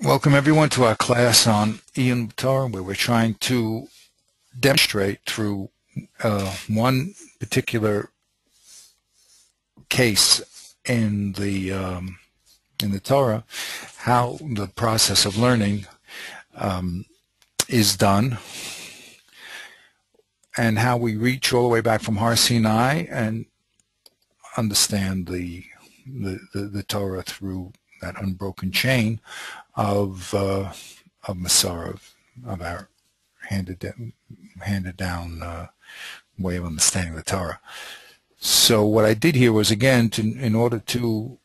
Welcome everyone to our class on iyun Torah, where we're trying to demonstrate through one particular case in the Torah how the process of learning is done, and how we reach all the way back from Har Sinai and understand the Torah through that unbroken chain of Masara, of our handed down way of understanding the Torah. So what I did here was, again, in order to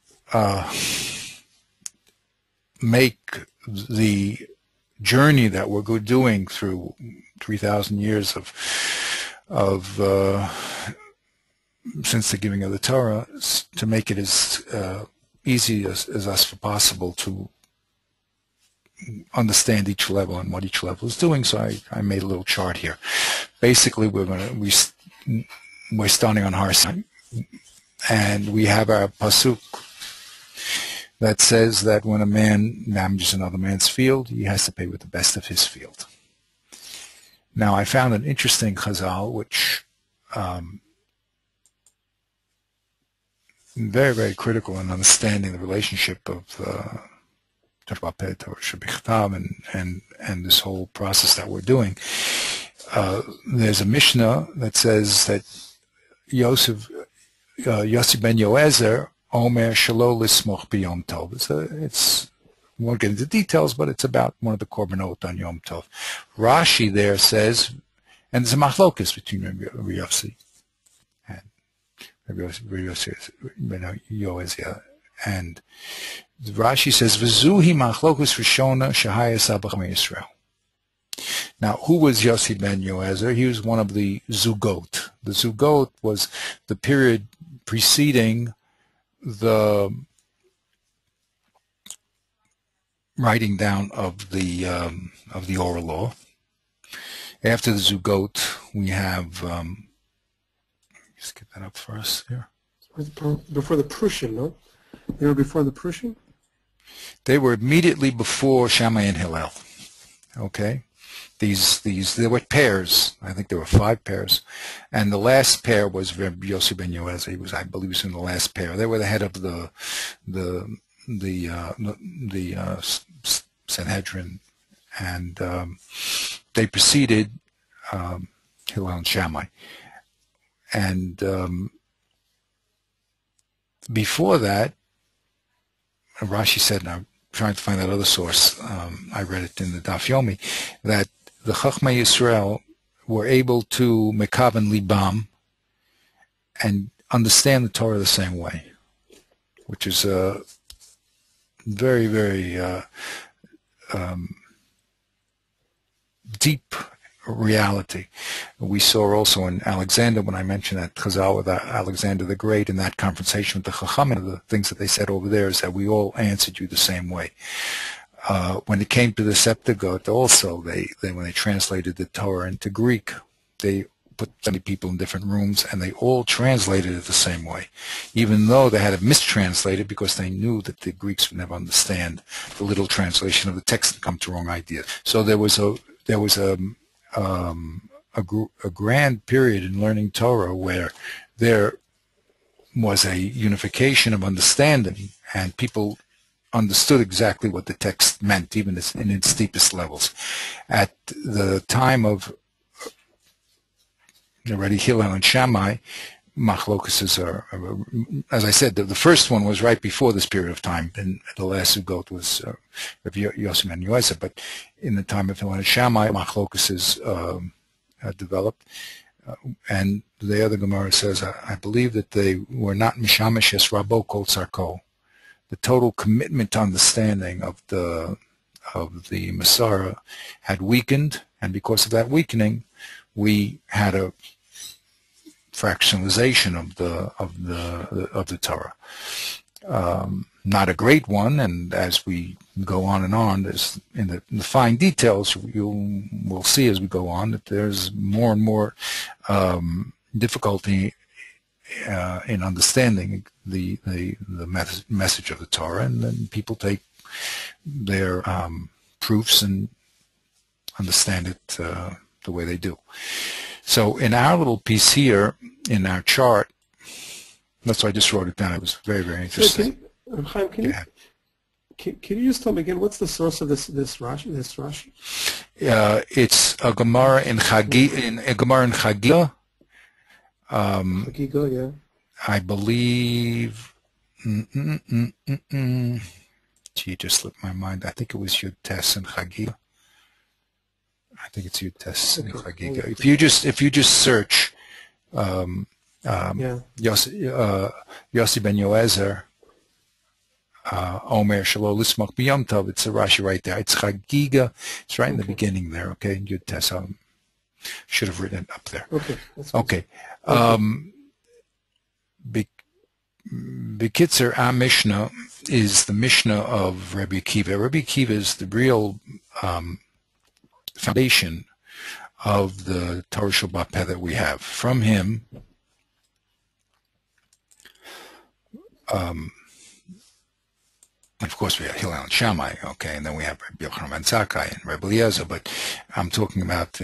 make the journey that we're doing through 3,000 years of since the giving of the Torah, to make it as easy as us possible to understand each level and what each level is doing. So I made a little chart here. Basically, we're starting on Har Sinai, and we have our pasuk that says that when a man damages another man's field, he has to pay with the best of his field. Now, I found an interesting chazal, which very, very critical in understanding the relationship of and this whole process that we're doing. There's a Mishnah that says that Yossi ben Yoezer Omer Shalo Lismoch b'Yom Tov. We won't get into details, but it's about one of the korbanot on Yom Tov. Rashi there says, and there's a machlokus between Rabbi Yossi and and Rashi says, "V'zuhi machlokus rishona shehayas abachmei Yisrael." Now, who was Yossi ben Yoezer? He was one of the zugot. The zugot was the period preceding the writing down of the oral law. After the zugot, we have. Just get that up for us here. Before the Prussian, no? They were before the Prussian? They were immediately before Shammai and Hillel. Okay? There were pairs. I think there were 5 pairs. And the last pair was Yossi ben Yoezer. I believe he was in the last pair. They were the head of the Sanhedrin. And they preceded Hillel and Shammai. And before that, Rashi said, now I'm trying to find that other source, I read it in the Daf Yomi, that the Chachmei Yisrael were able to mekaven libam and understand the Torah the same way, which is a very, very deep reality. We saw also in Alexander, when I mentioned that Chazal with Alexander the Great, in that confrontation with the Chachamim, the things that they said over there is that we all answered you the same way. When it came to the Septuagint, also, when they translated the Torah into Greek, they put 70 people in different rooms, and they all translated it the same way, even though they had to mistranslate it because they knew that the Greeks would never understand the literal translation of the text and come to wrong ideas. So there was a grand period in learning Torah where there was a unification of understanding, and people understood exactly what the text meant, even in its deepest levels. At the time of already Hillel and Shammai, machlokuses are, as I said, the first one was right before this period of time, and the last zugot was Yossi ben Yoezer. But in the time of Hillel and Shammai, machlokuses developed, and the other Gemara says, I believe that they were not mishamish es rabo kol tzarko. The total commitment to understanding of the Masara had weakened, and because of that weakening, we had a fractionalization of the Torah. Not a great one, and as we go on and on, there's in the fine details, we'll see as we go on that there's more and more difficulty in understanding the message of the Torah, and then people take their proofs and understand it the way they do. So in our little piece here, in our chart, that's why I just wrote it down. It was very, very interesting. So Chaim, can you just tell me again, what's the source of this Rashi? It's a Gemara in Chagiga. Chagiga, yeah. I believe. Gee, just slipped my mind. I think it was Yud Tes and Chagiga. I think it's Yud Tes and Chagiga. If you just search Yossi ben Yoezer, Omer Shalol Lismach B'Yom Tov, it's a Rashi right there. It's Chagiga. It's right in the beginning there. Okay, Yud Tes. Should have written it up there. Okay. Okay. Bekitzer, our Mishnah is the Mishnah of Rabbi Akiva. Rabbi Akiva is the real foundation of the Torah Shel Peh that we have. From him, of course, we have Hillel and Shammai, okay, and then we have Rabbi Yochanan ben Zakkai and Rabbi Eliezer, but I'm talking about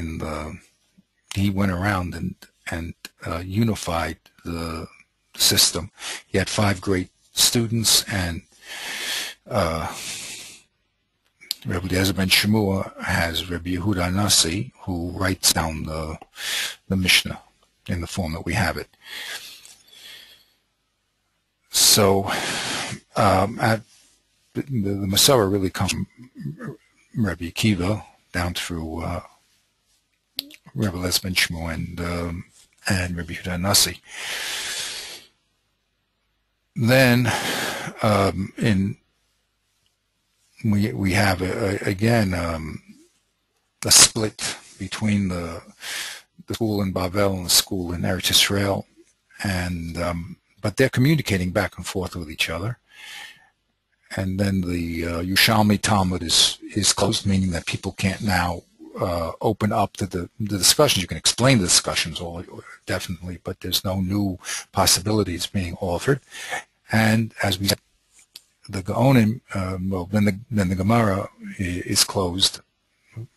he went around and unified the system. He had 5 great students, and Rabbi Eliezer ben Shemua has Rabbi Yehuda Nasi, who writes down the Mishnah in the form that we have it. So the Masorah really comes from Rabbi Akiva down through Rabbi Eliezer ben Shemua and Rabbi Yehuda Nasi. Then we have again a split between the school in Bavel and the school in Eretz Yisrael, and but they're communicating back and forth with each other. And then the Yerushalmi Talmud is closed, meaning that people can't now open up to the discussions. You can explain the discussions, definitely, but there's no new possibilities being offered. And as we said, the Gaonim, then the Gemara is closed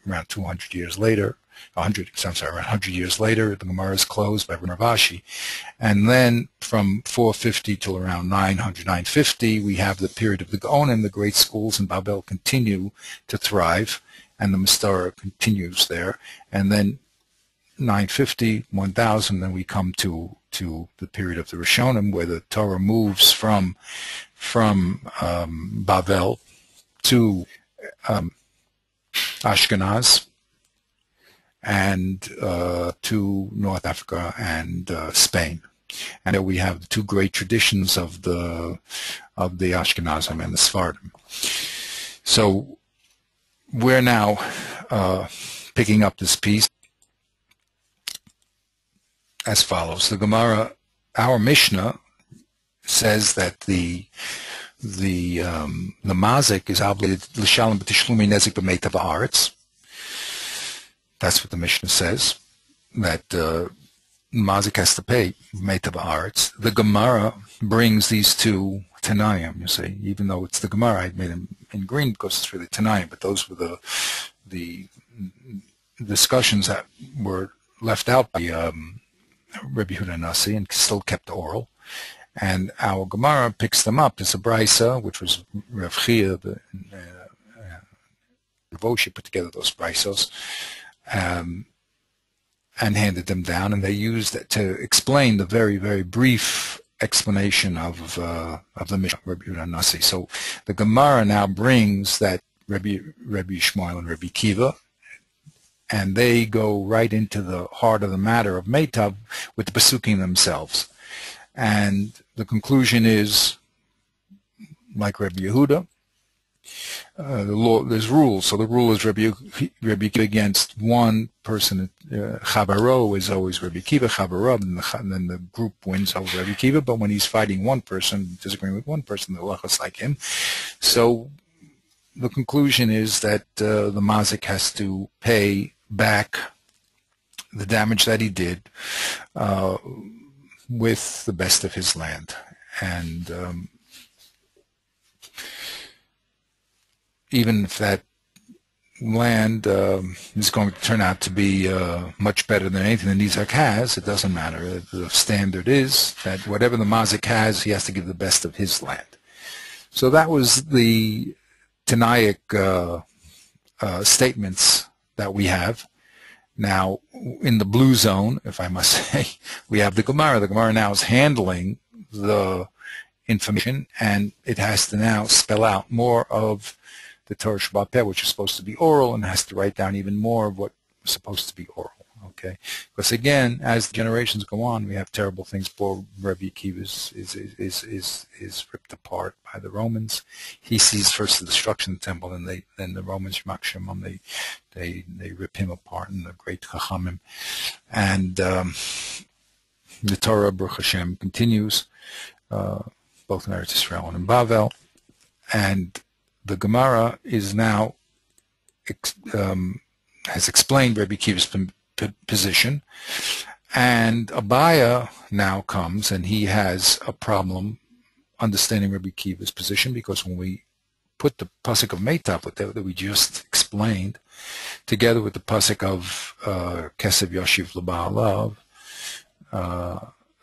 around 200 years later. 100 years later, the Gemara is closed by Rav Ashi. And then from 450 till around 900, 950, we have the period of the Gaonim. The great schools in Babel continue to thrive, and the Masorah continues there. And then 950, 1000, then we come to the period of the Rishonim, where the Torah moves from Babel to Ashkenaz, and to North Africa and Spain. And there we have the 2 great traditions of the Ashkenazim and the Sephardim. So we're now picking up this piece as follows. The Gemara, our Mishnah, says that the mazik is obligated l'shalom b'tishlumi nezik b'meitav haaretz. That's what the Mishnah says, that mazik has to pay meitav haaretz. The Gemara brings these 2 Tanayim, you see, even though it's the Gemara, I made them in green because it's really Tanayim, but those were the discussions that were left out by Rabbi Yehuda Nasi and still kept oral. And our Gemara picks them up. There's a Brisa, which was Rav Chia, Rosh put together those Brisos, and handed them down, and they used it to explain the very, very brief explanation of the Mishnah, Rabbi Yehuda Nasi. So the Gemara now brings that Rabbi Shmuel and Rabbi Akiva, and they go right into the heart of the matter of Meitav with the Pesukim themselves. And the conclusion is, like Rabbi Yehuda, there's rules. So the rule is Rabbi Akiva against one person. Chavaro is always Rabbi Akiva, Chavaro, and then the group wins over Rabbi Akiva. But when he's fighting one person, disagreeing with one person, the halacha is like him. So the conclusion is that the mazik has to pay back the damage that he did with the best of his land. And even if that land is going to turn out to be much better than anything the Nizak has, it doesn't matter. The standard is that whatever the Mazik has, he has to give the best of his land. So that was the Tanaic statements that we have. Now, in the blue zone, if I must say, we have the Gemara. The Gemara now is handling the information, and it has to now spell out more of the Torah Shabbat Peh, which is supposed to be oral, and has to write down even more of what was supposed to be oral. Okay, because again, as the generations go on, we have terrible things. Poor Rabbi Akiva is ripped apart by the Romans. He sees first the destruction of the temple, and then the Romans, they rip him apart, and the great Chachamim, and the Torah, Baruch Hashem, continues both in Eretz Yisrael and in Bavel, and the Gemara is now has explained Rabbi Akiva's position, and Abaya now comes, and he has a problem understanding Rabbi Akiva's position, because when we put the pasuk of Meitav that we just explained together with the pasuk of Kesev Yoshiv L'Ba'alav,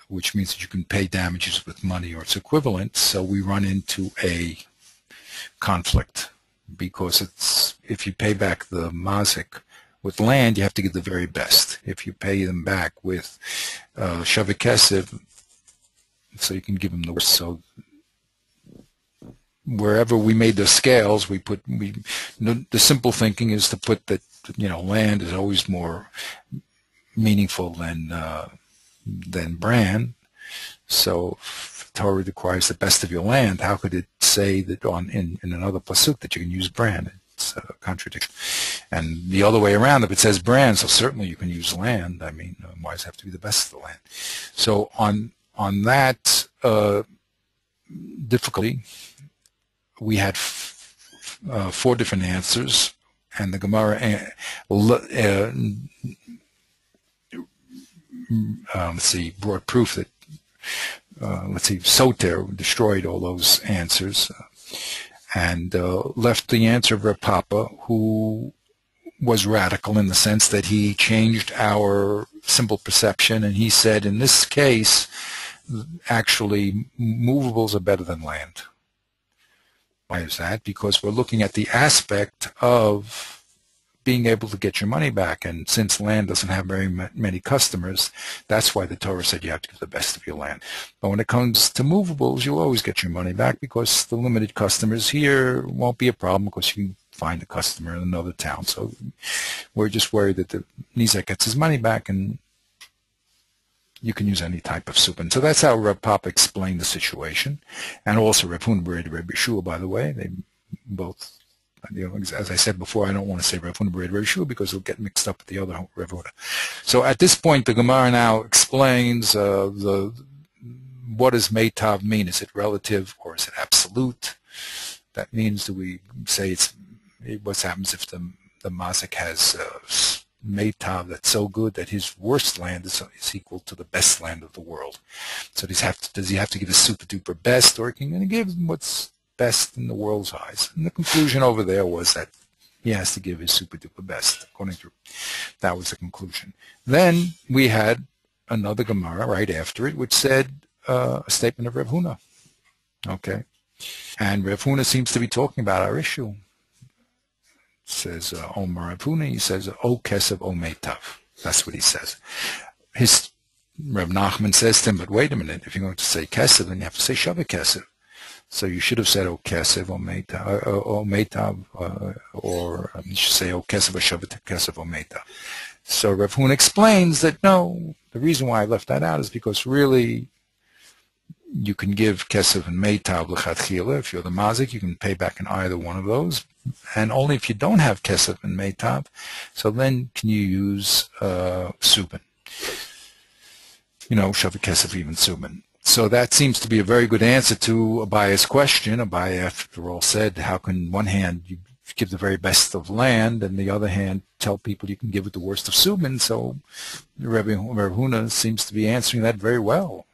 which means that you can pay damages with money or its equivalent, so we run into a conflict, because it's, if you pay back the mazik with land, you have to give the very best. If you pay them back with Shavik Kesev, so you can give them the worst. So wherever we made the scales, the simple thinking is to put that, land is always more meaningful than brand. So if Torah requires the best of your land, how could it say that in another pasuk that you can use brand? It's a contradiction. And the other way around, if it says brand, so certainly you can use land. I mean, why does it have to be the best of the land? So on that difficulty, we had four different answers, and the Gemara brought proof that Soter destroyed all those answers, and left the answer of Reb Papa, who was radical in the sense that he changed our simple perception, and he said, in this case, actually, movables are better than land. Why is that? Because we're looking at the aspect of being able to get your money back, and since land doesn't have very many customers, that's why the Torah said you have to give the best of your land. But when it comes to movables, you'll always get your money back, because the limited customers here won't be a problem, because you can find a customer in another town. So we're just worried that the Nizak gets his money back, and you can use any type of soup. And so that's how Reb Papa explained the situation. And also Reb Huna B'Rei Reb Yeshua, by the way, they both, as I said before, I don't want to say Reb Huna B'Rei Reb Yeshua because it'll get mixed up with the other Reb Huna. So at this point, the Gemara now explains what does Meitav mean? Is it relative or is it absolute? That means, do we say what happens if the Mazik has Meitav that's so good that his worst land is equal to the best land of the world? So does he have to give his super duper best, or can he give what's best in the world's eyes? And the conclusion over there was that he has to give his super duper best. According to that was the conclusion. Then we had another Gemara right after it, which said a statement of Rav Huna. Okay, and Rav Huna seems to be talking about our issue. It says Omar Rav Huna. He says O Kesev O Meitav. That's what he says. His Rav Nachman says to him, but wait a minute, if you're going to say Kesev, then you have to say Shavik Kesev. So you should have said O Kesev O Meitav, or you should say O Kesev O Shavik Kesev O Meitav. So Rav Huna explains that no, the reason why I left that out is because really you can give Kesev and Meitav l'chatchila. If you're the mazik, you can pay back in either one of those, and only if you don't have Kesev and Meitav, so then can you use Subin. Shavik Kesev, even Subin. So that seems to be a very good answer to Abaya's question. Abaya, after all, said, how can one hand you give the very best of land, and the other hand tell people you can give it the worst of Subin? So Rav Huna seems to be answering that very well,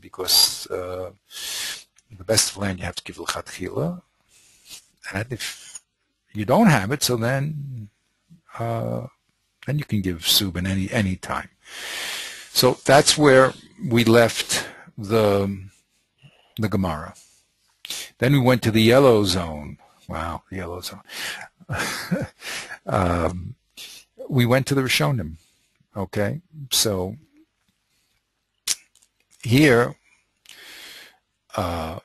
because the best of land you have to give l'chatchila, and if you don't have it, so then you can give subin any time. So that's where we left the Gemara. Then we went to the yellow zone. Wow, the yellow zone. We went to the Rishonim. Okay, so here the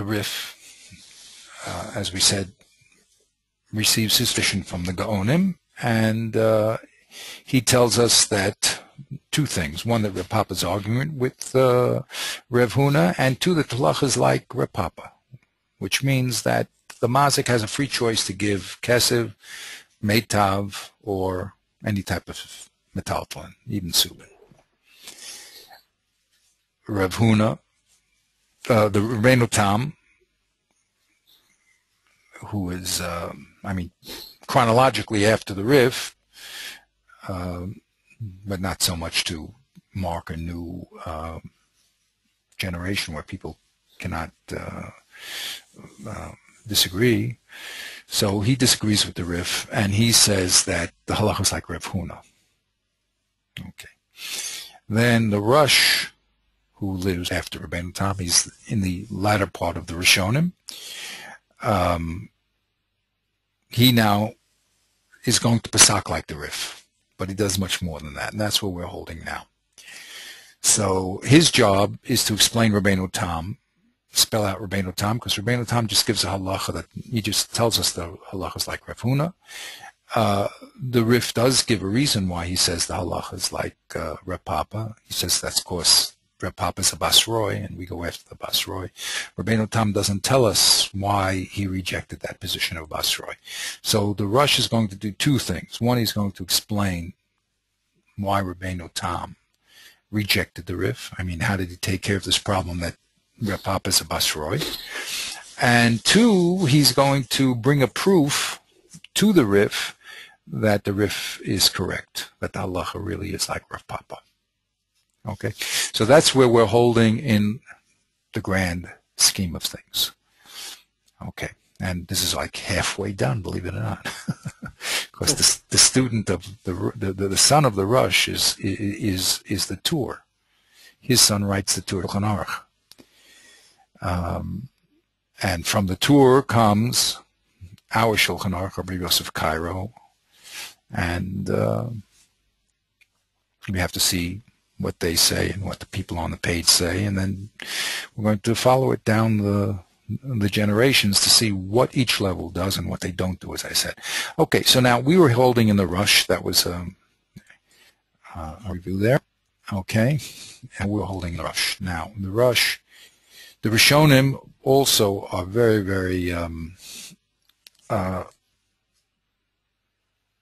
Rif, as we said, receives his vision from the Gaonim, and he tells us that two things. One, that Reb Papa's arguing with Rev Huna, and two, that the halacha is like Reb Papa, which means that the mazik has a free choice to give kesev, meitav, or any type of metaltalin, even subin. Rev Huna, the Rabbeinu Tam, who is, chronologically after the Rif, but not so much to mark a new generation where people cannot disagree. So he disagrees with the Rif, and he says that the halacha is like Rev Huna. Okay. Then the Rosh, who lives after Rabbeinu Tam, he's in the latter part of the Rishonim. He now is going to pasak like the Rif, but he does much more than that, and that's what we're holding now. So his job is to explain Rabbeinu Tam, spell out Rabbeinu Tam, because Rabbeinu Tam just gives a halacha that he just tells us the halacha is like Rev Huna. The Rif does give a reason why he says the halacha is like Reb Papa. He says that's, of course, Reb Papa is a Basroi, and we go after the Basroi. Rabbeinu Tam doesn't tell us why he rejected that position of Basroi. So the Rosh is going to do two things. One, he's going to explain why Rabbeinu Tam rejected the Rif. I mean, how did he take care of this problem that Reb Papa is a Basroi? And two, he's going to bring a proof to the Rif that the Rif is correct, that the halacha really is like Reb Papa. Okay, so that's where we're holding in the grand scheme of things. Okay, and this is like halfway done, believe it or not, because the student of the son of the Rosh is the Tur. His son writes the Tur Shulchan Aruch, and from the Tur comes our Shulchan Aruch, Rabbi Yosef Cairo, and we have to see what they say and what the people on the page say, and then we're going to follow it down the generations to see what each level does and what they don't do, as I said. Okay, so now we were holding in the Rosh. That was a review there. Okay, and we're holding the Rosh. Now, the Rosh, the Rishonim also are very, very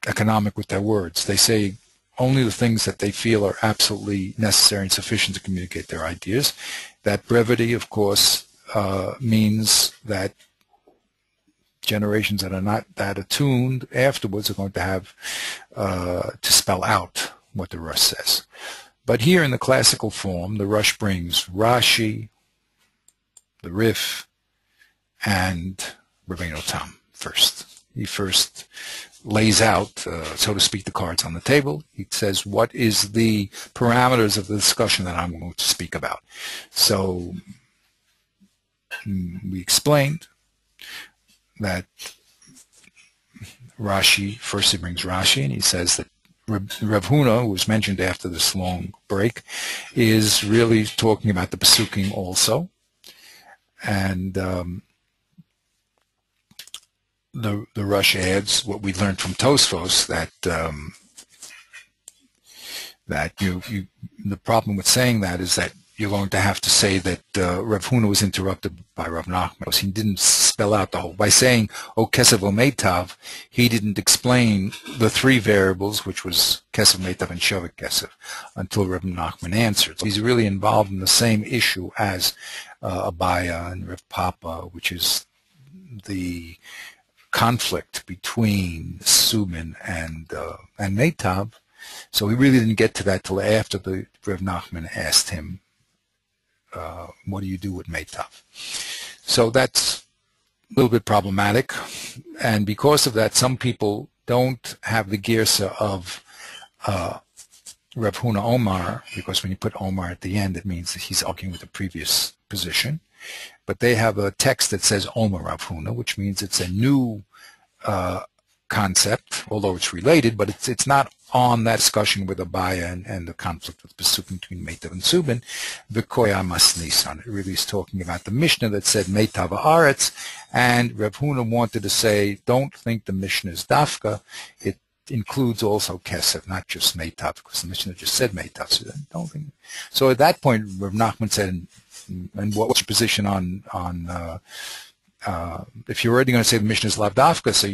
economic with their words. They say only the things that they feel are absolutely necessary and sufficient to communicate their ideas. That brevity, of course, means that generations that are not that attuned afterwards are going to have to spell out what the Rosh says. But here in the classical form, the Rosh brings Rashi, the Rif, and Rabbeinu Tam first. He first lays out, so to speak, the cards on the table. He says, what is the parameters of the discussion that I'm going to speak about? So we explained that Rashi, first he brings Rashi, and he says that Rev Huna, who was mentioned after this long break, is really talking about the Pesukim also. And the Rosh adds what we learned from Tosfos, that the problem with saying that is that you're going to have to say that Rev Huna was interrupted by Rav Nachman. He didn't spell out the whole. By saying, O Kesev O Meitav, he didn't explain the three variables, which was Kesev, Meitav, and Shavik Kesev, until Rav Nachman answered. So he's really involved in the same issue as Abaya and Rav Papa, which is the conflict between Subin and Meitav. So he really didn't get to that till after the Rav Nachman asked him, what do you do with Meitav? So that's little bit problematic, and because of that, some people don't have the girsa of Rav Huna Omar, because when you put Omar at the end, it means that he's arguing with the previous position. But they have a text that says Omar Rav Huna, which means it's a new concept, although it's related, but it's not on that discussion with Abaya and the conflict with Pesukim between Meitav and Subin. The Koya Mas Nisan. It really is talking about the Mishnah that said Meitav Haaretz, and Rav Huna wanted to say, don't think the Mishnah is Dafka. It includes also Kesef, not just Meitav, because the Mishnah just said Meitav. So don't think. So at that point, Rav Nachman said, and what's your position on if you're already going to say the Mishnah is Lavdafka, so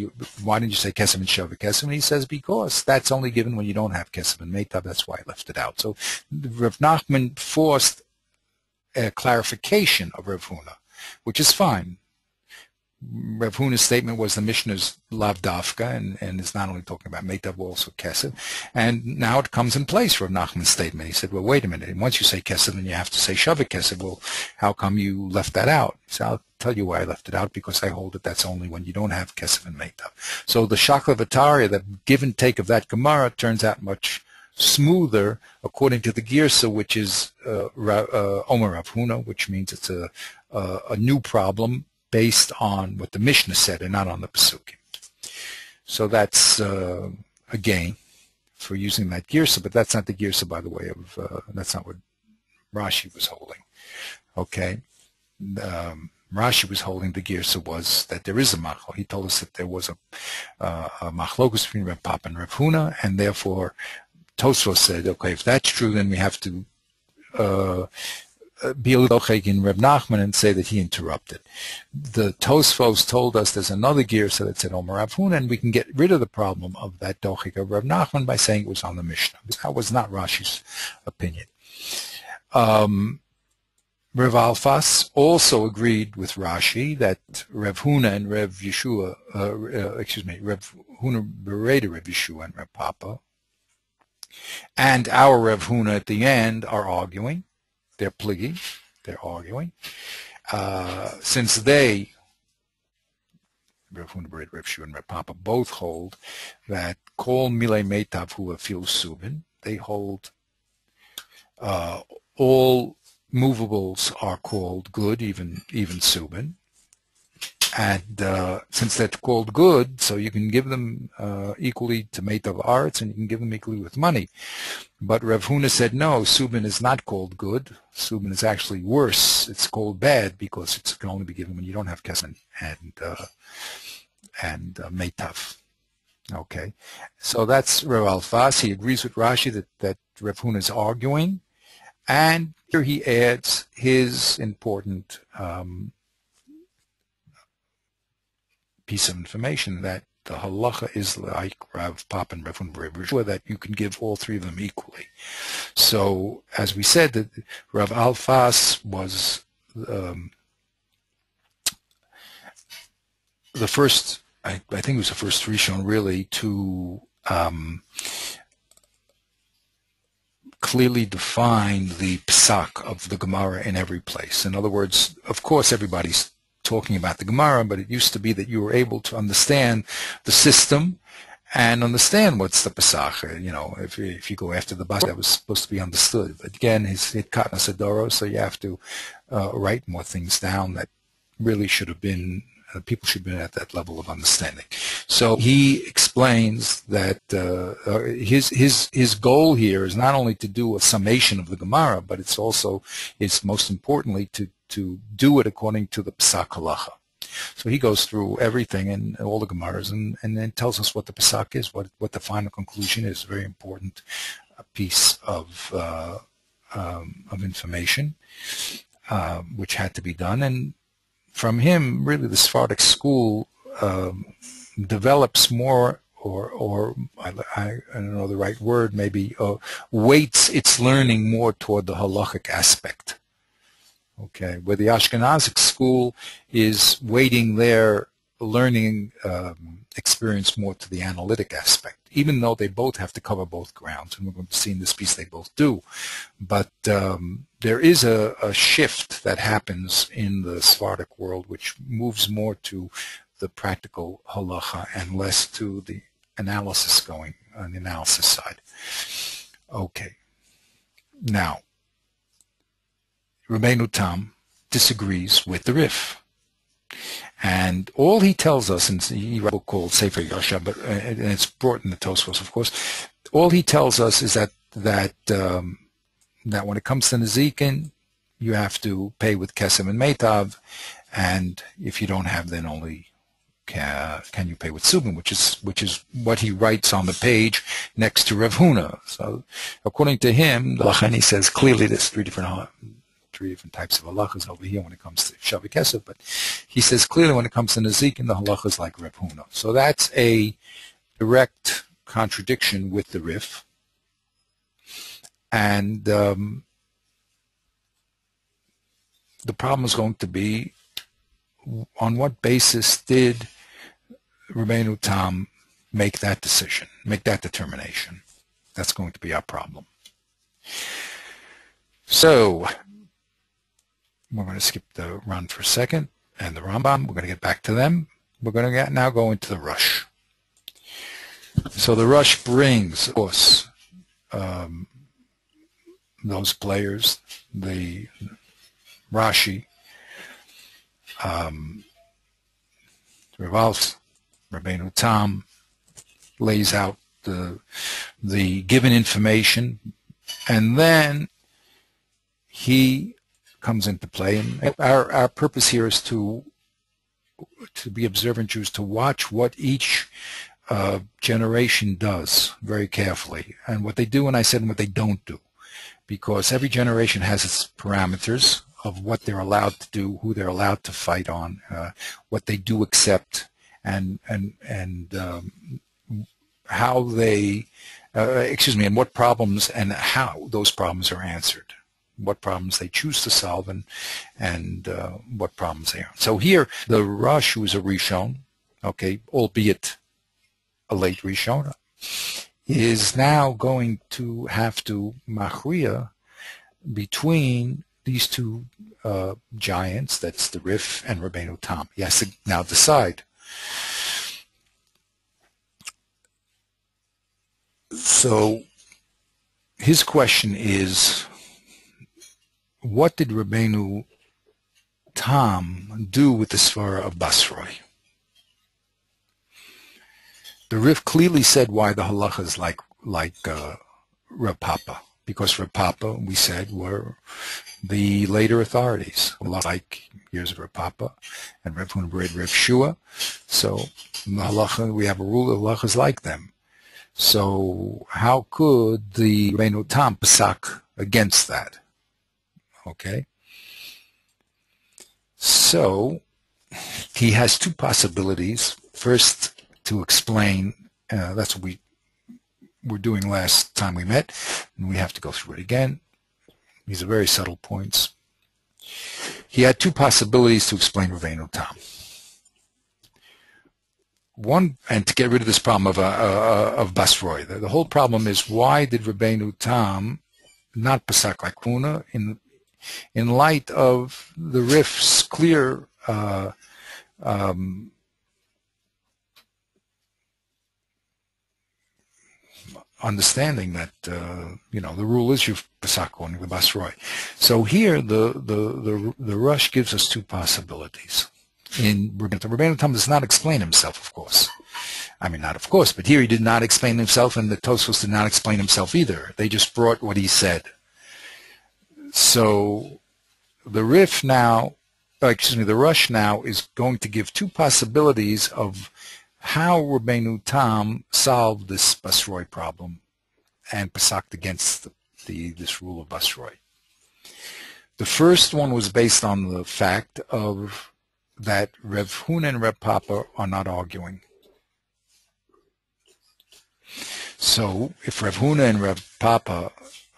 why didn't you say Kesef and Shavah Kesef? And he says, because that's only given when you don't have Kesef and Meitav, that's why I left it out. So Rav Nachman forced a clarification of Rav Huna, which is fine. Rav Huna's statement was the Mishnah is Lavdafka, and it's not only talking about Meitav, but also Kesef. And now it comes in place for Rav Nachman's statement. He said, well, wait a minute. And once you say Kesef, then you have to say Shavah Kesef. Well, how come you left that out? He said, I'll tell you why I left it out, because I hold that that's only when you don't have Kesef and Meitav. So the Shakla Vataria, the give and take of that Gemara, turns out much smoother according to the Girsa, which is Omer Rav Huna, which means it's a new problem based on what the Mishnah said and not on the Pesukim. So that's a gain for using that Girsa, but that's not the Girsa, by the way, of that's not what Rashi was holding. Okay. Rashi was holding the Girsa was that there is a machlok. He told us that there was a machlokus between Rav Papa and Rav Huna, and therefore Tosfos said, okay, if that's true, then we have to be a little in Reb Nachman and say that he interrupted. The Tosfos told us there's another Girsa that said Omer Rav Huna, and we can get rid of the problem of that dochik of Reb Nachman by saying it was on the Mishnah. That was not Rashi's opinion. Rav Alfas also agreed with Rashi that Rav Huna and Rav Yeshua, Rav Huna Bereda Rav Yeshua and Rav Papa, and our Rav Huna at the end are arguing. They're pligi, they're arguing. Since they, Rav Huna Bereda Rav Yeshua and Rav Papa, both hold that Kol Milei Meitav Hu Afil Subin, they hold all movables are called good, even Subin. And since they're called good, so you can give them equally to Meitav Arts, and you can give them equally with money. But Rav Huna said, no, Subin is not called good. Subin is actually worse. It's called bad because it can only be given when you don't have Kesef and Meitav. Okay, so that's Rav Alfas. He agrees with Rashi that Rav Huna is arguing. And here he adds his important piece of information that the halacha is like Rav Papa and Rav Huna Bereda Rav Yeshua, that you can give all three of them equally. So, as we said, that Rav Alfas was the first, I think it was the first Rishon really to clearly define the psak of the Gemara in every place. In other words, of course, everybody's talking about the Gemara, but it used to be that you were able to understand the system and understand what's the psak. You know, if you go after the bas, that was supposed to be understood. But again, his katna sedoro, so you have to write more things down that really should have been. People should have been at that level of understanding. So he explains that his goal here is not only to do a summation of the Gemara, but it's most importantly to do it according to the Psak Halacha. So he goes through everything and all the Gemaras and then tells us what the Psak is, what the final conclusion is. A very important piece of information which had to be done. And from him, really, the Sephardic school develops more, or I don't know the right word, maybe weights its learning more toward the halachic aspect. Okay, where the Ashkenazic school is weighting their learning experience more to the analytic aspect, even though they both have to cover both grounds, and we're going to see in this piece they both do. But there is a shift that happens in the Sephardic world which moves more to the practical halacha and less to the analysis going on the analysis side. Okay. Now, Rabbeinu Tam disagrees with the Rif. And all he tells us, and he wrote a book called Sefer Yosha, but and it's brought in the Tosfos, of course. All he tells us is that when it comes to Nezikin, you have to pay with Kesem and Meitav, and if you don't have, then only can you pay with Subin, which is what he writes on the page next to Rav Huna. So, according to him, the Lachani says clearly there's three different types of halachas over here when it comes to Shavi Kesef, but he says clearly when it comes to Nezikin, the halacha is like Rav Huna. So that's a direct contradiction with the Rif. And the problem is going to be, on what basis did Rabbeinu Tam make that decision, make that determination? That's going to be our problem. So, we're going to skip the Ran for a second, and the Rambam, we're going to get back to them. We're going to now go into the Rosh. So the Rosh brings, of course, those players, the Rashi, Revalf, Rabbeinu Tam, lays out the given information, and then he comes into play. And our purpose here is to be observant Jews, to watch what each generation does very carefully, and what they do, and I said, and what they don't do, because every generation has its parameters of what they're allowed to do, who they're allowed to fight on, what they do accept, and how they, and what problems and how those problems are answered, what problems they choose to solve, and what problems they aren't. So here, the Rosh, who is a Rishon, okay, albeit a late Rishon, is now going to have to machriya between these two giants, that's the Rif and Rabbeinu Tam. He has to now decide. So his question is, what did Rabbeinu Tam do with the Svara of Basroi? The Rif clearly said why the halacha is like Rav Papa, because Rav Papa, we said, were the later authorities, like years of Rav Papa and Rav Huna Rav Shua. So in the halacha, we have a rule of halacha is like them. So how could the Rabbeinu Tam pasak against that? Okay. So he has two possibilities. First, to explain, that's what we were doing last time we met, and we have to go through it again. These are very subtle points. He had two possibilities to explain Rabbeinu Tam. One, and to get rid of this problem of Basroi. The whole problem is, why did Rabbeinu Tam not pasak like Huna in light of the Rif's clear understanding that the rule is you pasak according to the Basroi. So here the Rosh gives us two possibilities. Rabbeinu Tam does not explain himself, of course. I mean, not of course, but here he did not explain himself, and the Tosfos did not explain himself either. They just brought what he said. So the Rosh now is going to give two possibilities of how Rabbeinu Tam solved this Basroi problem and pasaked against this rule of Basroi. The first one was based on the fact that Rav Huna and Rav Papa are not arguing. So if Rav Huna and Rav Papa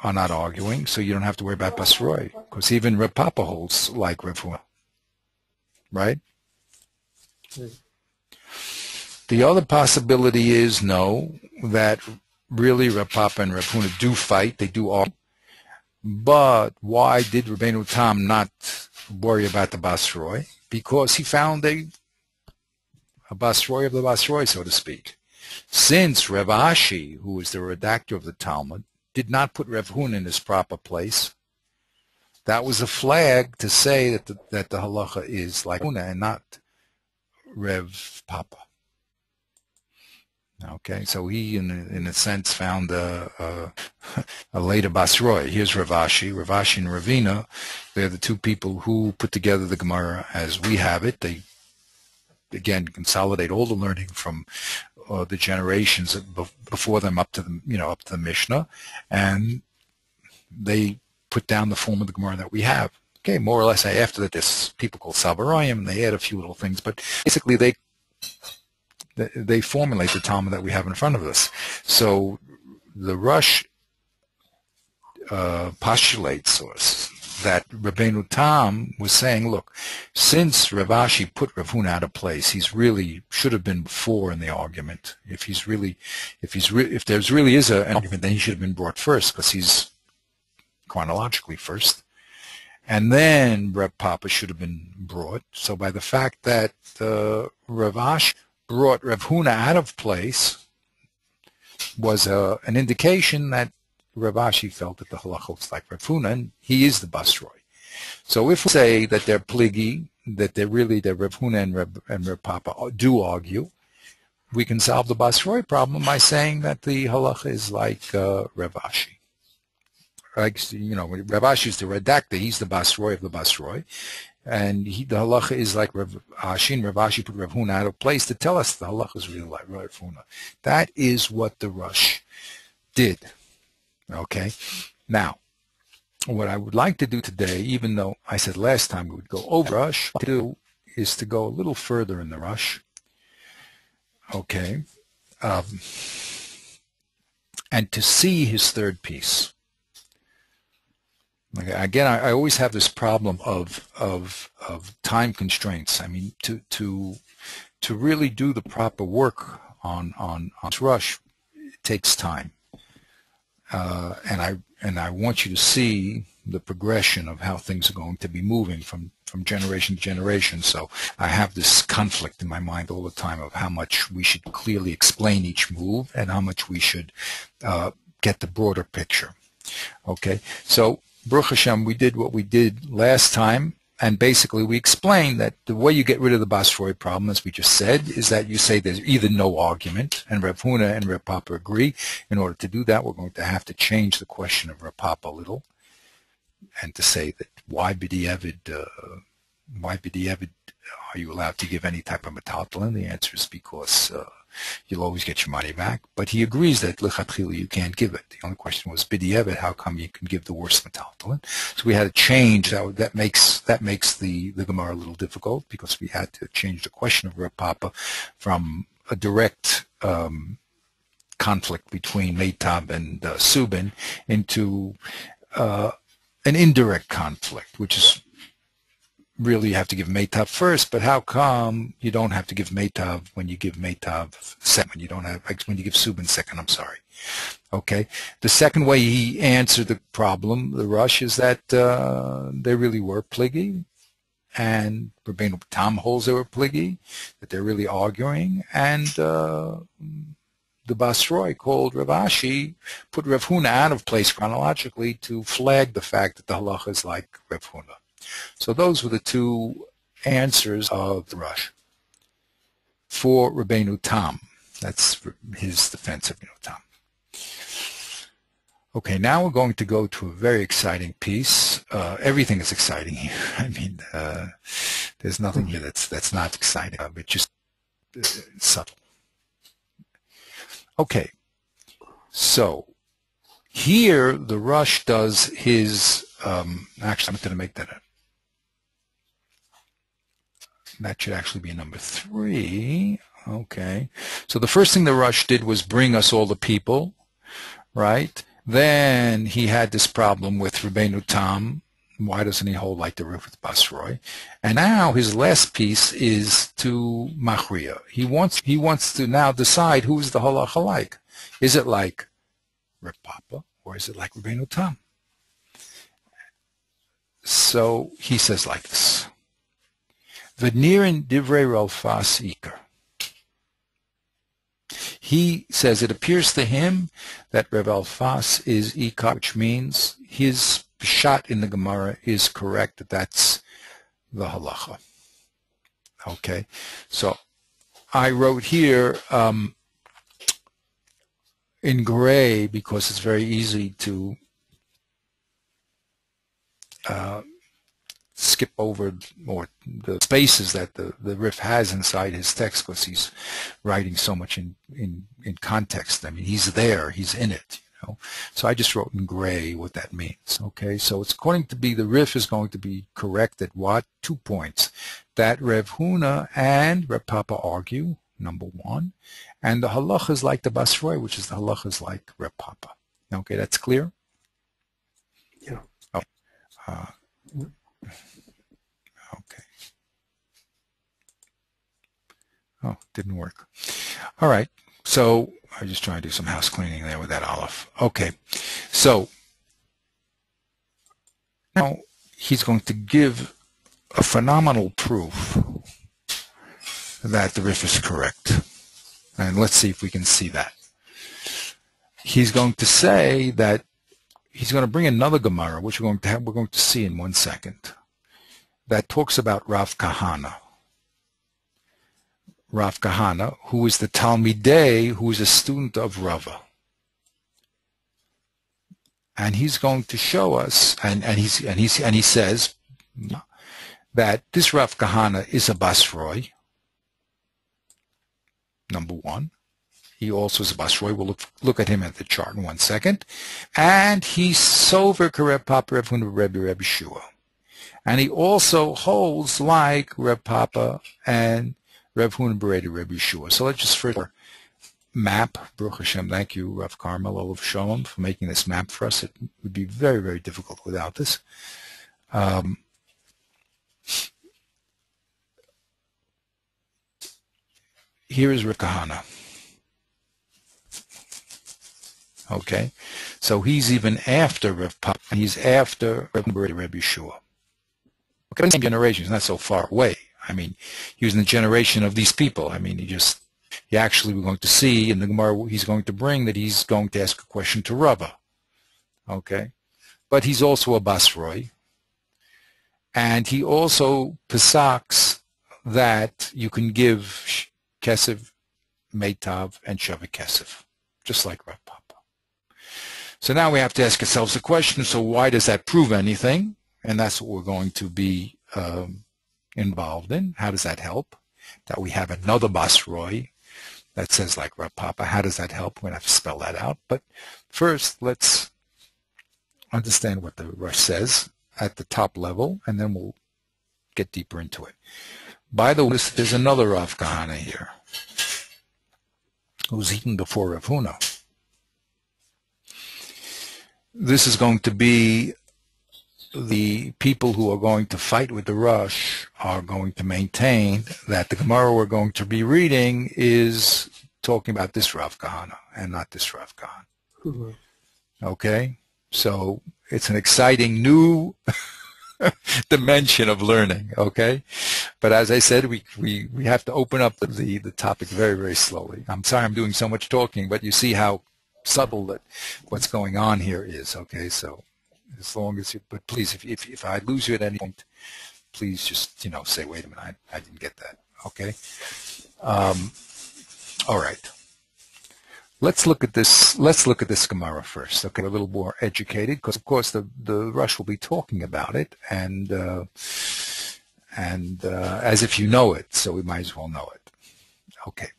are not arguing, so you don't have to worry about Basroi, because even Rav Papa holds like Rav Huna, right? The other possibility is, no, that really Reb Papa and Reb Huna do fight, they do argue, but why did Rabbeinu Tam not worry about the Basroi? Because he found a Basroi of the Basroi, so to speak. Since Rav Ashi, who was the redactor of the Talmud, did not put Rav Huna in his proper place, that was a flag to say that the halacha is like Huna and not Rev Papa. Okay, so he, in a sense, found a later Basroi. Here's Rav Ashi. Rav Ashi and Ravina, they're the two people who put together the Gemara as we have it. They, again, consolidate all the learning from the generations before them up to the Mishnah, and they put down the form of the Gemara that we have. Okay, more or less after that, there's people called Sabarayim, and they add a few little things, but basically they formulate the Talmud that we have in front of us. So the Rosh postulates us that Rabbeinu Tam was saying, look, since Rav Ashi put Rav Huna out of place, he's really should have been before in the argument. If there's really is an argument, then he should have been brought first because he's chronologically first. And then Reb Papa should have been brought. So by the fact that Rav Ashi brought Rav Huna out of place was an indication that Rav Ashi felt that the halacha was like Rav Huna, and he is the Basroi. So if we say that they're pligi, that they're Rav Huna and Rav Papa do argue, we can solve the Basroi problem by saying that the halacha is like Rav Ashi. Like, Rav Ashi is the redactor, he's the Basroi of the Basroi. And the halacha is like Rav Ashi, and Rav Ashi put Rav Huna out of place to tell us the halacha is really like Rav Huna. That is what the Rosh did. Okay? Now, what I would like to do today, even though I said last time we would go over Rosh, what I do is to go a little further in the Rosh. Okay? And to see his third piece. Again, I always have this problem of time constraints. I mean, to really do the proper work on Rosh, it takes time, and I want you to see the progression of how things are going to be moving from generation to generation. So I have this conflict in my mind all the time of how much we should clearly explain each move and how much we should get the broader picture. Okay, so Baruch Hashem, we did what we did last time, and basically we explained that the way you get rid of the Basroi problem, as we just said, is that you say there's either no argument, and Rav Huna and Rav Papa agree. In order to do that, we're going to have to change the question of Rav Papa a little, and to say that why b'di'evid are you allowed to give any type of metaltalin? The answer is because you'll always get your money back. But he agrees that lechatchila you can't give it. The only question was b'di'evid, how come you can give the worst metaltalin? So we had to change that. That makes the Gemara a little difficult because we had to change the question of Rav Papa from a direct conflict between Meitab and Subin into an indirect conflict, which is really you have to give Meitav first, but how come you don't have to give Meitav when you give Meitav second? You don't have, when you give Subin second, I'm sorry. Okay. The second way he answered the problem, the Rosh, is that they really were pligi, and Rabbeinu Tam holds they were pligi, that they're really arguing, and the Basroi called Rav Ashi put Rav Huna out of place chronologically to flag the fact that the halacha is like Rav Huna. So those were the two answers of the Rosh for Rabbeinu Tam. That's his defense of Rabbeinu Tam. Okay, now we're going to go to a very exciting piece. Everything is exciting here. I mean, there's nothing here that's not exciting, but just subtle. Okay, so here the Rosh does his, actually I'm going to make that that should actually be number 3. Okay, so the first thing the Rosh did was bring us all the people, right? Then he had this problem with Rabbeinu Tam Why doesn't he hold like the Rif with Basroi? And now his last piece is to Machriya. He wants to now decide who's the halacha like. Is it like Reb Papa or is it like Rabbeinu Tam? So he says like this. V'nirin divrei Ralfas Iker. He says it appears to him that Reb Alfas is Ikar, which means his shot in the Gemara is correct, that that's the halacha. Okay, so I wrote here in gray because it's very easy to skip over or the spaces that the Rif has inside his text because he's writing so much in context. I mean, he's there, he's in it, you know. So I just wrote in gray what that means. Okay, so it's going to be, the Rif is going to be correct at what? 2 points. That Rev Huna and Reb Papa argue, number one, and the halacha is like the Basroi, which is the halacha is like Reb Papa. Okay, that's clear? Yeah. Okay. Okay. Oh, didn't work. All right. So I just trying to do some house cleaning there with that Aleph. Okay. So now he's going to give a phenomenal proof that the Rif is correct. And let's see if we can see that. He's going to say that he's going to bring another Gemara, which we're going to see in 1 second, that talks about Rav Kahana. Rav Kahana, who is the Talmidei, who is a student of Rava. And he's going to show us, and he says that this Rav Kahana is a Basroi, number one. He also is a Basroi. We'll look at him at the chart in 1 second. And he's Sover Kareb Papa Rev Huna Rebbe Shua. And he also holds like Reb Papa and Rev Huna Bereda Rebbe Shua. So let's just first map. Baruch Hashem, thank you, Rav Carmel, Olav Shalom, for making this map for us. It would be very, very difficult without this. Here is Rav Kahana. Okay, so he's even after Rev Papa, and he's after Rev Bereda Rebbe Shua. Okay, same generation, he's not so far away. I mean, he was in the generation of these people. I mean, he actually, we're going to see in the Gemara, he's going to bring that he's going to ask a question to Rava. Okay, but he's also a Basroi, and he also pesaks that you can give Kesef, Meitav, and Shavik Kesef, just like Rav Papa. So now we have to ask ourselves the question, so why does that prove anything? And that's what we're going to be involved in. How does that help? That we have another Basroi that says like Rav Papa. How does that help? We're going to have to spell that out. But first, let's understand what the Rosh says at the top level, and then we'll get deeper into it. By the way, there's another Rav Kahana here who's eaten before Rav Huna. This is going to be the people who are going to fight with the Rosh are going to maintain that the Gemara we're going to be reading is talking about this Rav Kahana and not this Rav Kahana. Mm-hmm. Okay? So it's an exciting new dimension of learning, okay? But as I said, we have to open up the topic very, very slowly. I'm sorry I'm doing so much talking, but you see how subtle that what's going on here is, okay? So as long as you, but please, if I lose you at any point, please just, say, wait a minute, I didn't get that, okay? All right. Let's look at this Gemara first, okay? We're a little more educated, because of course the Rosh will be talking about it, and as if you know it, so we might as well know it. Okay.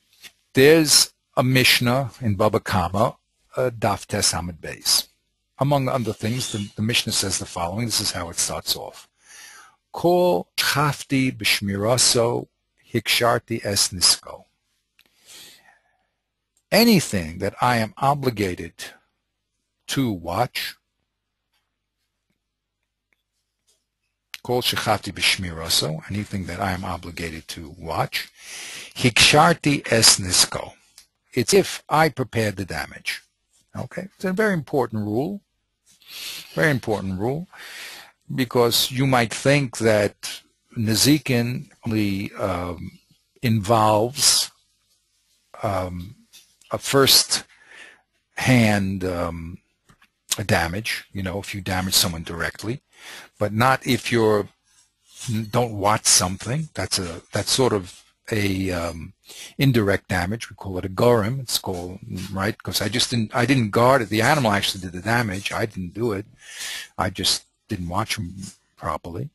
There's a Mishnah in Baba Kama, Daf Tes Amud Beis. Among other things, the Mishnah says the following. This is how it starts off. Kol chafti b'shmiraso hiksharti es nisko. Anything that I am obligated to watch, Kol shechati b'shmiraso, anything that I am obligated to watch. Hiksharti es nisko. It's if I prepared the damage. Okay, it's a very important rule. Very important rule, because you might think that Nezikin only involves a first-hand damage, if you damage someone directly, but not if you don't watch something. That's sort of a indirect damage. We call it a gorim. It's called, right, because I didn't guard it. The animal actually did the damage. I didn't do it. I just didn't watch him properly.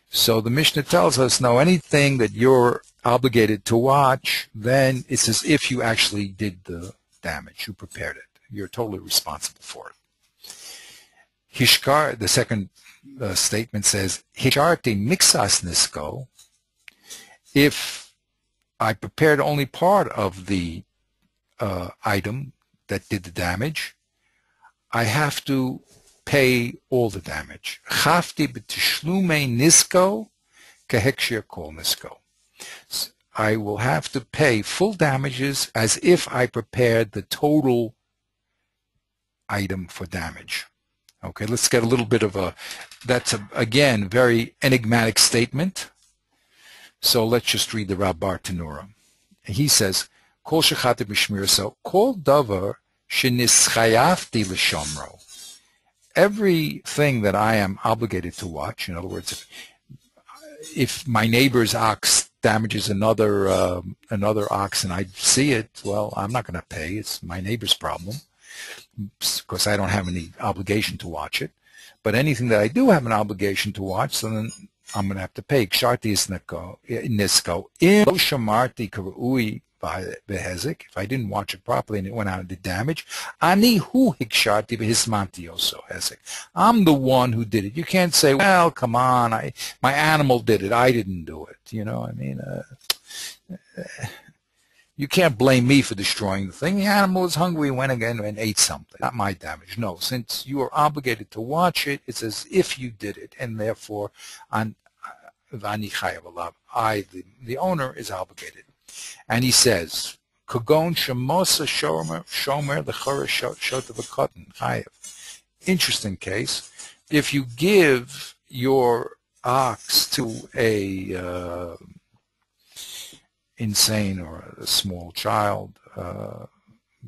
So the Mishnah tells us, no, anything that you're obligated to watch, then it's as if you actually did the damage. You prepared it. You're totally responsible for it. Hishkar, the second statement says, Hisharti mixas nisko. If I prepared only part of the item that did the damage, I have to pay all the damage. Chafti b'tishlume nisko kehekshir kol nisko. I will have to pay full damages as if I prepared the total item for damage. Okay, let's get a little bit of that's again, very enigmatic statement. So let's just read the Rabbar Tanura. He says, Kol shechati b'shmir, so kol davar shenischayafti l'shomro. Everything that I am obligated to watch, in other words, if my neighbor's ox damages another ox and I see it, well, I'm not going to pay. It's my neighbor's problem, because I don't have any obligation to watch it. But anything that I do have an obligation to watch, so then I'm going to have to pay. Ksharti is nisko. In lo shamarti karui behezik, if I didn't watch it properly and it went out and did damage, ani hu hiksharti behismanti also hezik. I'm the one who did it. You can't say, well, come on, my animal did it. I didn't do it. You can't blame me for destroying the thing. The animal was hungry, went again and ate something. Not my damage. No, since you are obligated to watch it, it's as if you did it, and therefore, I, the owner, is obligated. And he says, Kagon shemosa shomer l'chora shota v'kotten chayev. Interesting case. If you give your ox to a insane or a small child,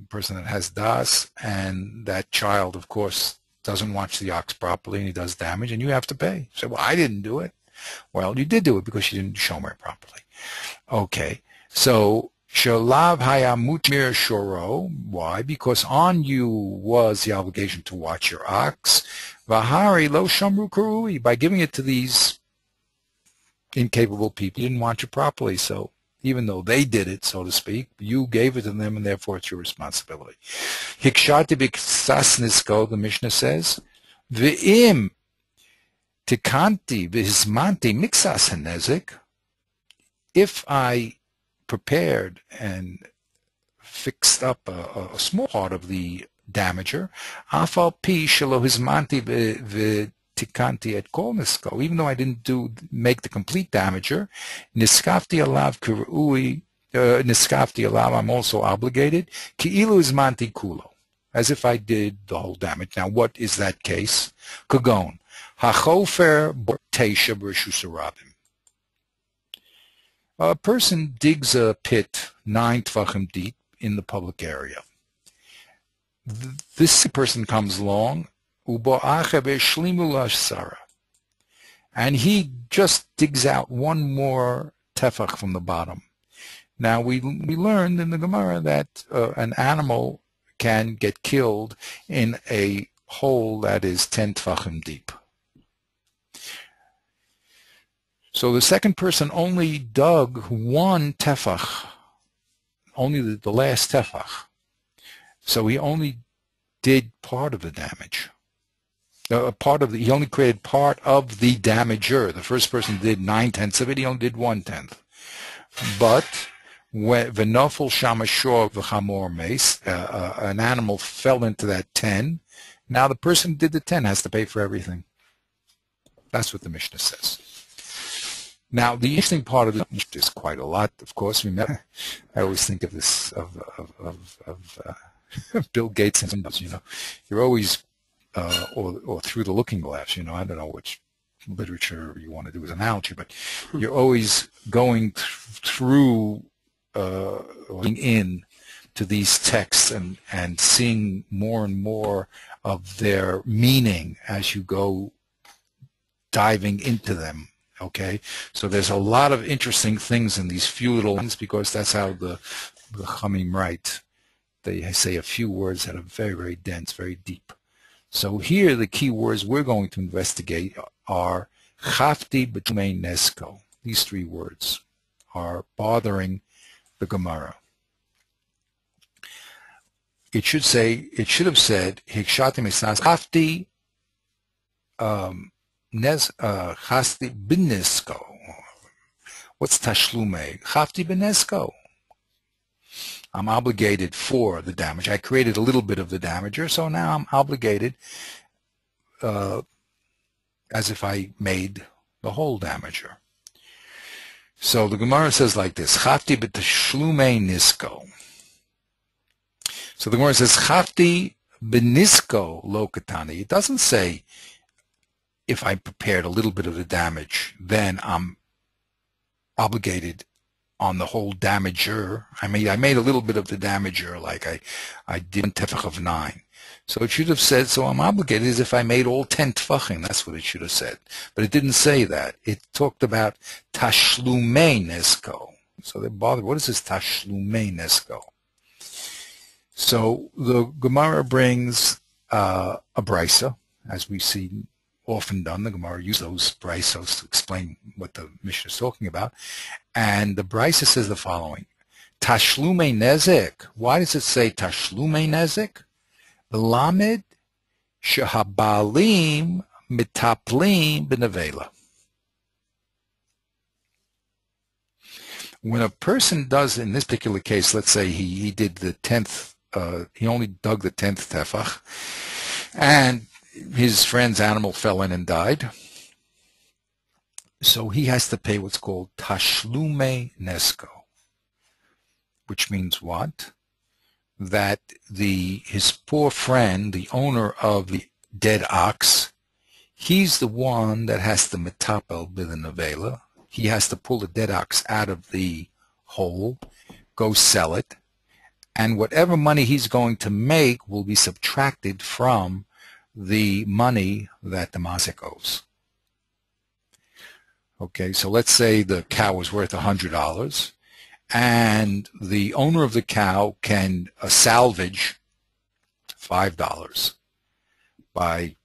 person that has das, and that child, of course, doesn't watch the ox properly and he does damage, and you have to pay. So, well, I didn't do it. Well, you did do it because you didn't shomer it properly. Okay, so shalav hayamutmir shoro. Why? Because on you was the obligation to watch your ox. Vahari lo shamru karui. By giving it to these incapable people, you didn't watch it properly. So even though they did it, so to speak, you gave it to them, and therefore it's your responsibility. Hikshati b'ksas nisko, the Mishnah says, v'im tikanti v'hismanti mixas hanezik. If I prepared and fixed up a small part of the damager, afal pi shelo hismanti v'tikanti et kol nisko, even though I didn't make the complete damager, niskafti alav kirui, niskafti alav, I'm also obligated, ki ilu hismanti kulo, as if I did the whole damage. Now, what is that case? Kagon, hachofer bortesha b'reshus harabim. A person digs a pit 9 tvachim deep in the public area. This person comes along, and he just digs out one more tefach from the bottom. Now, we learned in the Gemara that an animal can get killed in a hole that is 10 tvachim deep. So the second person only dug one tefach, only the last tefach. So he only did part of the damage. He only created part of the damager. The first person did 9/10 of it. He only did 1/10. But when v'nofel shamashor v'chamor mace, an animal fell into that 10. Now the person who did the 10 has to pay for everything. That's what the Mishnah says. Now, the interesting part of the Mishnah is quite a lot, of course. Remember, I always think of this, of Bill Gates and some, you're always, or through the looking glass, I don't know which literature you want to do as an analogy, but you're always going through, looking in to these texts and seeing more and more of their meaning as you go diving into them. Okay, so there's a lot of interesting things in these few little ones, because that's how the Chachamim write. They say a few words that are very, very dense, very deep. So here the key words we're going to investigate are Chafti B'tumei Nesko. These three words are bothering the Gemara. It should have said Hikshati Misnas Chafti Chasti B'Nesko. What's Tashlume? Chafti B'Nesko. I'm obligated for the damage. I created a little bit of the damager, so now I'm obligated as if I made the whole damager. So the Gemara says like this, Chafti b'tashlume nisko. So the Gemara says, Chafti b'nisko lo katani. It doesn't say if I prepared a little bit of the damage, then I'm obligated on the whole damager. I made a little bit of the damager, like I did tefach of 9. So it should have said, so I'm obligated as if I made all 10 tefachim. That's what it should have said. But it didn't say that. It talked about tashlumei nesko. So they're bothered. What is this tashlumei nesko? So the Gemara brings a brisa, as we see often done. The Gemara uses those brisos to explain what the Mishnah is talking about. And the brisa says the following, Tashlumei nezek. Why does it say Tashlumei nezek? Lamed shehabalim mitaplim b'nevela. When a person does, in this particular case, let's say he did the 10th, he only dug the 10th tefach, and his friend's animal fell in and died. So he has to pay what's called tashlume nesko, which means what? That his poor friend, the owner of the dead ox, he's the one that has to metapel b'nevela. He has to pull the dead ox out of the hole, go sell it, and whatever money he's going to make will be subtracted from the money that the mazik owes. Okay, so let's say the cow is worth $100, and the owner of the cow can salvage $5 by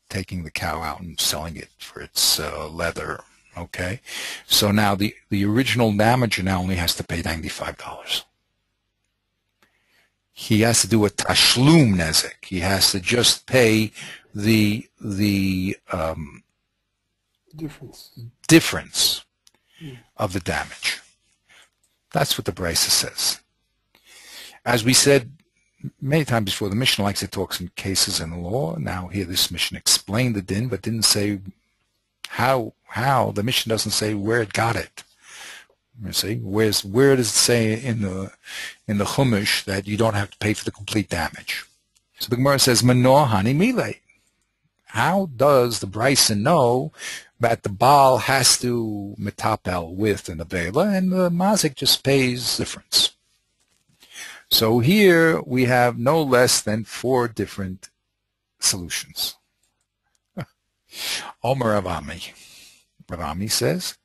taking the cow out and selling it for its leather. Okay, so now the original damager now only has to pay $95. He has to do a tashlum nezek. He has to just pay the difference of the damage. That's what the brisa says. As we said many times before, the Mishnah likes to talk some cases in the law. Now here this Mishnah explained the din, but didn't say how. The Mishnah doesn't say where it got it. You see, where does it say in the Chumash that you don't have to pay for the complete damage? So the Gemara says, Manoah hani mile. How does the Brisa know that the Baal has to metapel with an Avela and the Mazik just pays difference? So here we have no less than 4 different solutions. Omer Avami. Ravami says,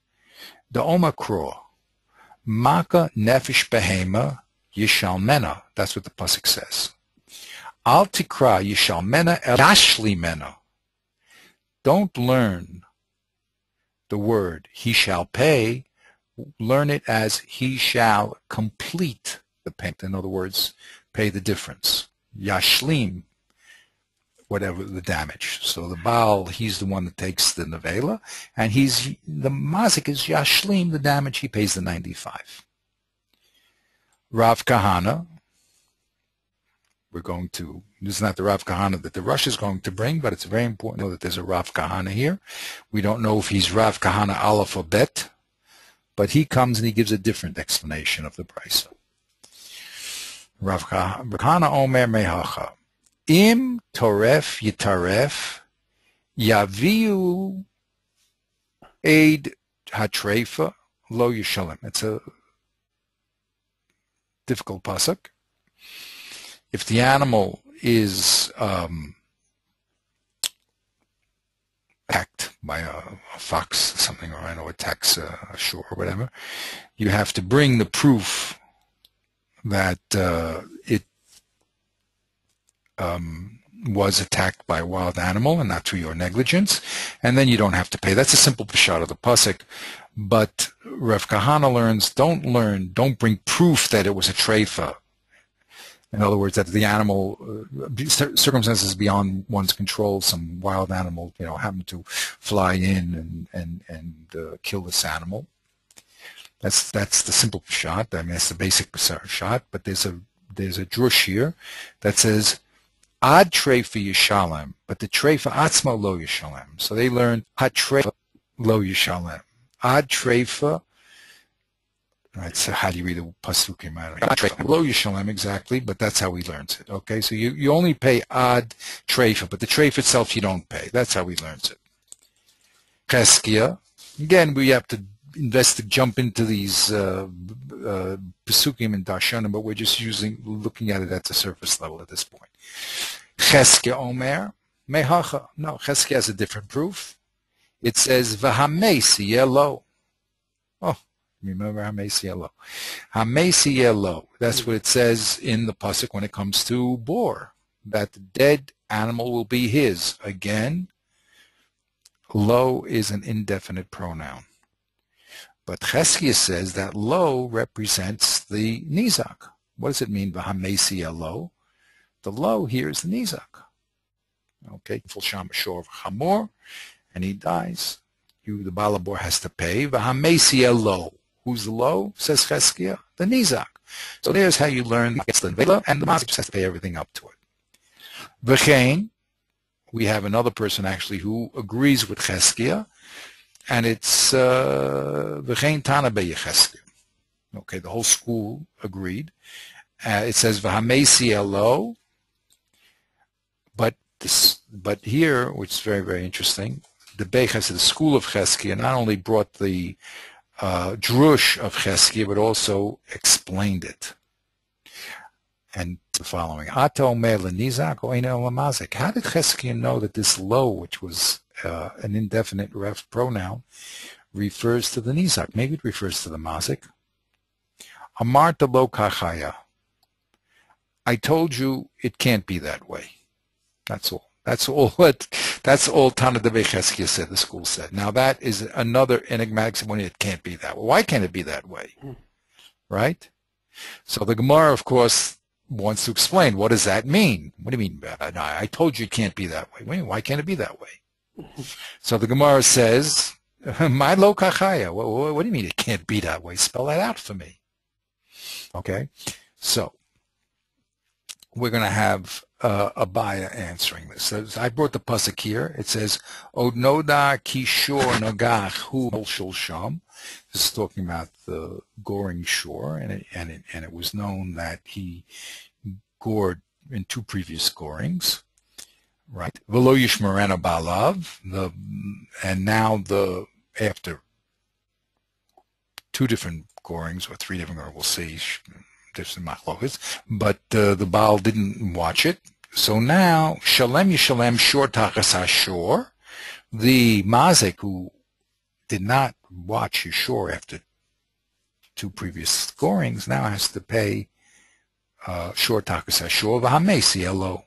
the Omer Kro. Maka nefesh behema yishalmena. That's what the pasuk says. Al tikra yishalmena el yashlimena. Don't learn the word he shall pay. Learn it as he shall complete the payment. In other words, pay the difference. Yashlim, whatever the damage. So the Baal, he's the one that takes the nevela, and the mazik is yashlim, the damage, he pays the 95. Rav Kahana this is not the Rav Kahana that the Rosh is going to bring, but it's very important to know that there's a Rav Kahana here. We don't know if he's Rav Kahana Aleph or Bet, but he comes and he gives a different explanation of the Brisa. Rav Kahana Omer Mehacha. Im Toref Yitaref Yaviu Eid Hatrefa Lo Yishalem. It's a difficult pasuk. If the animal is attacked by a fox, something, or attacks a shore or whatever, you have to bring the proof that it was attacked by a wild animal and not through your negligence, and then you don't have to pay. That's a simple pshat of the pasuk. But Rav Kahana learns, don't bring proof that it was a treifa. In other words, that the animal, circumstances beyond one's control, some wild animal, happened to fly in and kill this animal. That's the simple shot. I mean, that's the basic shot. But there's a drush here that says ad treifa yishalem, but the treifa atzma lo yishalem. So they learned ad treifa lo yishalem. Ad treifa. Right, so how do you read the pasukim? Lo yishalem, exactly, but that's how he learns it. Okay, so you only pay ad treifa, but the treifa itself you don't pay. That's how he learns it. Cheskia, again, we have to jump into these pasukim and darshanim, but we're just looking at it at the surface level at this point. Cheskia Omer mehacha. No, Cheskia has a different proof. It says v'hamesi yelo. Oh. Remember Hamesi Yelo. Hamesi Yelo. That's what it says in the pasuk when it comes to bor, that the dead animal will be his. Again, lo is an indefinite pronoun. But Cheskia says that lo represents the nizak. What does it mean by Hamesi Yelo? The lo here is the nizak. Okay, full sham ashor of chamor, and he dies. The balabor has to pay. V'hamesi Yelo. Who's the low? Says Cheskia, the Nizak. So there's how you learn the Vela, and the Mazik just has to pay everything up to it. V'chein, we have another person actually who agrees with Cheskia, and it's V'chein Tana B'Yecheskia. Okay, the whole school agreed. It says V'hamesi Elo, but here, which is very, very interesting, the Beichas, the school of Cheskia, not only brought the drush of Cheskia, but also explained it. And the following: Ata omer lenizak o eino lamazik. How did Cheskia know that this lo, which was an indefinite ref pronoun, refers to the nizak? Maybe it refers to the mazik. Amarta lo kachaya. I told you it can't be that way. That's all. That's all Tana Debei Cheskia said, the school said. Now that is another enigmatic symbol. It can't be that way. Why can't it be that way? Right? So the Gemara, of course, wants to explain, what does that mean? What do you mean? I told you it can't be that way. Why can't it be that way? So the Gemara says, my lo kachaya. What do you mean it can't be that way? Spell that out for me. Okay? So we're going to have Abaya answering this. So I brought the pasuk here. It says, Od noda kishor nagach hu shul sham. This is talking about the goring shore, and it was known that he gored in two previous gorings, right? V'lo yishmerena balav. And now after two different gorings or three different gorings, we'll see. There's some machlokas, but the Baal didn't watch it. So now, Shalem Yishalem Shor Tachas HaShor, the Mazik who did not watch his shore after two previous scorings now has to pay Shor Tachas HaShor V'hamesi Elo.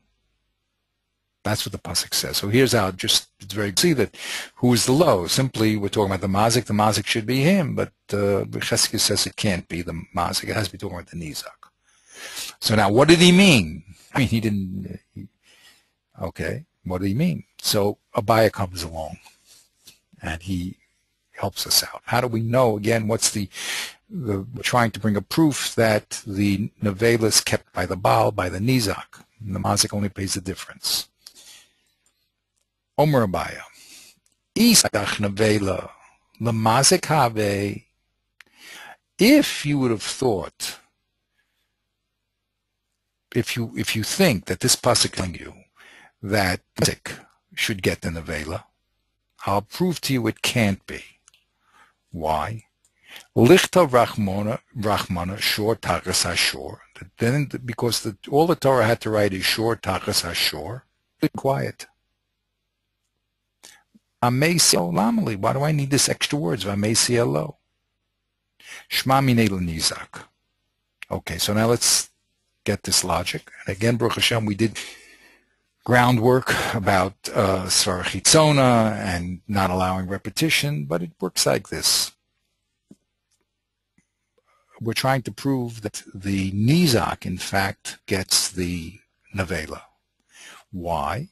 That's what the pasuk says. So here's how it's very see that who is the low. Simply, we're talking about the mazik. The mazik should be him, but Cheskia says it can't be the mazik. It has to be talking about the nizak. So now, what did he mean? I mean, he didn't. Okay, what did he mean? So Abaya comes along, and he helps us out. How do we know? Again, what's we're trying to bring a proof that the nevela is kept by the Baal, by the nizak. The mazik only pays the difference. Omer Abaya. Isach nevela lemazik have. If you would have thought, if you think that this pasuk telling you that mazik should get the nevela, I'll prove to you it can't be. Why? Lichta Rachmana shor tachas hashor. Then, because all the Torah had to write is shor tachas hashor. Be quiet. Amesi lamali. Why do I need this extra words? Amesi elo. Shma minei nizak. Okay, so now let's get this logic. And again, Baruch Hashem, we did groundwork about Svar Chitzona and not allowing repetition, but it works like this. We're trying to prove that the Nizak, in fact, gets the Nevela. Why?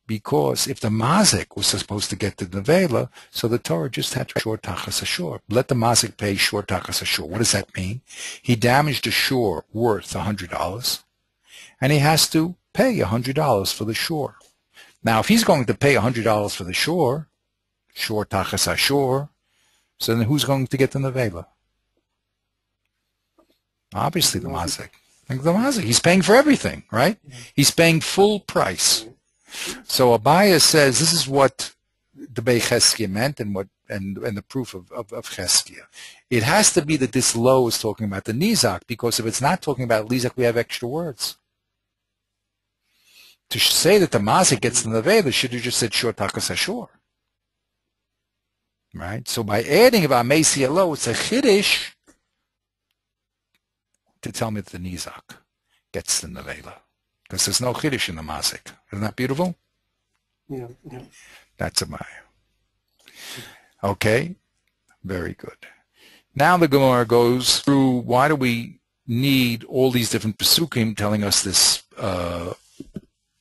Because if the Mazik was supposed to get the Nevela, so the Torah just had to shor tachas hashor. Let the Mazik pay shor tachas hashor. What does that mean? He damaged a shore worth $100, and he has to pay $100 for the shore. Now, if he's going to pay $100 for the shore, shor tachas hashor, so then who's going to get the Nevela? Obviously the mazik. Like the mazik. He's paying for everything, right? He's paying full price. So Abaya says this is what the Bei Cheskia meant and the proof of Cheskia. It has to be that this low is talking about the Nizak, because if it's not talking about Nizak, we have extra words. To say that the mazik gets the Nevela, should have just said shor tachas hashor. Right? So by adding about Mesi Elo, it's a chiddush to tell me that the Nizak gets the Nevela. Because there's no Chiddush in the Mazik. Isn't that beautiful? Yeah. That's a Maya. Okay, very good. Now the Gemara goes through why do we need all these different Pesukim telling us this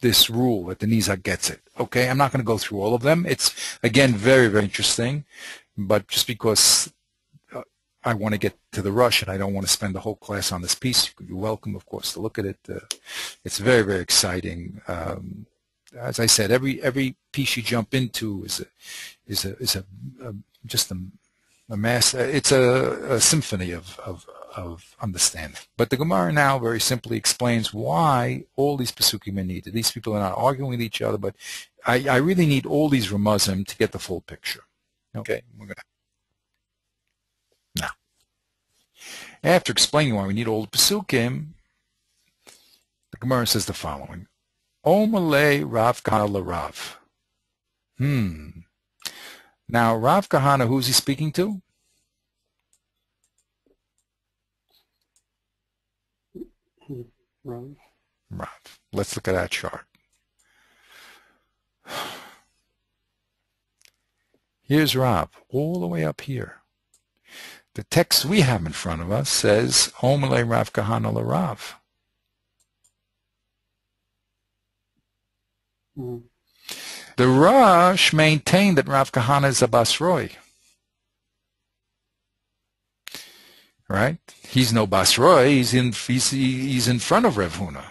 this rule that the Nizak gets it. Okay, I'm not going to go through all of them. It's, again, very, very interesting. But just because I want to get to the Rosh, and I don't want to spend the whole class on this piece. You're welcome, of course, to look at it. It's very, very exciting. As I said, every piece you jump into is just a mass. It's a symphony of understanding. But the Gemara now very simply explains why all these Pesukim are needed. These people are not arguing with each other, but I really need all these Ramazim to get the full picture. Okay, we're going to. Now, after explaining why we need all the Pesukim, the Gemara says the following. Omalei Rav Kahana Rav. Now, Rav Kahana, who's he speaking to? Rav. Let's look at that chart. Here's Rav, all the way up here. The text we have in front of us says, Omalei Rav Kahana Rav. The Rosh maintained that Rav Kahana is a Basroi. Right? He's no Basroi. He's in front of Rav Huna.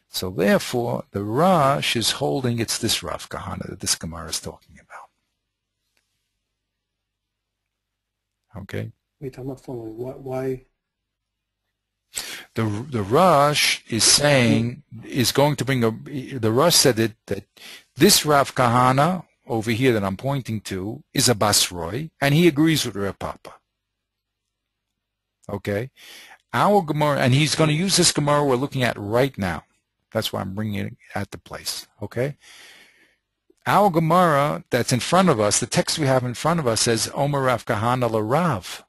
So therefore, the Rosh is holding it's this Rav Kahana that this Gemara is talking about. Okay. Wait, I'm not following. Why? The Rosh is saying, is going to bring the Rosh said that this Rav Kahana over here that I'm pointing to is a Basroi, and he agrees with Rav Papa. Okay? Our Gemara, and he's going to use this Gemara we're looking at right now. That's why I'm bringing it at the place. Okay? Our Gemara that's in front of us, the text we have in front of us says, Omer Rav Kahana Rav.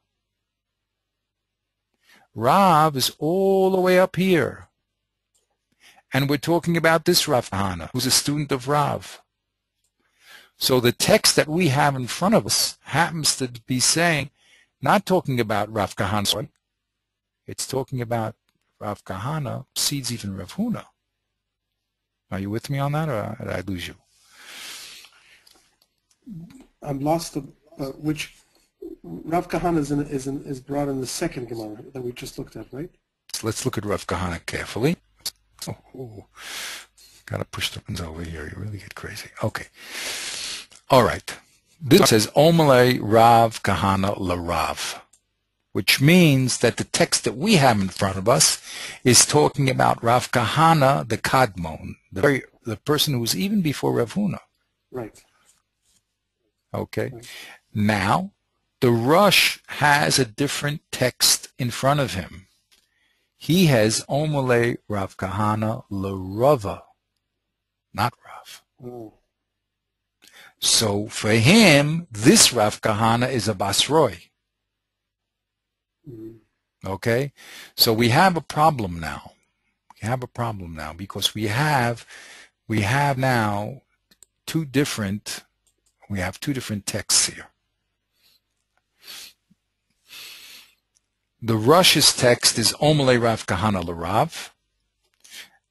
Rav is all the way up here. And we're talking about this Rav Kahana, who's a student of Rav. So the text that we have in front of us happens to be saying, not talking about Rav Kahana, it's talking about Rav Kahana precedes even Rav Huna. Are you with me on that, or did I lose you? I'm lost. Which Rav Kahana is brought in the second Gemara that we just looked at, right? Let's look at Rav Kahana carefully. Oh, gotta push the buttons over here. You really get crazy. Okay. All right. This says Omele Rav Kahana Larav, which means that the text that we have in front of us is talking about Rav Kahana, the Kadmon, the person who was even before Rav Huna. Right. Okay. Right. Now, the Rosh has a different text in front of him. He has Omele Rav Kahana Larava, not Rav. Oh. So for him, this Rav Kahana is a Basroi. Okay? So we have a problem now. We have a problem now because we have now two different texts here. The Rosh's text is Omele Rav Kahana Larav,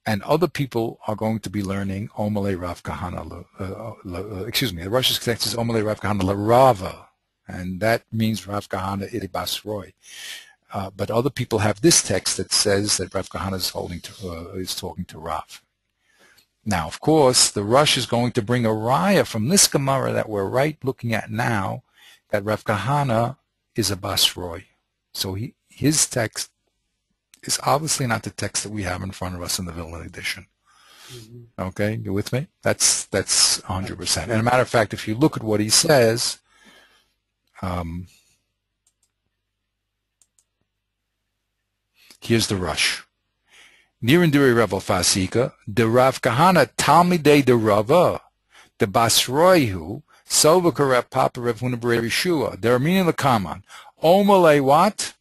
and other people are going to be learning Omele Rav Kahana, the Rosh's text is Omele Rav Kahana Larava, and that means Rav Kahana Iri Basroi. But other people have this text that says that Rav Kahana is talking to Rav. Now, of course, the Rosh is going to bring a raya from this Gemara that we're looking at now, that Rav Kahana is a Basroi. So his text is obviously not the text that we have in front of us in the Vilna edition. Mm-hmm. Okay, you with me? That's 100%. And a matter of fact, if you look at what he says, here's the Rosh. Nirindiri Rav Fasika, the Rav Kahana Talmidei de Rava, the Basroihu, Sovaka Rav Papa Rav Huna B'Rei Yeshua, the Armenian Lakaman, Omele what?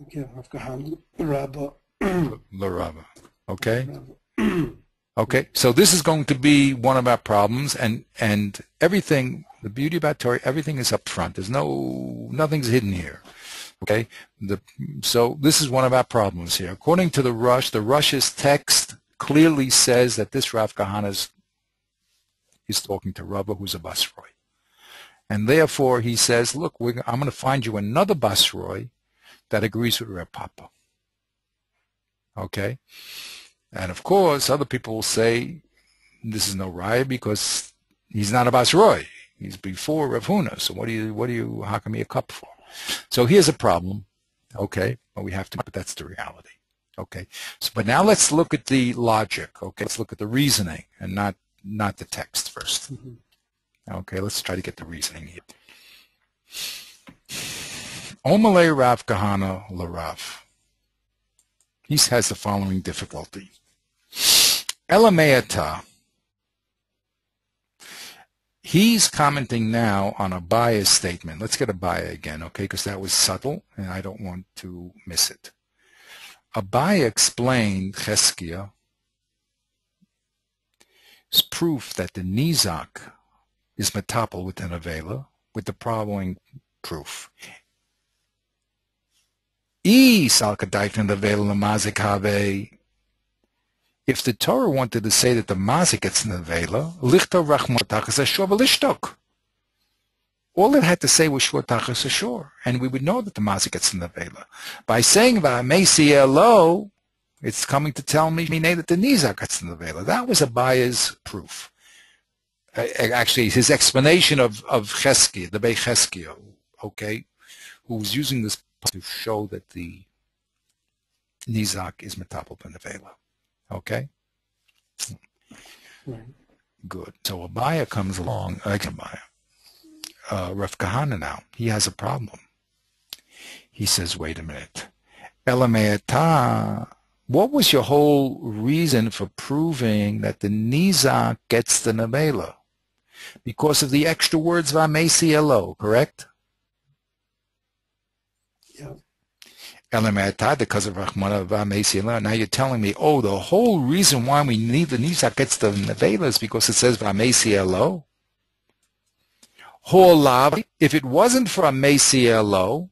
Okay, Rav Kahana Rabba. Larava. Okay? Okay, so this is going to be one of our problems, and everything, the beauty about Torah, everything is up front. There's nothing's hidden here. Okay, so this is one of our problems here. According to the Rosh's text clearly says that this Rav Kahana is talking to Rabba, who's a Basroi. And therefore he says, look, I'm going to find you another Basroi that agrees with Rav Papa. Okay? And of course, other people will say, this is no raya because he's not a Basroi. He's before Rav Huna. So how come he a cup for? So here's a problem, okay, but but that's the reality, okay. So, but now let's look at the logic, okay. Let's look at the reasoning and not the text first. Mm-hmm. Okay, let's try to get the reasoning here. Omele Rav Kahana Larav. He has the following difficulty. Elameata. He's commenting now on Abaya's statement. Let's get Abaya again, okay, because that was subtle, and I don't want to miss it. Abaya explained Cheskia is proof that the Nizak is metapel with an Avela with the following proof. If the Torah wanted to say that the mazik gets nevela, lichta rachmatachas ashor v'lishtok. All it had to say was shor tachas ashor, and we would know that the mazik gets nevela. By saying v'amesi elo, it's coming to tell me that the nizak gets nevela. That was Abaya's proof. Actually, his explanation of Cheskia, the Bei Cheskia, okay, who was using this to show that the nizak is metapel b'nevela. Okay? Right. Good. So Abaya comes along, Rav Kahana now, he has a problem. He says, wait a minute. Elameata, what was your whole reason for proving that the nizak gets the nevela? Because of the extra words v'amesi elo, correct? Yeah. Because of Rahmana v'amesi elo. Now you're telling me, oh, the whole reason why we need the nizak gets the nevela is because it says v'amesi elo. Holav, if it wasn't for amesi elo,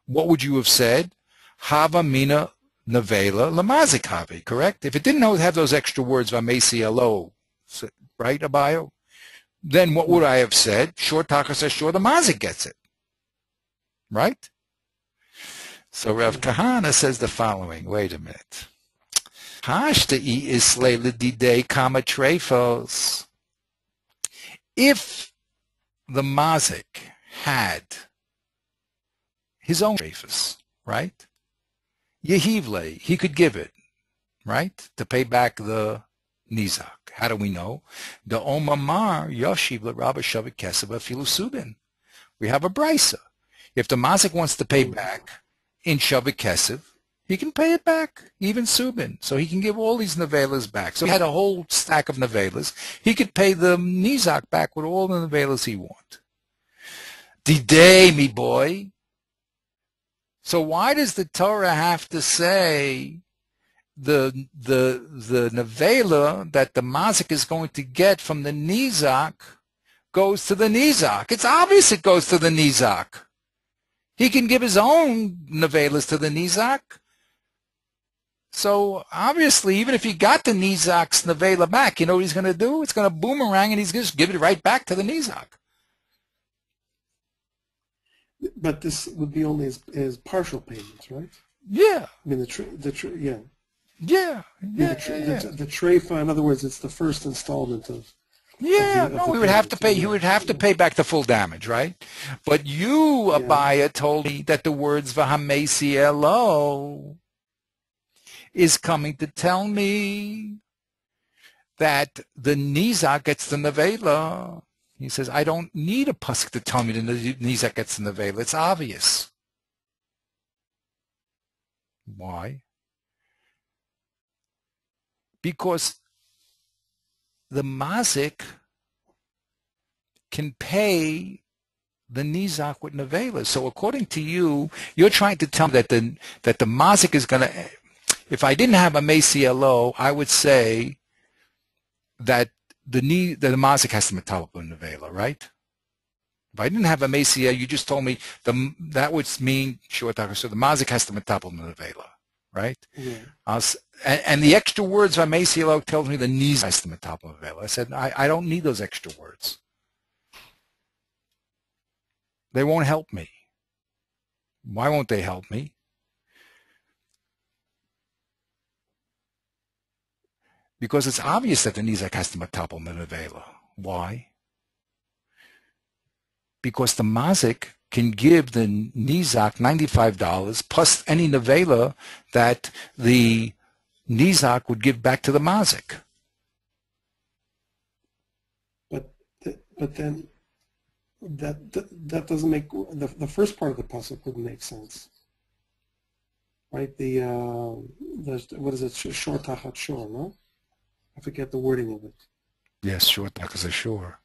what would you have said? Hava mina nevela lamazik havi, correct? If it didn't have those extra words v'amesi elo, right, Abayo? Then what would I have said? Shor takas ashor, the mazik gets it. Right? So Rav Kahana says the following. Wait a minute. Hashta'i islay l'didei kama trefos. If the mazik had his own trefos, right? Yehivle, he could give it, right? To pay back the nizak. How do we know? The omamar yoshiv l'rabba shavik kesef afilu subin. We have a brisa. If the mazik wants to pay back in shavik kesef, he can pay it back, even subin. So he can give all these nevelas back. So he had a whole stack of nevelas. He could pay the nizak back with all the nevelas he wants. Diday, me boy. So why does the Torah have to say the nevela that the mazik is going to get from the nizak goes to the nizak? It's obvious it goes to the nizak. He can give his own nevelas to the nizak. So obviously, even if he got the nizak's nevela back, you know what he's going to do? It's going to boomerang, and he's going to just give it right back to the nizak. But this would be only as partial payments, right? Yeah. I mean, yeah. Yeah. The treifa, in other words, it's the first installment of. Yeah, no, we would have to pay. He would have to pay back the full damage, right? But you, Abaya, told me that the words "Vahamesi Elo" is coming to tell me that the nizak gets the nevela. He says, I don't need a pasuk to tell me the nizak gets the nevela. It's obvious. Why? Because the mazik can pay the nizak with nevela. So according to you, you're trying to tell me that the mazik is going to. If I didn't have a mesielo, I would say that the mazik has to metalp in nevela, right? If I didn't have a mesia, you just told me that would mean short. So the mazik has to metalp in nevela, right? Yeah. And the extra words by mesielo tells me the nizak has to metalp in nevela. I said I don't need those extra words. They won't help me. Why won't they help me? Because it's obvious that the nizak has to matapel menavela. Why? Because the mazik can give the nizak $95 plus any nevela that the nizak would give back to the mazik. But then that doesn't make the first part of the pasuk wouldn't make sense, right? The what is it? Shor tachat shor, no? I forget the wording of it. Yes, shor tachat shor.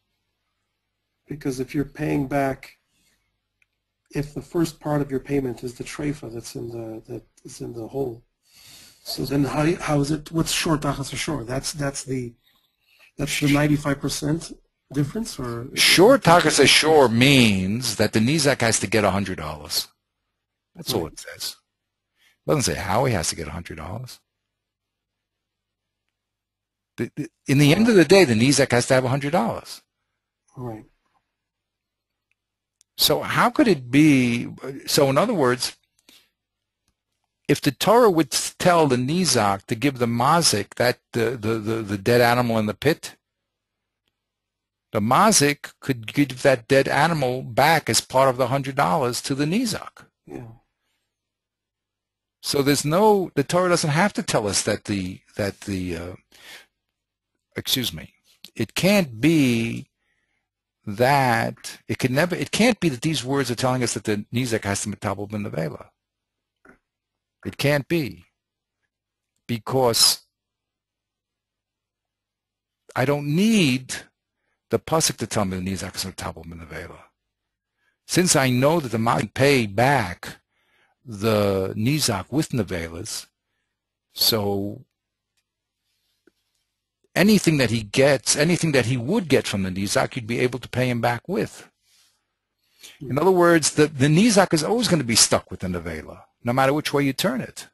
Because if you're paying back, if the first part of your payment is the treifa that's in the hole, so then how is it? What's shor tachat shor? That's the 95% difference, or shor tachat shor means that the nizak has to get $100. That's all it says. It doesn't say how he has to get $100. In the end of the day, the nizak has to have $100. Right. So how could it be? So in other words, if the Torah would tell the nizak to give the mazik, that the dead animal in the pit, the mazik could give that dead animal back as part of the $100 to the nizak. Yeah. So the Torah doesn't have to tell us that it can't be that it can't be that these words are telling us that the nizak has to metabel ben nevela. It can't be, because I don't need the pasuk to tell me the nizak is metabel ben nevela. Since I know that the man can pay back the nizak with nevelas, so anything that he gets, anything that he would get from the nizak, you'd be able to pay him back with. In other words, the nizak is always going to be stuck with the nevela, no matter which way you turn it.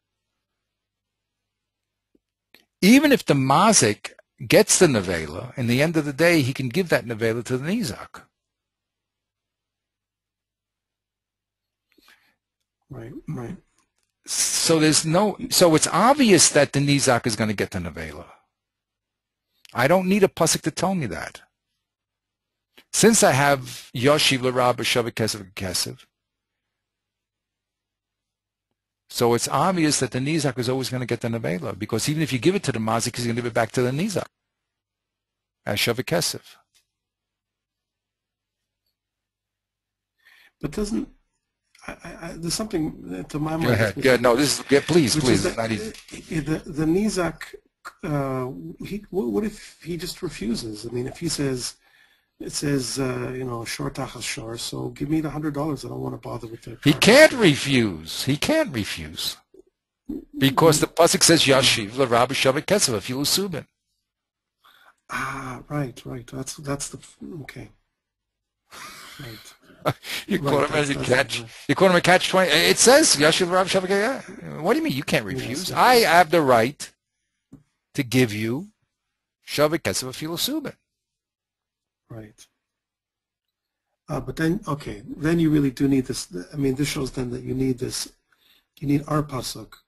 Even if the mazik gets the nevela, in the end of the day, he can give that nevela to the nizak. Right. So it's obvious that the nizak is going to get the nevela. I don't need a pasuk to tell me that. Since I have Yoshiv l'Rab b'Shavik Kesef Kesef, so it's obvious that the nizak is always going to get the nevela, because even if you give it to the mazik, he's going to give it back to the nizak as Shavik Kesef. But doesn't there's something to my mind. Go ahead. Yeah, no, please. The nizak. What if he just refuses? I mean, if he says, it says, shor tachas shor, so give me the $100. I don't want to bother with that. He can't refuse. Because the pasuk says Yashiv l'Rab b'Shavik Kesef afilu subin. Ah, right. That's the okay. Right. You caught him as a catch. You caught him a catch 20. It says Yashiv l'Rab b'Shavik Kesef. What do you mean you can't refuse? Yes. I have the right to give you Shavik Kesef afilu subin. Right. But then, okay, then you really do need this. I mean, this shows then that you need this. You need our pasuk,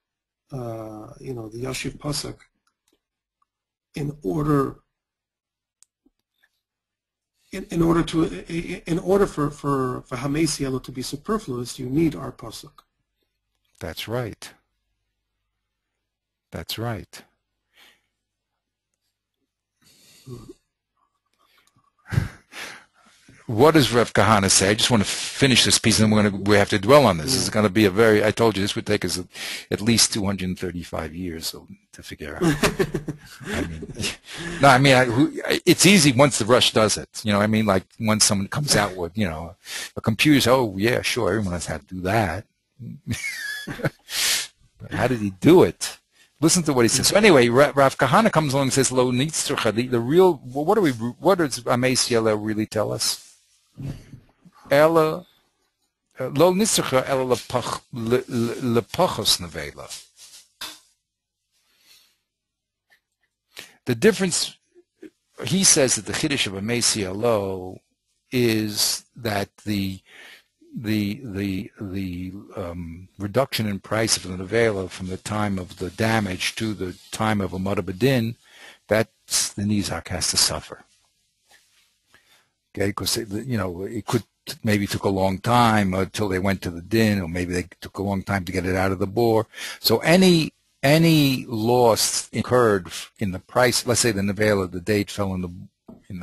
the Yashiv pasuk, in order for Hamesi Elo to be superfluous, you need our pasuk. That's right. What does Rev Kahana say? I just want to finish this piece, and then we have to dwell on this. It's going to be I told you this would take us at least 235 years to figure out. It's easy once the Rosh does it. Like once someone comes out with, a computer, oh, yeah, sure, everyone has had to do that. But how did he do it? Listen to what he says. So anyway, Rav Kahana comes along and says, "Lo nitzrucha." The real, what does Amesi Elo really tell us? Ela lo nitzrucha ela lepachos nevela. The difference, he says, that the chiddush of Amesi Elo is that the reduction in price of the nevela from the time of the damage to the time of a Mada B'Din, that's the nizak has to suffer. Okay, because it could maybe took a long time until they went to the din, or maybe they took a long time to get it out of the bore. So any loss incurred in the price, let's say the nevela, the date fell in the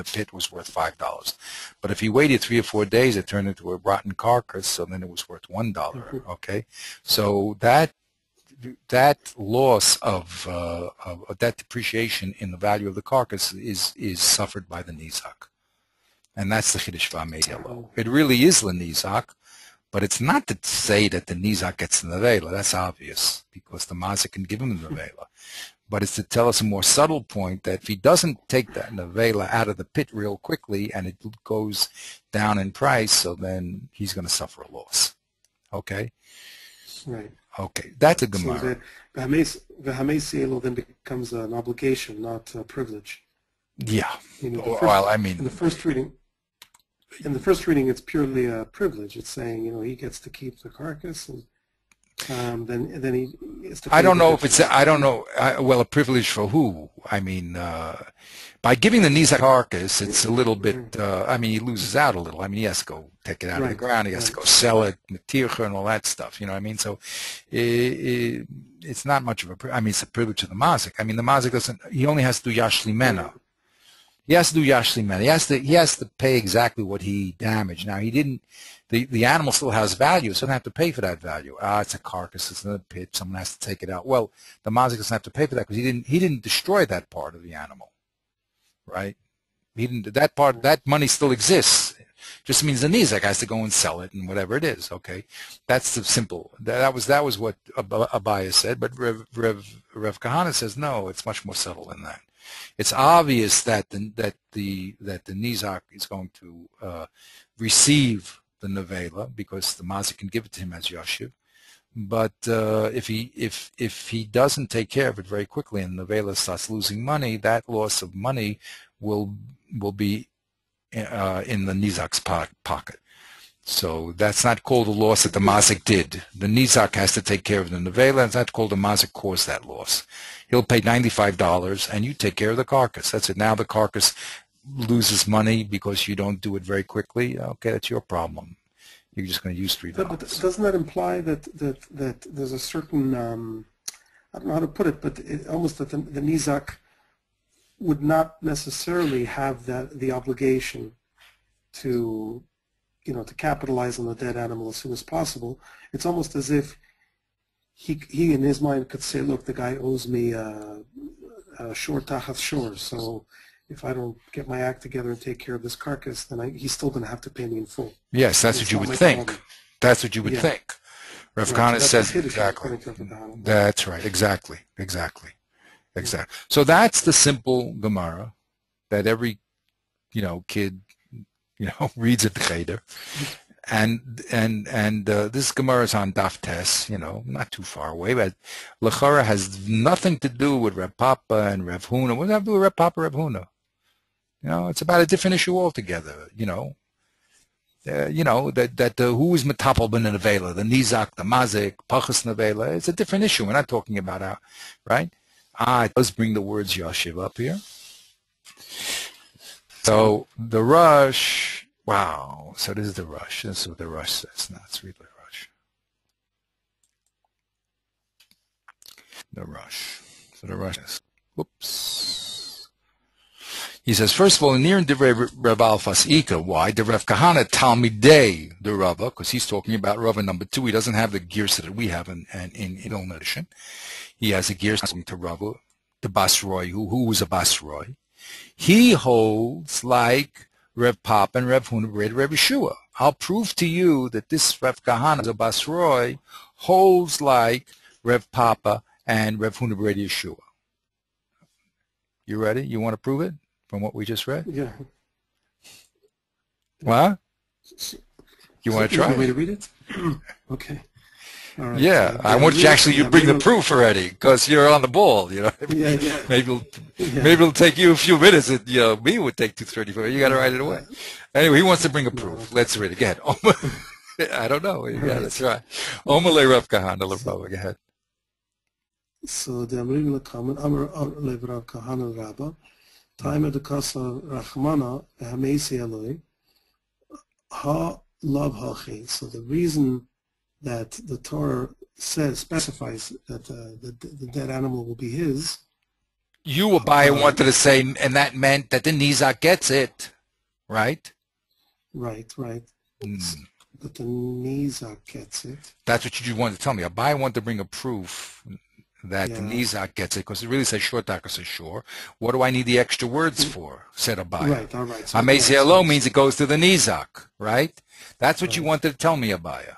pit, was worth $5. But if he waited 3 or 4 days, it turned into a rotten carcass, so then it was worth $1. Okay, so that loss of that depreciation in the value of the carcass is suffered by the nizak, and that's the chiddush v'amei elo. It really is the nizak, but it's not to say that the nizak gets the nevela. That's obvious because the mazik can give him the nevela. But it's to tell us a more subtle point that if he doesn't take that nevela out of the pit real quickly and it goes down in price, so then he's going to suffer a loss. Okay? Right. Okay, that's a Gemara. So the Hamesi Elo then becomes an obligation, not a privilege. Yeah. In the first reading, it's purely a privilege. It's saying, he gets to keep the carcass, and then he is to. I don't know if it's. I don't know. Well, a privilege for who? By giving the nizak carcass, it's a little bit. He loses out a little. He has to go take it out of the ground. He has to go sell it, matircha, and all that stuff. You know what I mean? So it's not much of a. It's a privilege of the mazik. The mazik doesn't. He only has to do yashlimena. He has to do yashlimena. He has to pay exactly what he damaged. Now he didn't. The animal still has value, so they don't have to pay for that value. It's a carcass, it's in a pit, someone has to take it out. Well, the mazik doesn't have to pay for that because he didn't destroy that part of the animal, right? He didn't. That money still exists. Just means the nizak has to go and sell it and whatever it is. Okay, that's the simple. That was what Abaya said, but Rev Kahana says no. It's much more subtle than that. It's obvious that the nizak is going to receive the nevela because the mazik can give it to him as yashiv, but if he doesn't take care of it very quickly and the nevela starts losing money, that loss of money will be in the nizak's pocket. So that's not called a loss that the mazik did. The nizak has to take care of the nevela. It's not called the mazik caused that loss. He'll pay $95 and you take care of the carcass. That's it. Now the carcass loses money because you don't do it very quickly. Okay, that's your problem. You're just going to use $3. But doesn't that imply that there's a certain, I don't know how to put it, but almost that the nizak would not necessarily have the obligation to, to capitalize on the dead animal as soon as possible. It's almost as if he in his mind could say, look, the guy owes me a shor tachas shor, so if I don't get my act together and take care of this carcass, then he's still going to have to pay me in full. Yes, that's what you would think. That's what you would think. Rav Kahana says exactly. That's right. Exactly. So that's the simple Gemara that every kid reads at the Cheder. And this Gemara is on Daf Tes, not too far away, but Lechara has nothing to do with Reb Papa and Reb Huna. What does that have to do with Reb Papa, Reb Huna? It's about a different issue altogether. That who is metapel ben nevela, the nizak, the mazik, pachas nevela. It's a different issue. We're not talking about right? It does bring the words Yashiv up here. So the Rosh. Wow, so this is the Rosh. This is what the Rosh says. Now let's read the Rosh. The Rosh. So the Rosh says, whoops. He says, first of all, near in Divrei Rav Alfas Ika. Why? The Rav Kahana Talmidei the Rava, because he's talking about Rava number 2. He doesn't have the gears that we have in Ilm edition. He has a gears to Rava, the Basroi, who was a Basroi. He holds like Rev Papa and Rev Huna read Rev Yeshua. I'll prove to you that this Rev Kahana, the Basroi, holds like Rev Papa and Rev Huna read Yeshua. You ready? You want to prove it from what we just read? Yeah. What? You want to try? You want me to read it? Okay. All right. Yeah, I want you bring the proof already, because you're on the ball. Yeah. Maybe it'll take you a few minutes. And, me would take 2:34. You got to write it away. Anyway, he wants to bring a proof. Let's read it. Go ahead. I don't know. Yeah, that's right. Omalei Rav Kahana Rav. Go ahead. So the Amrim Lekaman Amar Rav Kahana Rabba Time the Kasa Rachmana Hamesi Eloi Ha Lav Hachi. So the reason that the Torah specifies that the dead animal will be his. You, Abaye, wanted to say, and that meant that the Nizak gets it, right? Right. But the Nizak gets it. That's what you wanted to tell me. Abaye wanted to bring a proof that the Nizak gets it, because it really says shor takas is shor. What do I need the extra words for? Said Abaye. Right, all right. So Amesielo means it goes to the Nizak, right? That's what you wanted to tell me, Abaye.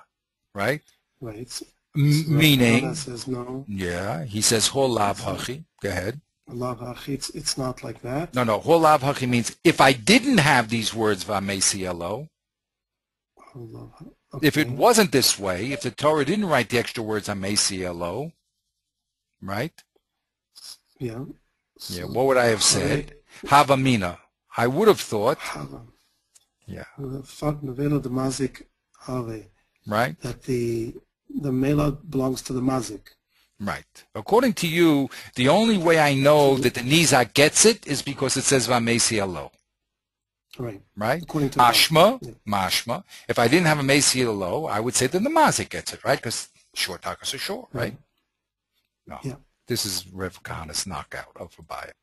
Right? Right. So meaning, says no. Yeah, he says hol lav hachi. Go ahead. Lav hachi, it's not like that. No, hol lav hachi means if I didn't have these words v'amesielo, okay. If it wasn't this way, if the Torah didn't write the extra words amesielo, right? Yeah. Yeah, what would I have said? Havamina. I would have thought. Yeah. Right. That the melad belongs to the mazik. Right. According to you, the only way I know that the nizak gets it is because it says v'amesielo. Right. Right. According to mashma. If I didn't have a mesielo, I would say that the mazik gets it, right? Because short takas are short, right? No. Yeah. This is Rev Kahana's knockout of Abaye.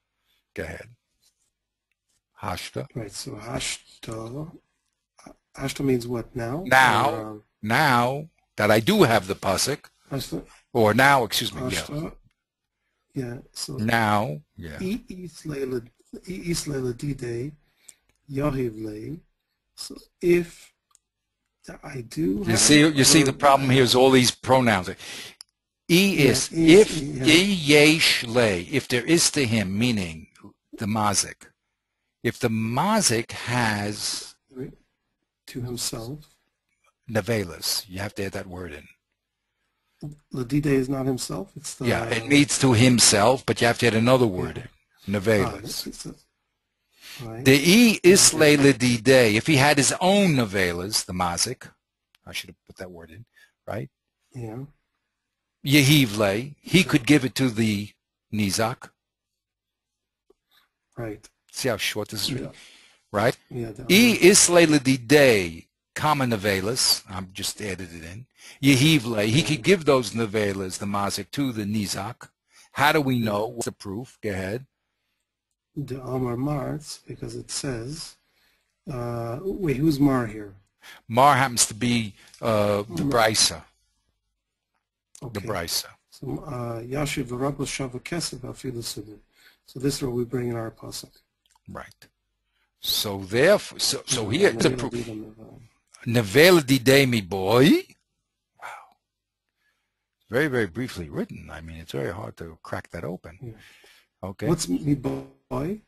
Go ahead. Hashta. Right. So hashta. Hashta means what now? Now that I do have the pasuk, or now, excuse me, yeah. So now, yeah. Isleila dide yahivle. So if I do, you see the problem here is all these pronouns. If yesh le, if there is to him, meaning the mazik. If the mazik has to himself. Nevelas. You have to add that word in. Ladide is not himself. It's the, it means to himself, but you have to add another word in. Nevelas. Right. The E Islay Lidide, if he had his own Nevelas, the Mazik, I should have put that word in, right? Yeah. Yehivle, he could give it to the Nizak. Right. See how short this is Yeah. written? Right? Yeah. E Islay Lidide, common Nevelas, I'm just added it in. Yehivle, he could give those Nevelas, the Mazik, to the Nizak. How do we know? What's the proof? Go ahead. The Amar Martz, because it says, wait, who's Mar here? Mar happens to be the Brisa. Okay. The Brisa. So Yashiv v'Rabba Shava Kesef Afilu Subin. So this is where we bring in our pasuk. Right. So therefore, so here the proof. Nevela Didemi boy. Wow. Very, very briefly written. I mean, it's very hard to crack that open. Yeah. Okay. What's me boy?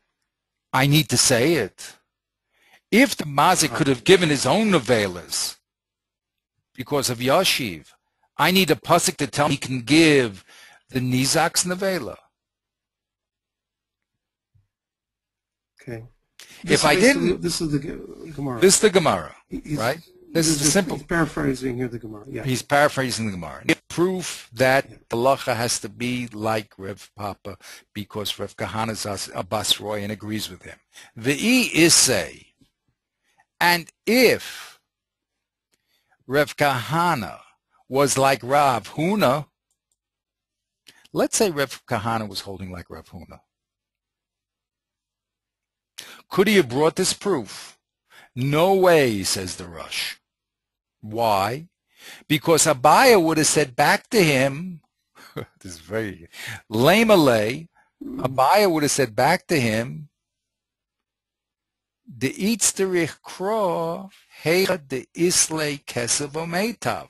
I need to say it. If the Mazik could have given his own Nevelas because of Yashiv, I need a pasuk to tell me he can give the Nizak's Nevela. Okay. If I didn't, this is the Gemara. This is the Gemara, right? This is the simple. He's paraphrasing here the Gemara. Yeah. He's paraphrasing the Gemara. Proof that halacha has to be like Rev Papa because Rev Kahana is a Basroy and agrees with him. V'i is say, and if Rev Kahana was like Rav Huna, let's say Rev Kahana was holding like Rav Huna. Could he have brought this proof? No way, says the Rosh. Why? Because Abaya would have said back to him, this is very lame alay, Abaya would have said back to him, the Itzterich Kro, Hecha de Islay Kesev Omeitav.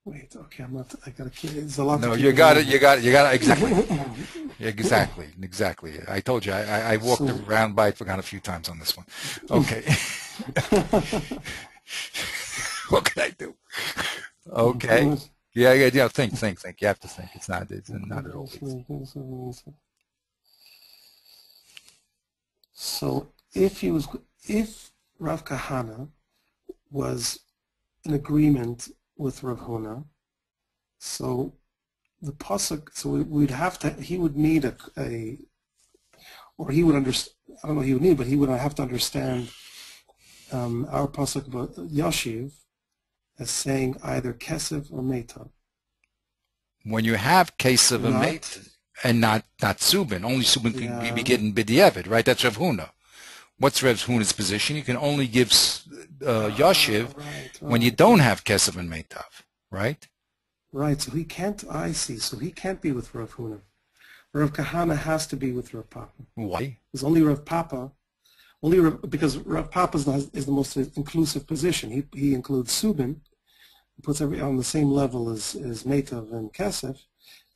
Wait, okay, I'm not, I gotta keep, there's a lot No, to you got it, exactly. I told you, I walked around by it, forgot a few times on this one. Okay. What can I do? Okay. Yeah, think. You have to think. It's not at all easy. So if Rav Kahana was in agreement with Rav Huna, so the pasuk, so we'd have to, he would need or he would understand, I don't know he would need, but he would have to understand our pasuk about Yashiv as saying either Kesef or Meta. When you have Kesef and Meta, and not Subin, only Subin can be getting B'diavad, right? That's Rav Huna. What's Rav Huna's position? You can only give Yashiv when you don't have Kesef and Meitav, right? Right, so he can't, I see, so he can't be with Rav Huna. Rav Kahana has to be with Rav Papa. Why? Because only Rav Papa, because Rav Papa is the most inclusive position. He includes Subin, puts every on the same level as Meitav and Kesef,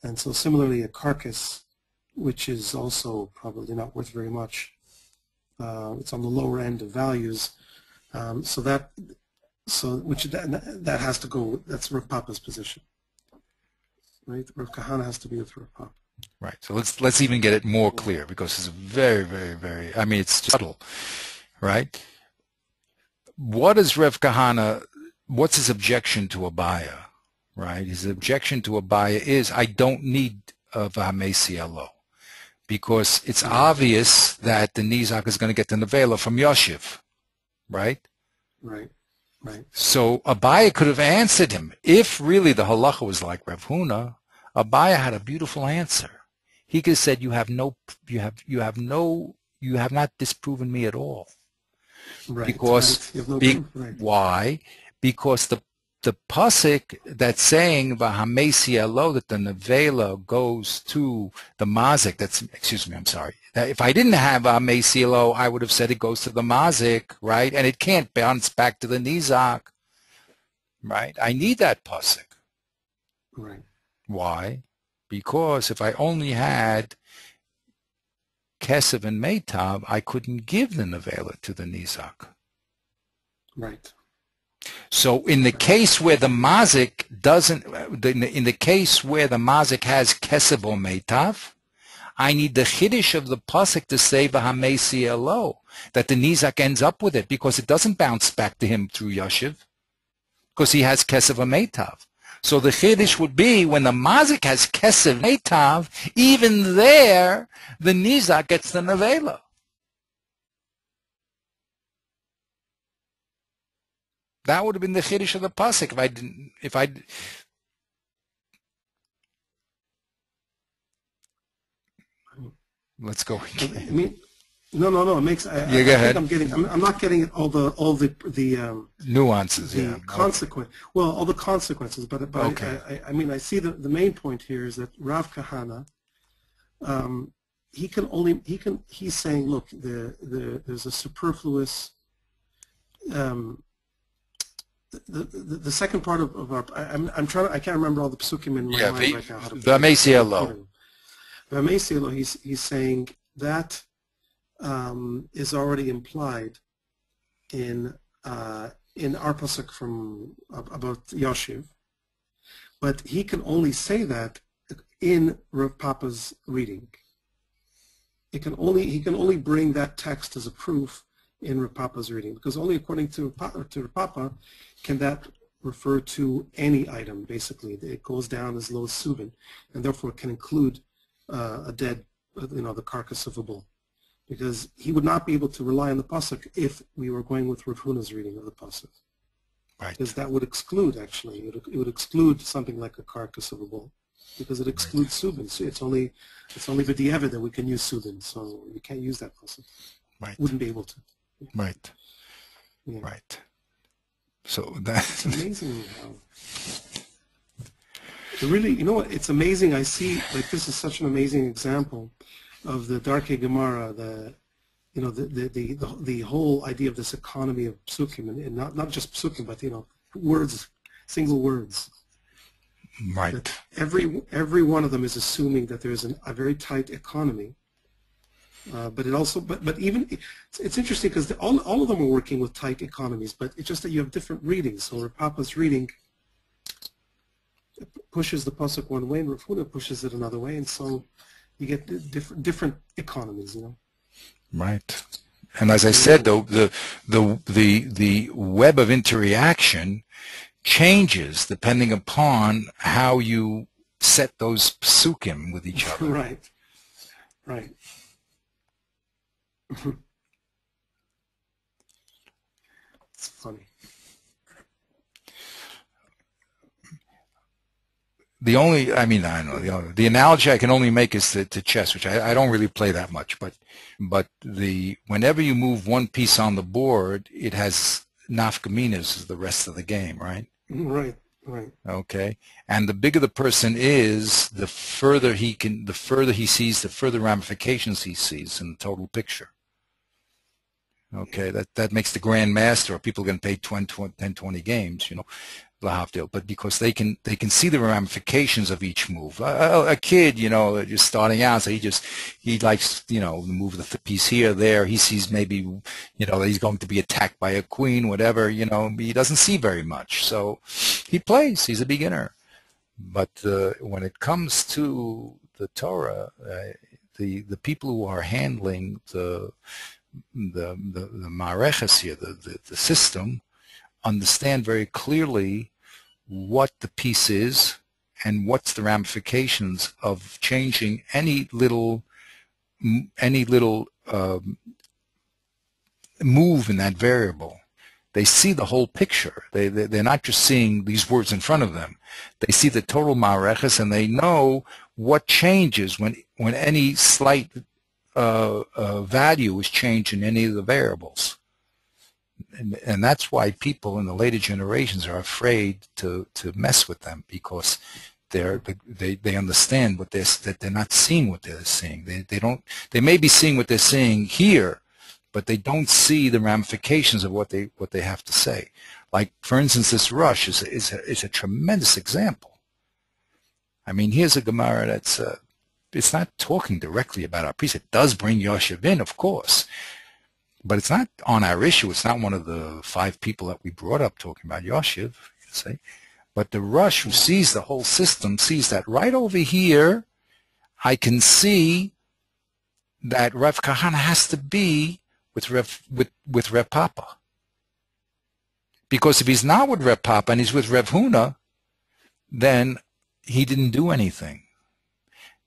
and so similarly a carcass, which is also probably not worth very much. It's on the lower end of values, that has to go. That's Rav Papa's position, right? Rav Kahana has to be with Rav Papa. Right. So let's even get it more clear because it's very, very, very. I mean, it's subtle, right? What is Rav Kahana? What's his objection to Abaya? Right. His objection to Abaya is I don't need V'hamesielo. Because it's obvious that the Nizak is going to get the Nevela from Yashiv, right? Right. So Abaya could have answered him. If really the halacha was like Rav Huna, Abaya had a beautiful answer. He could have said, you have not disproven me at all. Right. Because, why? Because the pasuk that's saying V'hamesielo, that the nevela goes to the mazik. That if I didn't have V'hamesielo, I would have said it goes to the mazik, right? And it can't bounce back to the nizak, right? I need that pasuk. Right. Why? Because if I only had Kesef and Meitav, I couldn't give the Nevela to the Nizak. Right. So in the case where the Mazik doesn't, in the case where the Mazik has Kesef or Meitav, I need the Chiddush of the Pasuk to say V'hamesi elo, that the Nizak ends up with it, because it doesn't bounce back to him through Yashiv, because he has Kesef or Meitav. So the Chiddush would be when the Mazik has Kesef Meitav, even there, the Nizak gets the Nevela. That would have been the Chiddush of the Pasuk if I let's go. I mean, no. It makes. Go ahead. I'm not getting all the nuances. The consequence. Well, all the consequences. But okay. I mean, I see the main point here is that Rav Kahana, he's saying, look, there's a superfluous. The second part of our, I'm trying. I can't remember all the psukim in my mind right now. V'hamesi elo. V'hamesi elo. He's saying that is already implied in our pasuk from about Yoshiv, but he can only say that in Rav Papa's reading. He can only bring that text as a proof in Rav Papa's reading, because only according to Rav Papa can that refer to any item. Basically, it goes down as low as Subin, and therefore it can include a dead, the carcass of a bull, because he would not be able to rely on the pasuk if we were going with Rav Huna's reading of the pasuk, right? Because that would exclude, actually, it would exclude something like a carcass of a bull, because it excludes Subin. So it's only b'diavad that we can use Subin, so you can't use that pasuk. Right. Wouldn't be able to. Right. Yeah. Right. So that's amazing. Really, it's amazing. I see, like, this is such an amazing example of the Darkei Gemara, the whole idea of this economy of psukim, and not just psukim, but words, single words. Right. That every one of them is assuming that there is a very tight economy. But it also, but even it's interesting because all of them are working with tight economies, but it's just that you have different readings. So Rav Papa's reading pushes the pasuk one way, and Rav Huna pushes it another way, and so you get different economies, Right. And as I said, though, the web of interaction changes depending upon how you set those psukim with each other. Right. Right. It's funny. The only, I mean, I don't know, the analogy I can only make is to chess, which I don't really play that much, but whenever you move one piece on the board, it has nafkaminas as the rest of the game, right? Right. Right. Okay. And the bigger the person is, the further he sees, the further ramifications he sees in the total picture. Okay, that makes the Grand Master, or people can pay 10, 20 games, but because they can see the ramifications of each move. A kid, just starting out, so he likes, move the piece here, there. He sees maybe, that he's going to be attacked by a queen, whatever. He doesn't see very much, so he plays. He's a beginner. But when it comes to the Torah, the people who are handling the mareches here, the system, understand very clearly what the piece is and what's the ramifications of changing any little move in that variable. They see the whole picture. They're not just seeing these words in front of them. They see the total mareches, and they know what changes when any slight value is changed in any of the variables. And that's why people in the later generations are afraid to mess with them, because they understand that they're not seeing what they're seeing. They may be seeing what they're seeing here, but they don't see the ramifications of what they have to say. Like, for instance, this Rosh is a tremendous example. I mean, here's a Gemara that's it's not talking directly about our priest. It does bring Yoshev in, of course, but it's not on our issue. It's not one of the 5 people that we brought up talking about Yoshev, you say. But the Rosh, who sees the whole system, sees that right over here, I can see that Rev Kahana has to be with Rev Papa. Because if he's not with Rev Papa and he's with Rev Huna, then he didn't do anything.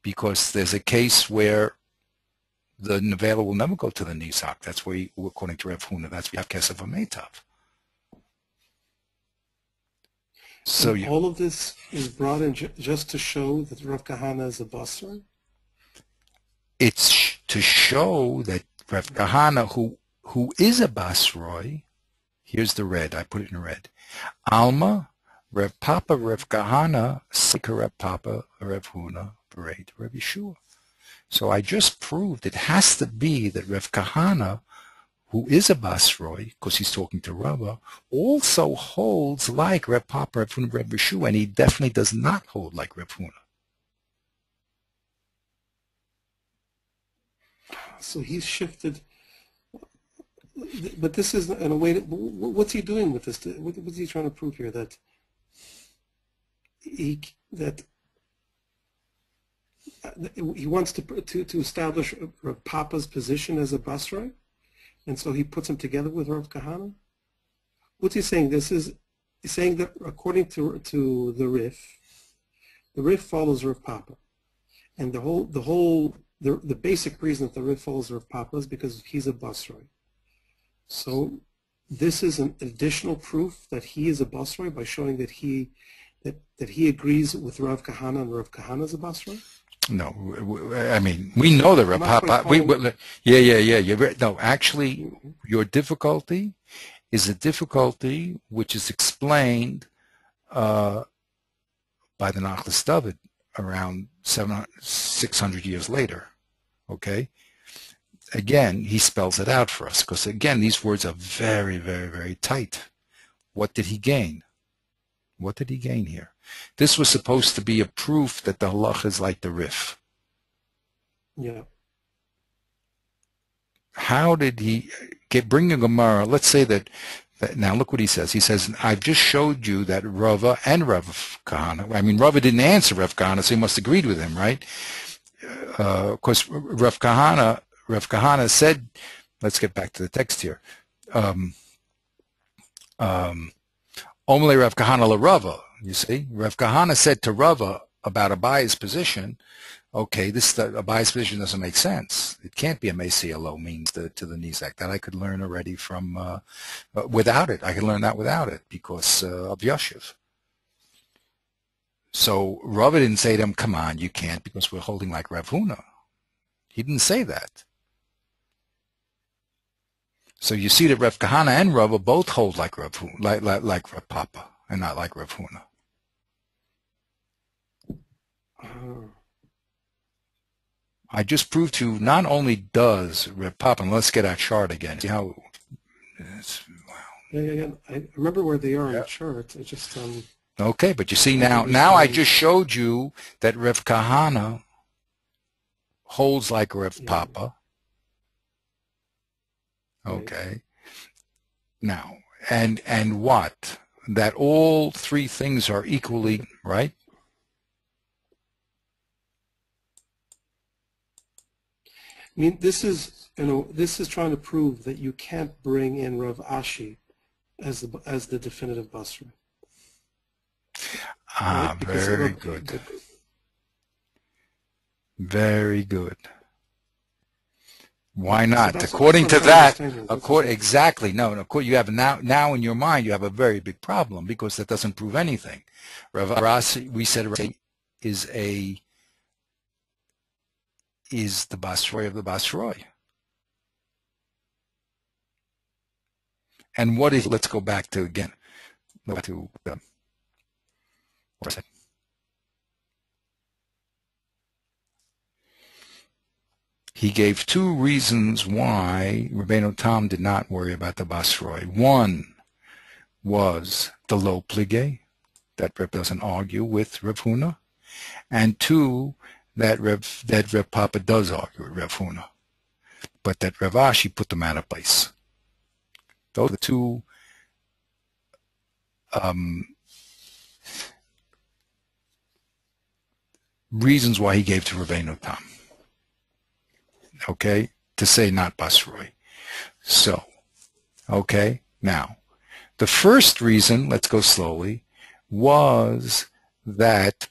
Because there's a case where the Nevela will never go to the Nizak. That's where, according to Rev Huna, that's where you have Kesef HaMeitav. So all of this is brought in just to show that Rav Kahana is a Basra? It's to show that Rav Kahana, who is a Basroi, here's the red, I put it in red. Alma, Rev Papa, Rev Kahana, Sika Rev Papa, Rev Huna, Bereit, Rev Yeshua. So I just proved it has to be that Rev Kahana, who is a Basroi, because he's talking to Rava, also holds like Rev Papa, Rev Huna, Rev Yeshua, and he definitely does not hold like Rev Huna. So he's shifted, but this is in a way, what's he doing with this? What's he trying to prove here? That he wants to establish Rav Papa's position as a Basra, and so he puts him together with Rav Kahana? What's he saying? He's saying that according to the Rif follows Rav Papa, and the basic reason that the Rif follows Rav Papa is because he's a Basroi. So this is an additional proof that he is a Basroi by showing that he agrees with Rav Kahana and Rav Kahana is a Basroi? No, I mean, we know that Rav Papa, no, actually, your difficulty is a difficulty which is explained by the Nachlas David around 600 years later, okay? Again, he spells it out for us, because again, these words are very, very, very tight. What did he gain? What did he gain here? This was supposed to be a proof that the halach is like the Rif. Yeah. How did he bring a Gemara? Let's say that, now look what he says. He says, I've just showed you that Rava and Rav Kahana, I mean, Rava didn't answer Rav Kahana, so he must have agreed with him, right? Of course, Rav Kahana said, let's get back to the text here. Omle Rav Kahana la Rava, you see? Rav Kahana said to Rava about Abaya's position, okay, Abaya's position doesn't make sense. It can't be a Mesi Alo means to the Nizak. That I could learn already from, without it. I could learn that without it because of Yoshev. So Rava didn't say to him, come on, you can't because we're holding like Rav Huna. He didn't say that. So you see that Rav Kahana and Rava both hold like Rav Huna, like Rav Papa, and not like Rav Huna. I just proved to you not only does Rav Papa, and let's get our chart again. See how it's, wow. Yeah. I remember where they are in the chart. I just okay, but you see now I just showed you that Rav Kahana holds like Rav Papa. Okay. Now, and what? That all 3 things are equally, right? I mean, this is trying to prove that you can't bring in Rav Ashi as the definitive Basra. Ah, right? Very good. Very good. Why not? So according to that, exactly. No, you have now in your mind you have a very big problem because that doesn't prove anything. Rav Rasi, we said, is the Basroi of the Basroi. And what is? Let's go back to again. Go back to he gave 2 reasons why Rabbeinu Tam did not worry about the Basroi. One was the low plige, that Reb doesn't argue with Rav Huna, and 2, that Rev Papa does argue with Rev Huna, but that Rav Ashi put them out of place. Those are the two reasons why he gave to Rabbeinu Tam. Okay, to say not Basroi. So, okay, now, the first reason, let's go slowly, was that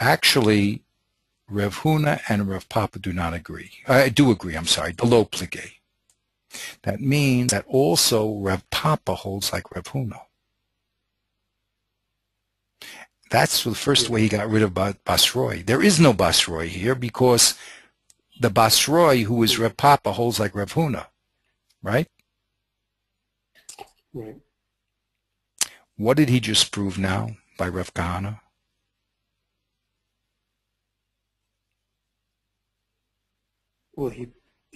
actually Rev Huna and Rev Papa do not agree. Do agree, I'm sorry, below pligay. That means that also Rev Papa holds like Rev Huna. That's the first way he got rid of Basroi. There is no Basroi here because the Basroi, who is Rev Papa, holds like Rev Huna, right? Right. What did he just prove now by Rev Kahana? Well, he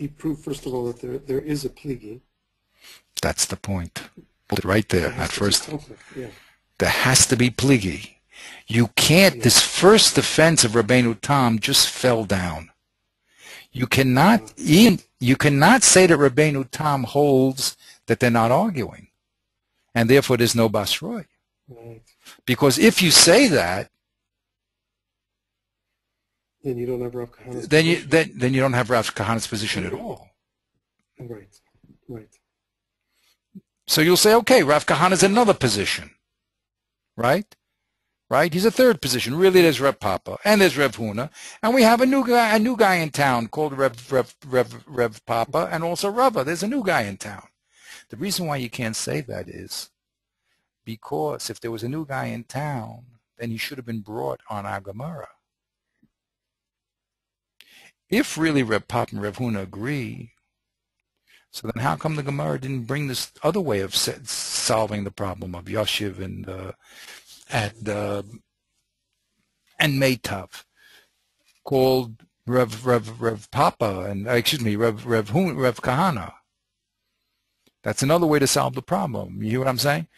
proved, first of all, that there is a pligi. That's the point. Put it right there at first. Yeah. There has to be pligi. You can't, this first defense of Rabbeinu Tam just fell down. You cannot say that Rabbeinu Tam holds that they're not arguing, and therefore there's no Basroi. Right. Because if you say that, then you don't have Rav Kahana's position. Then you don't have Rav Kahana's position at all. Right. Right. So you'll say, okay, Rav Kahana's another position, right? Right? He's a third position. Really, there's Rev Papa and there's Rev Huna, and we have a new guy in town called Rev Papa and also Rava. There's a new guy in town. The reason why you can't say that is because if there was a new guy in town, then he should have been brought on our Gemara. If really Rev Papa and Rev Huna agree, so then how come the Gemara didn't bring this other way of solving the problem of Yoshiv and Meitav, called Rev Papa and Rev Kahana? That's another way to solve the problem. You hear what I'm saying?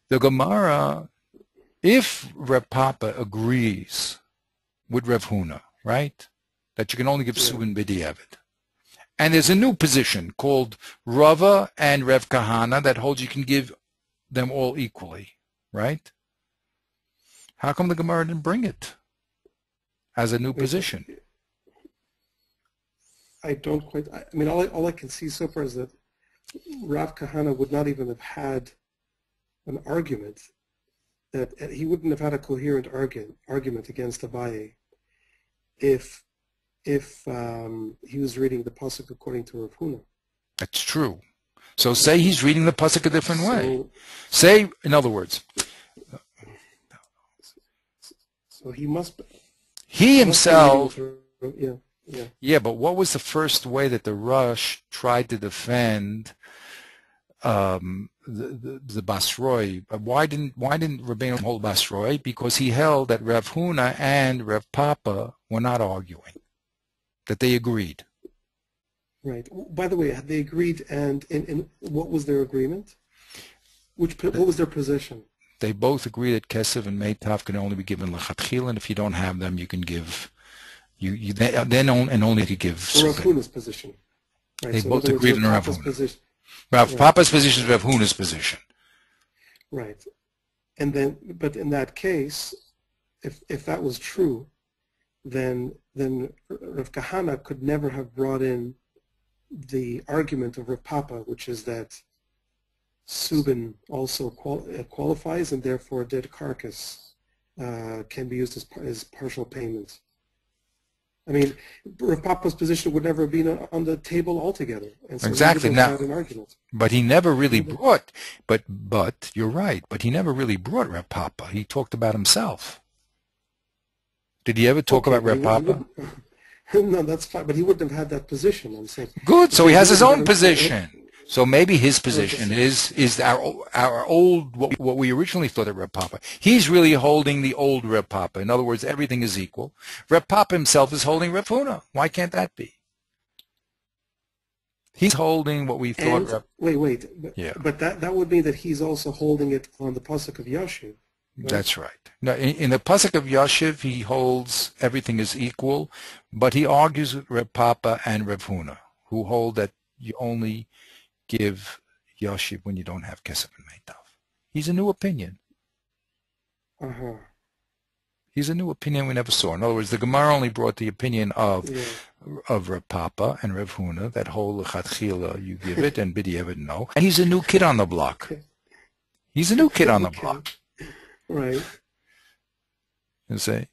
The Gemara, if Rev Papa agrees with Rev Huna, right, that you can only give Subin B'diavad, and there's a new position called Rava and Rev Kahana that holds you can give them all equally, right? How come the Gemara didn't bring it as a new position? I don't quite, I mean, all I can see so far is that Rav Kahana would not even have had an argument, that he wouldn't have had a coherent argument against Abaye if he was reading the pasuk according to Rav Huna. That's true. So say he's reading the pasuk a different way. Say, in other words, so he must. He himself. Yeah. Yeah, but what was the first way that the Rosh tried to defend the Basroi? Why didn't Rabbeinu hold Basroi? Because he held that Rav Huna and Rav Papa were not arguing, that they agreed. Right. By the way, had they agreed, and in what was their agreement? What was their position? They both agree that Kesef and Meitav can only be given Lechatchil, and if you don't have them, you can give. Only to give. Rav Huna's position. Right. They so both agreed on Rav Huna. Position. Rav Papa's position is Rav Huna's position. Right. And then, but in that case, if that was true, then Rav Kahana could never have brought in the argument of Rav Papa, which is that Subin also qualifies, and therefore a dead carcass can be used as partial payment. I mean, Rav Papa's position would never have been on the table altogether. And so exactly. Now, an argument. But he never really brought. But you're right. But he never really brought Rav Papa. He talked about himself. Did he ever talk about Rav Papa? No, that's fine. But he wouldn't have had that position. I'm saying. Good. So he has his own position. So maybe his position is our old, what we originally thought of Reb Papa. He's really holding the old Reb Papa. In other words, everything is equal. Reb Papa himself is holding Reb Huna. Why can't that be? He's holding what we thought. Wait. Yeah. But that would mean that he's also holding it on the pasuk of Yashiv. Right? That's right. Now, in the pasuk of Yashiv, he holds everything is equal, but he argues with Reb Papa and Reb Huna, who hold that you only give Yashiv when you don't have Kesef and Meitav. He's a new opinion. Uh-huh. He's a new opinion we never saw. In other words, the Gemara only brought the opinion of Reb Papa and Reb Huna, that whole Lechatchila you give it and B'diavad no. And he's a new kid on the block. He's a new kid on the block. Right. You see?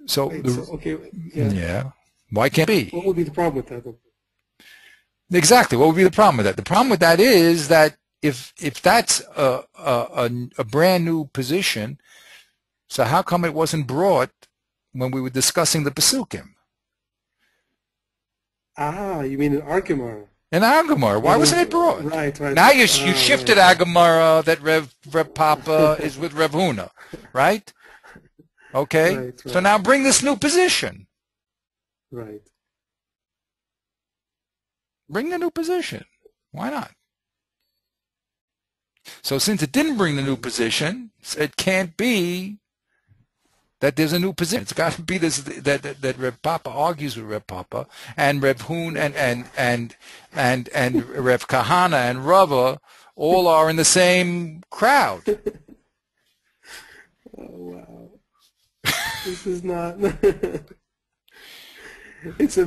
So, Right, yeah. Why can't it be? What would be the problem with that, then? Exactly. What would be the problem with that? The problem with that is that if that's a brand new position, so how come it wasn't brought when we were discussing the Pesukim? Ah, you mean an Argamar? In Agamar, why wasn't it brought? Right. Now you shifted Agamara that Rev Papa is with Rev Huna, right? Okay. Right. So now bring this new position. Right. Bring the new position. Why not? So since it didn't bring the new position, it can't be that there's a new position. It's got to be this that Reb Papa argues with Reb Papa and Reb Hun and Reb Kahana and Rava all are in the same crowd. Oh wow! This is not. That's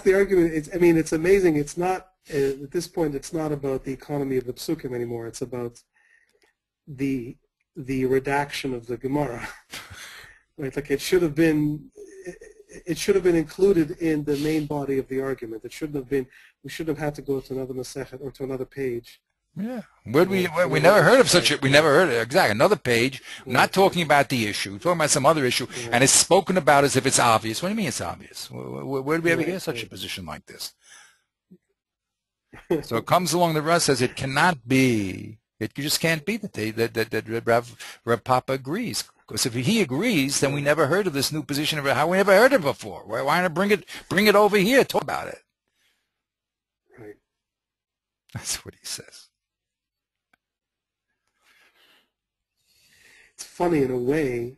the argument. It's amazing. It's not at this point. It's not about the economy of the psukim anymore. It's about the redaction of the Gemara. Right, like it should have been included in the main body of the argument. It shouldn't have been. We shouldn't have had to go to another masechet or to another page. Yeah, we never heard of such a. We never heard of exactly another page. Not talking about the issue, talking about some other issue, and it's spoken about as if it's obvious. What do you mean it's obvious? Where do we ever hear such a position like this? So it comes along the Rosh says it cannot be. It just can't be that Reb Papa agrees. Because if he agrees, then we never heard of this new position. How we never heard of it before? Why not bring it over here? Talk about it. Right. That's what he says. It's funny in a way.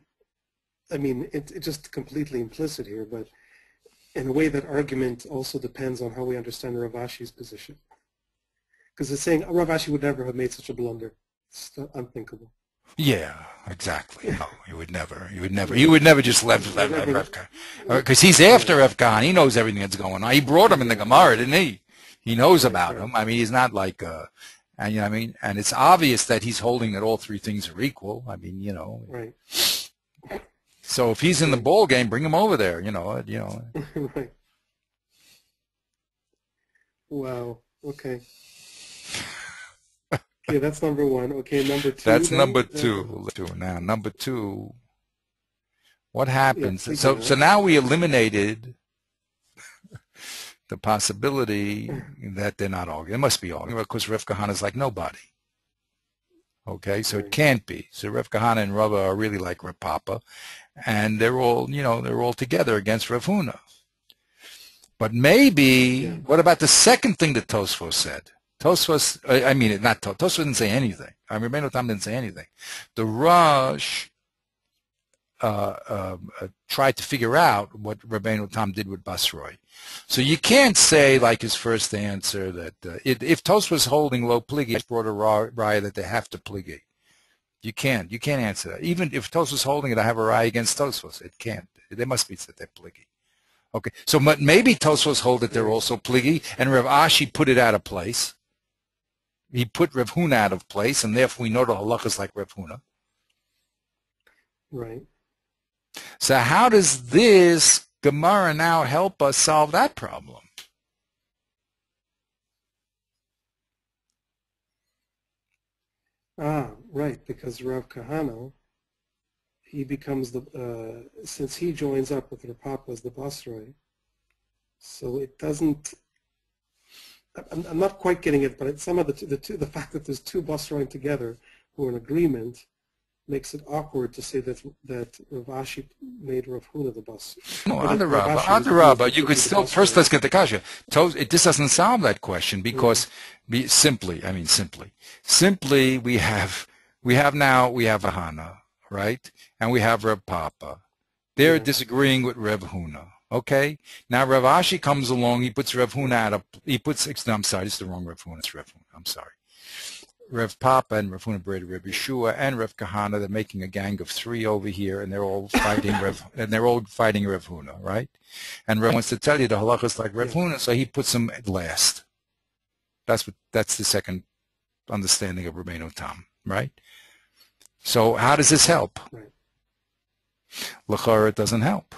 I mean, it's just completely implicit here, but in a way that argument also depends on how we understand Rav Ashi's position. Because it's saying Rav Ashi would never have made such a blunder. It's unthinkable. Yeah, exactly. No, you would never. You would never just let Rav Khan. Because he's after Rav Khan. He knows everything that's going on. He brought him in the Gemara, didn't he? He knows about him. I mean, he's not like, and you know what I mean? And it's obvious that he's holding that all three things are equal. I mean, you know. Right. So if he's in the ball game, bring him over there, you know. Right. Wow. Okay. Okay, that's number one. Okay, number two. That's number two. Now, number two, what happens? Yeah, so now we eliminated the possibility that they're not arguing. They must be arguing because Rav Kahana is like nobody. Okay, so it can't be. So Rav Kahana and Rava are really like Rav Papa, and they're all together against Rav Huna. But maybe, what about the second thing that Tosfos said? Tosfos didn't say anything. Rabbeinu Tam didn't say anything. The Rosh tried to figure out what Rabbeinu Tam did with Basroi. So you can't say, like his first answer, that if Tosfos was holding low pligi, he brought a raya that they have to pligi. You can't answer that. Even if Tosfos was holding it, I have a raya against Tosfos. It can't. There must be that they're pligi. Okay, so maybe Tosfos hold that they're also pligi, and Rav Ashi put it out of place. He put Rav Huna out of place, and therefore we know the halachas is like Rav Huna. Right. So how does this Gemara now help us solve that problem? Right, because Rav Kahana, he becomes since he joins up with Rav Papa as the Basroi, so it doesn't. I'm not quite getting it, but it's some of the fact that there's two Basroim together who are in agreement makes it awkward to say that Rav Ashi made Rav Huna the Bas. No, Adarabba, you could still, first let's get the kasha. This doesn't solve that question because simply we have Ahana, right? And we have Reb Papa. They're disagreeing with Reb Huna. Okay? Now Rav Ashi comes along, he puts Reb Huna out of, no, I'm sorry, it's the wrong Reb Huna, it's Reb Huna, I'm sorry. Rev Papa and Rav Huna Bereda, Reb Yeshua, and Rev Kahana, they're making a gang of 3 over here, and they're all fighting Rev Huna, right? And Rev wants to tell you the halacha is like Rev Huna, so he puts him at last. That's the second understanding of Rabbeinu Tam, right? So how does this help? Right. L'chara, it doesn't help.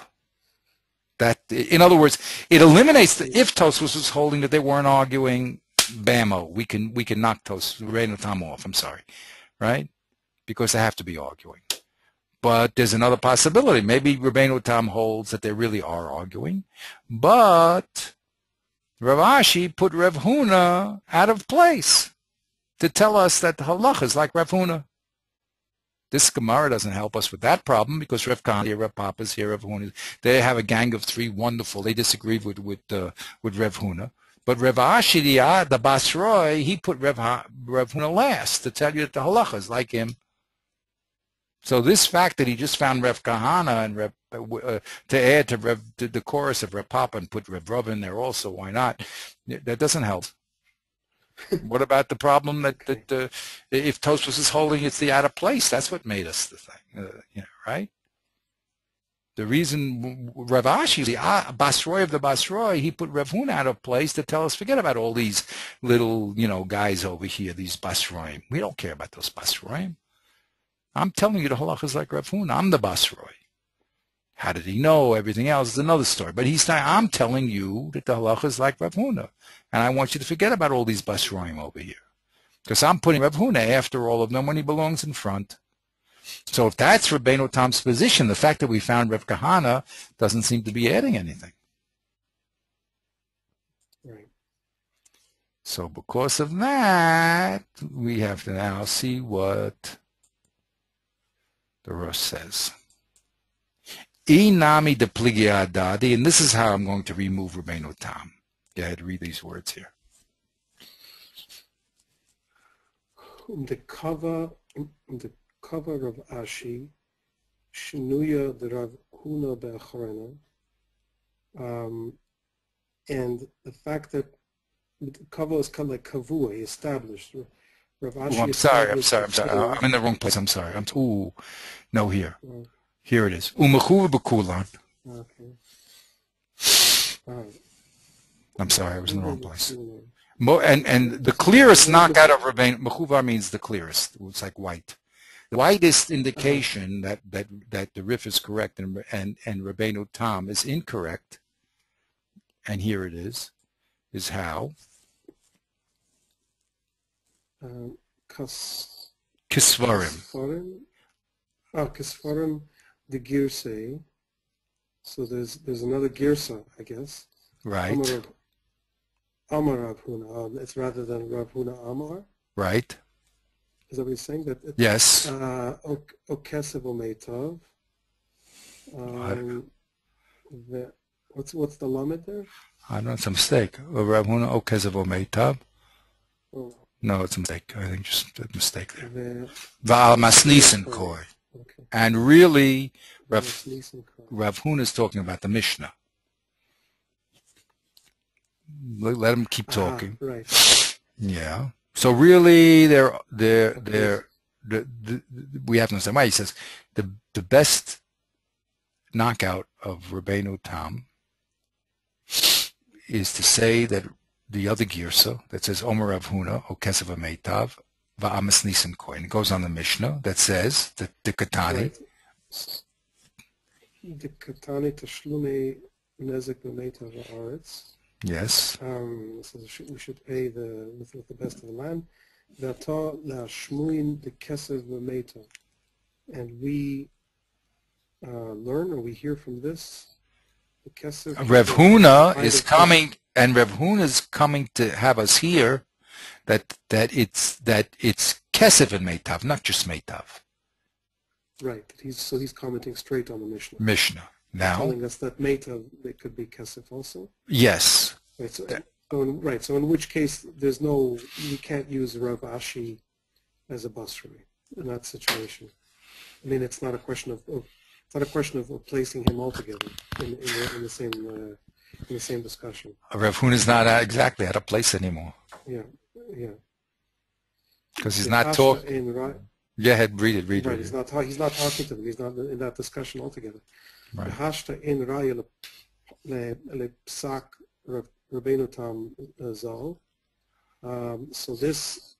That, in other words, it eliminates the, if Tosfos was holding that they weren't arguing, bammo, we can knock Rabbeinu Tam off, I'm sorry, right? Because they have to be arguing. But there's another possibility. Maybe Rabbeinu Tam holds that they really are arguing, but Rav Ashi put Rav Huna out of place to tell us that the halacha is like Rav Huna. This Gemara doesn't help us with that problem because Rav Kahana here, Rav Papa's here, Rav Huna, they have a gang of 3, wonderful. They disagree with Rav Huna. But Rav Ashi, the Basroi, he put Rav Huna last to tell you that the halacha is like him. So this fact that he just found Rav Kahana and to add to the chorus of Rav Papa and put Rav in there also, why not? That doesn't help. What about the problem that if Tosfos is holding it's the out of place? That's what made us the thing, right? The reason Rav Ashi, the Basroi of the Basroi, he put Rav Huna out of place to tell us, forget about all these little, guys over here, these Basroim. We don't care about those Basroim. I'm telling you the halacha is like Rav Huna. I'm the Basroi. How did he know? Everything else is another story. But I'm telling you that the halacha is like Rav Huna. And I want you to forget about all these Basroim over here. Because I'm putting Rav Huna after all of them when he belongs in front. So if that's Rabbeinu Tam's position, the fact that we found Rav Kahana doesn't seem to be adding anything. Right. So because of that, we have to now see what the Rosh says. Inami de pligia adadi, and this is how I'm going to remove Rabbeinu Tam. Go ahead, read these words here. The cover of Ashi, Shinuya the Rav Huna be'acharena, and the fact that the cover is kind of like kavua, established. Rav Ashi. I'm sorry. I'm in the wrong place. I'm sorry. No, here. Here it is. U'mechuva b'kulan. Okay. All right. I'm sorry, I was in the wrong place. And the clearest knockout of Rabbeinu, mechuva means the clearest. It's like white. The whitest indication that the Rif is correct and Rabbeinu Tam is incorrect, and here it is how? Kisvarim. Kisvarim, the Girsei. So there's another Girsa, I guess. Right. Amar Rav Huna. It's rather than Rav Huna Amar. Right. Is that what he's saying? Yes. Okesev Omeitav. What's the lamed there? I know it's a mistake. Rav Huna Okesev Omeitav. Oh. No, it's a mistake. I think just a mistake there. Va'al Masnisen Koi. Okay. And really, Rav Huna is talking about the Mishnah. Let him keep talking. Right. Yeah. So really, we have to understand why he says the best knockout of Rabbeinu Tam is to say that the other girsa that says Omer Rav Huna Okesev Meitav Va'amas Nisan Koin. It goes on the Mishnah that says that the Katani. Right. The Katani Tashlume Nezek B'Meitav Haaretz. Yes. So we should pay with the best of the land. V'ata la'shmuin the Kesev B'Meitav. And we learn, or we hear from this, the Kesev. Rav Huna is coming, and Rav Huna is coming to have us hear that it's Kesev and Meitav, not just Meitav. Right. He's commenting straight on the Mishnah. Now, telling us that Meitav, it could be Kesef also? Yes. Right, so in which case we can't use Rav Ashi as a Basri in that situation. I mean, it's not a question of it's not a question of placing him altogether in the same discussion. Rav Huna is not exactly out of place anymore. Yeah, yeah. Because he's not talking. Go ahead, read it. Right, he's not talking to them. He's not in that discussion altogether. Right. Hashta in raya le psak Rabbeinu Tam zal. So this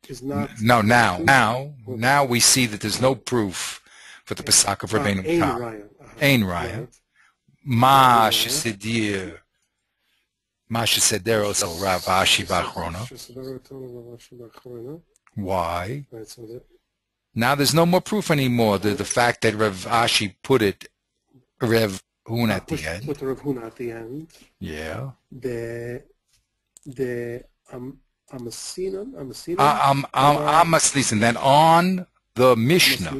is not. No, now we see that there's no proof for the Pesach of Rabbeinu Tam. Ein raya. Ma shesidir. Ma shesederos el Rav Ashi b'achrona. Why? Now there's no more proof anymore. The fact that Rav Ashi put it, Rav Huna at the end. Put the Rav Huna at the end. Yeah. The Amasinan. Amasnisin. Then on the Mishnah,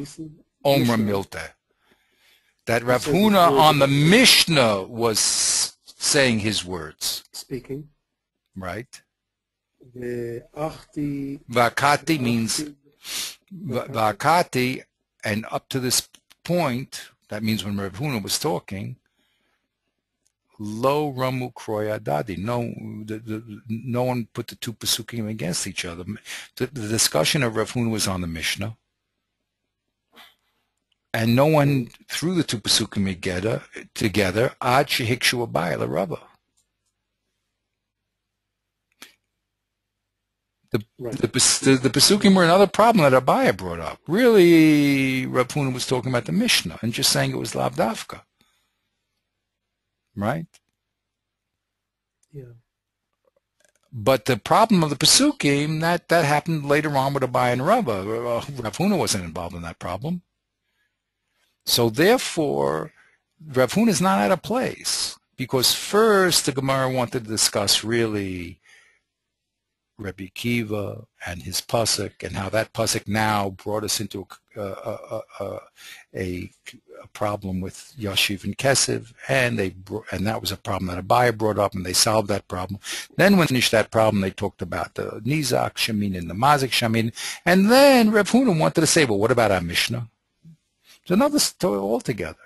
Omra Milte. That Rav Huna on the Mishnah was saying his words. Speaking. Right. Vakati means Vakati, and up to this point, that means when Rav Huna was talking, Lo Ramu Kroya Dadi. No one put the two Pesukim against each other. The discussion of Rav Huna was on the Mishnah, and no one threw the two Pesukim together. Ad Shehikshu Abai LaRabba. The Pesukim were another problem that Abaya brought up. Really, Rav Huna was talking about the Mishnah and just saying it was Lav Davka. Right? Yeah. But the problem of the Pesukim, that happened later on with Abaya and Rabba. Rav Huna wasn't involved in that problem. So therefore, Rav Huna is not out of place. Because first, the Gemara wanted to discuss really Rabbi Kiva and his pasuk, and how that pasuk now brought us into a problem with Yashiv and Kesef, and that was a problem that Abaya brought up, and they solved that problem. Then when they finished that problem, they talked about the Nizak Shamin and the Mazik Shamin, and then Rav Huna wanted to say, well, what about our Mishnah? It's another story altogether.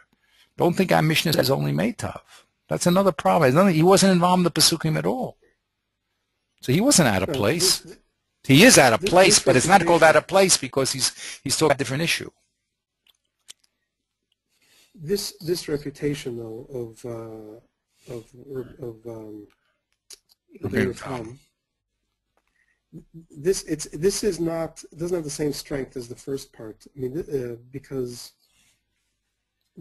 Don't think our Mishnah says only Meitav. That's another problem. He wasn't involved in the Pesukim at all. So he wasn't out of place. He is out of place, but it's not called out of place because he's talking about a different issue. This reputation though of Tom, this doesn't have the same strength as the first part. I mean, because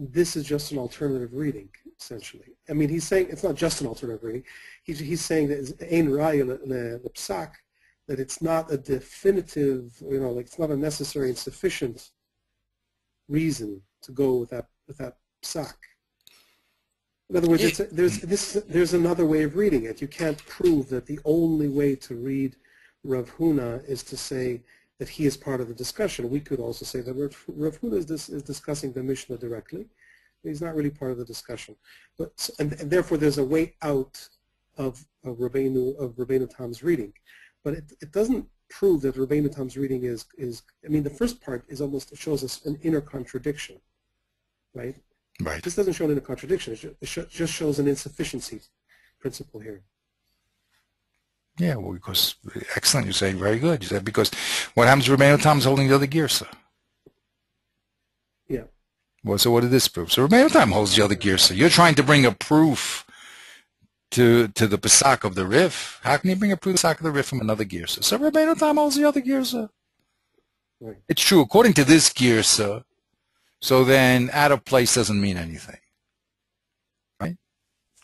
this is just an alternative reading, essentially. I mean, he's saying it's not just an alternative reading. He's saying that ein raya le psak, that it's not a definitive, like it's not a necessary and sufficient reason to go with that psak. In other words, there's another way of reading it. You can't prove that the only way to read Rav Huna is to say that he is part of the discussion. We could also say that Rav Huna is discussing the Mishnah directly. He's not really part of the discussion. But and therefore there's a way out of Rabbeinu Tam's reading. But it doesn't prove that Rabbeinu Tam's reading is I mean, the first part is almost, it shows us an inner contradiction, right? Right. This doesn't show an inner contradiction. It just shows an insufficiency principle here. Yeah, well, because, excellent, you're saying very good. You said because what happens to Rabbeinu Tam is holding the other girsa. Yeah. Well, so what did this prove? So Rabbeinu Tam holds the other girsa. You're trying to bring a proof to the Pesach of the Rif. How can you bring a proof to the Pesach of the Rif from another girsa? So Rabbeinu Tam holds the other girsa. Right. It's true, according to this girsa, so then out of place doesn't mean anything.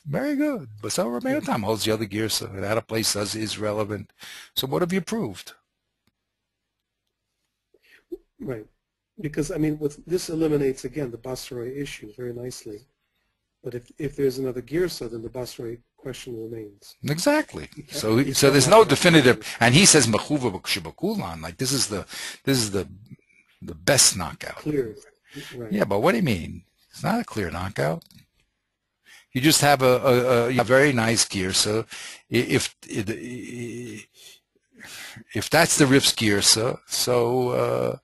Very good. But so Rabbeinu Tam holds the other girsa. Out of place is relevant. So what have you proved? Right. Because, I mean, this eliminates, again, the Basroi issue very nicely. But if there's another girsa, then the Basroi question remains. Exactly. So there's no definitive. And he says mechuva b'kshibakulan. Like this is the best knockout. Clear. Right. Yeah, but what do you mean? It's not a clear knockout. You just have a very nice girsa. If that's the Rif's girsa, so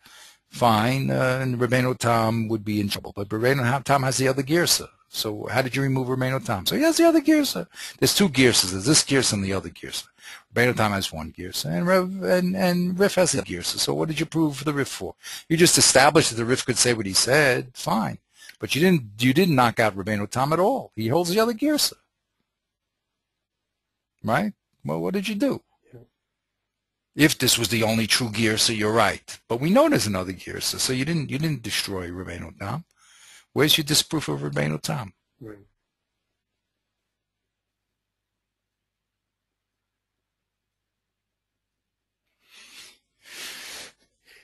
fine, and Rabbeinu Tam would be in trouble. But Rabbeinu Tam has the other girsa. So how did you remove Rabbeinu Tam? So he has the other girsa. There's two girsas. There's this girsa and the other girsa. Rabbeinu Tam has one girsa, and Rif has a girsa. So what did you prove the Rif for? You just established that the Rif could say what he said. Fine, but you didn't knock out Rabbeinu Tam at all. He holds the other girsa, right? Well, what did you do? If this was the only true girsa, you're right. But we know there's another girsa, so you didn't destroy Rabbeinu Tam. Where's your disproof of Rabbeinu Tam? Right.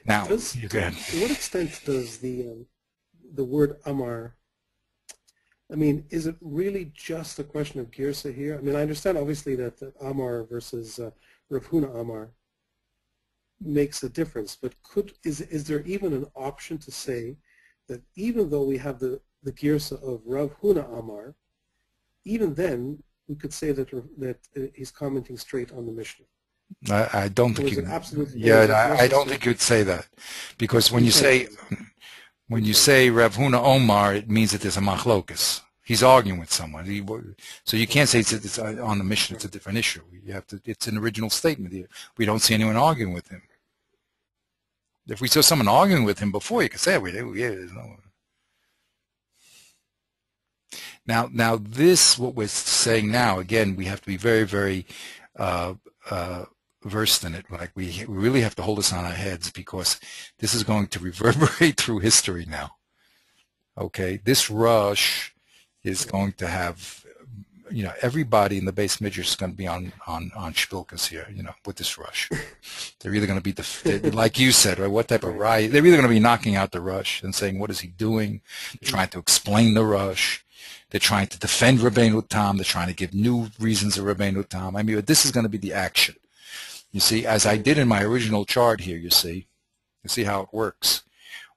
Now, you go ahead. To what extent does the word Amar, I mean, is it really just a question of girsa here? I mean, I understand obviously that Amar versus Rav Huna Amar makes a difference, but is there even an option to say that even though we have the girsa of Rav Huna Amar, even then we could say that he's commenting straight on the Mishnah? I don't think you can. I don't think you'd say that, because when you say Rav Huna Omar, it means that there's a machlokas. He's arguing with someone. So you can't say it's on the Mishnah. It's a different issue. You have to. It's an original statement here. We don't see anyone arguing with him. If we saw someone arguing with him before, you could say, there's no. Now this, what we're saying now, again, we have to be very, very versed in it. Like we really have to hold this on our heads, because this is going to reverberate through history now. Okay, this Rosh is going to have, everybody in the base midrash is going to be on shpilkas here, with this Rosh. They're either going to be, like you said, right, what type of riot? They're either going to be knocking out the Rosh and saying, what is he doing? They're trying to explain the Rosh. They're trying to defend Rabbeinu Tam. They're trying to give new reasons of Rabbeinu Tam. I mean, this is going to be the action. You see, as I did in my original chart here, you see how it works.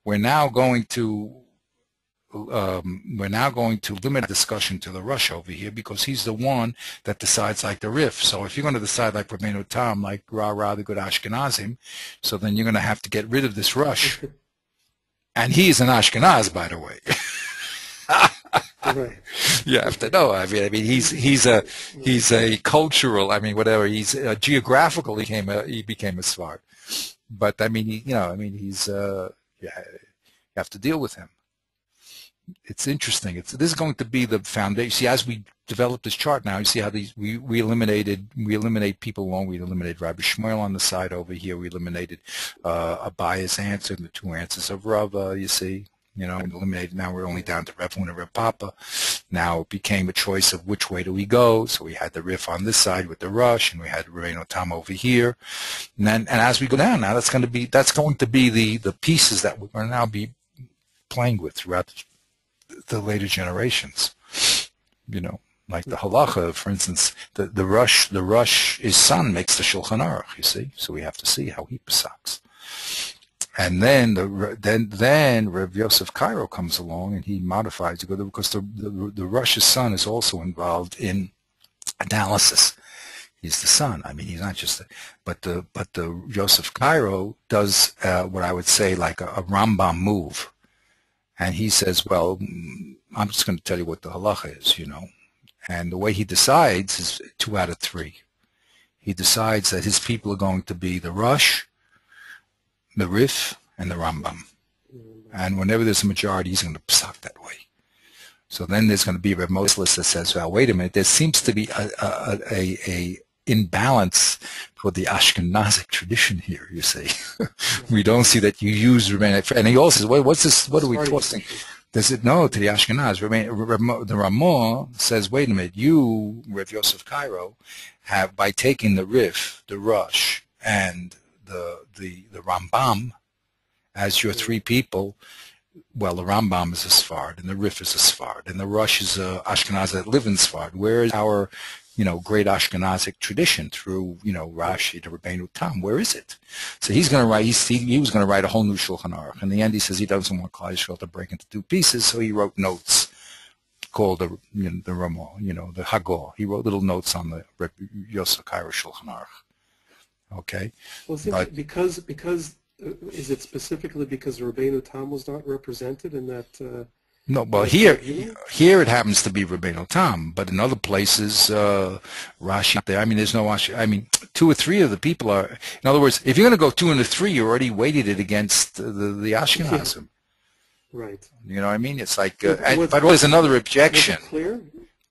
We're now going to limit discussion to the Rosh over here, because he's the one that decides like the Rif. So if you're going to decide like Rabbeinu Tam, like Ra the good Ashkenazim, so then you're going to have to get rid of this Rosh. And he's an Ashkenaz, by the way. Right. You have to know. I mean, he's a cultural. I mean, whatever. He's geographical. He became a Sfard. But I mean, he's you have to deal with him. It's interesting. This is going to be the foundation. See, as we develop this chart now, you see how we eliminate people along. We eliminated Rabbi Shmuel on the side over here. We eliminated Abaya's answer and the two answers of Rava. You see, and eliminated. Now we're only down to Rav Huna, Rav Papa. Now it became a choice of which way do we go. So we had the Rif on this side with the Rosh, and we had Rabbeinu Tam over here. And as we go down now, that's going to be the pieces that we're going to now be playing with throughout the later generations, like the halacha, for instance, the Rosh, his son makes the Shulchan Aruch, you see, so we have to see how he pesaks. And then Rav Yosef Cairo comes along and he modifies it, because the Rosh's son is also involved in analysis. He's the son. I mean, he's not just but the Yosef Cairo does what I would say like a Rambam move. And he says, well, I'm just going to tell you what the halacha is, And the way he decides is 2 out of 3. He decides that his people are going to be the Rosh, the Rif, and the Rambam. And whenever there's a majority, he's going to psak that way. So then there's going to be a Moslis that says, well, wait a minute, there seems to be a imbalance for the Ashkenazic tradition here, you see. We don't see that you use Rabbinic. And he also says, well, what's this? What are we tossing? Does it no to the Ashkenaz? The Ramah says, wait a minute, you, Rav Yosef Cairo, have, by taking the Rif, the Rosh, and the Rambam as your 3 people, well, the Rambam is a Sfard, and the Rif is a Sfard, and the Rosh is a Ashkenaz that live in Sfard. Where is our great Ashkenazic tradition through, Rashi to Rabbeinu Tam? Where is it? So he's going to write, he was going to write a whole new Shulchan Aruch. In the end, he says he doesn't want Klal Yisrael to break into 2 pieces, so he wrote notes called the Ramah, the Hagor. He wrote little notes on the Yosef Cairo Shulchan Aruch. Okay? Well, because is it specifically because Rabbeinu Tam was not represented in that? No, well, here it happens to be Rabbeinu Tam, but in other places, Rashi there. I mean, there's no Rashi. I mean, 2 or 3 of the people are. In other words, if you're going to go 2 and 3, you already weighted it against the Ashkenazim. Right. You know what I mean? It's like, but there's another objection. Was it clear?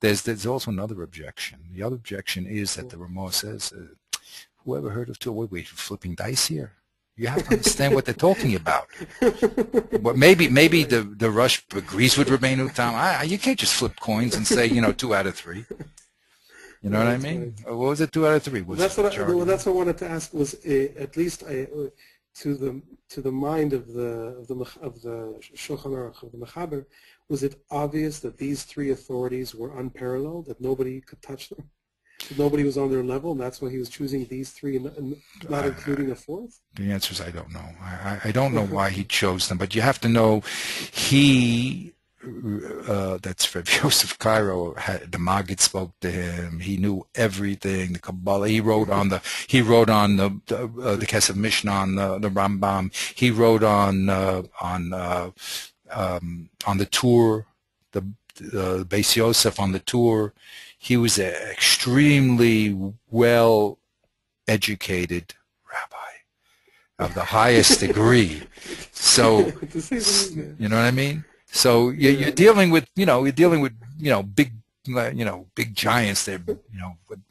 There's also another objection. The other objection is that the Ramah says, whoever heard of wait, you're flipping dice here? You have to understand what they're talking about. But maybe the Rosh agrees with Rabbeinu Tam. You can't just flip coins and say, 2 out of 3. You know what I mean? Right. What was it? 2 out of 3? That's what I wanted to ask. Was at least to the mind of the Shulchan Aruch, of the Mechaber, was it obvious that these 3 authorities were unparalleled, that nobody could touch them? Nobody was on their level, and that's why he was choosing these 3 and not including a 4th? The answer is I don't know. I don't know why he chose them, but you have to know that's Reb Yosef Cairo, the Maggid spoke to him. He knew everything, the Kabbalah. He wrote on the Kesef Mishnah on the Rambam. He wrote on the tour, the Beis Yosef on the tour. He was an extremely well-educated rabbi of the highest degree. So, you know what I mean? So you're dealing with, big, big giants there,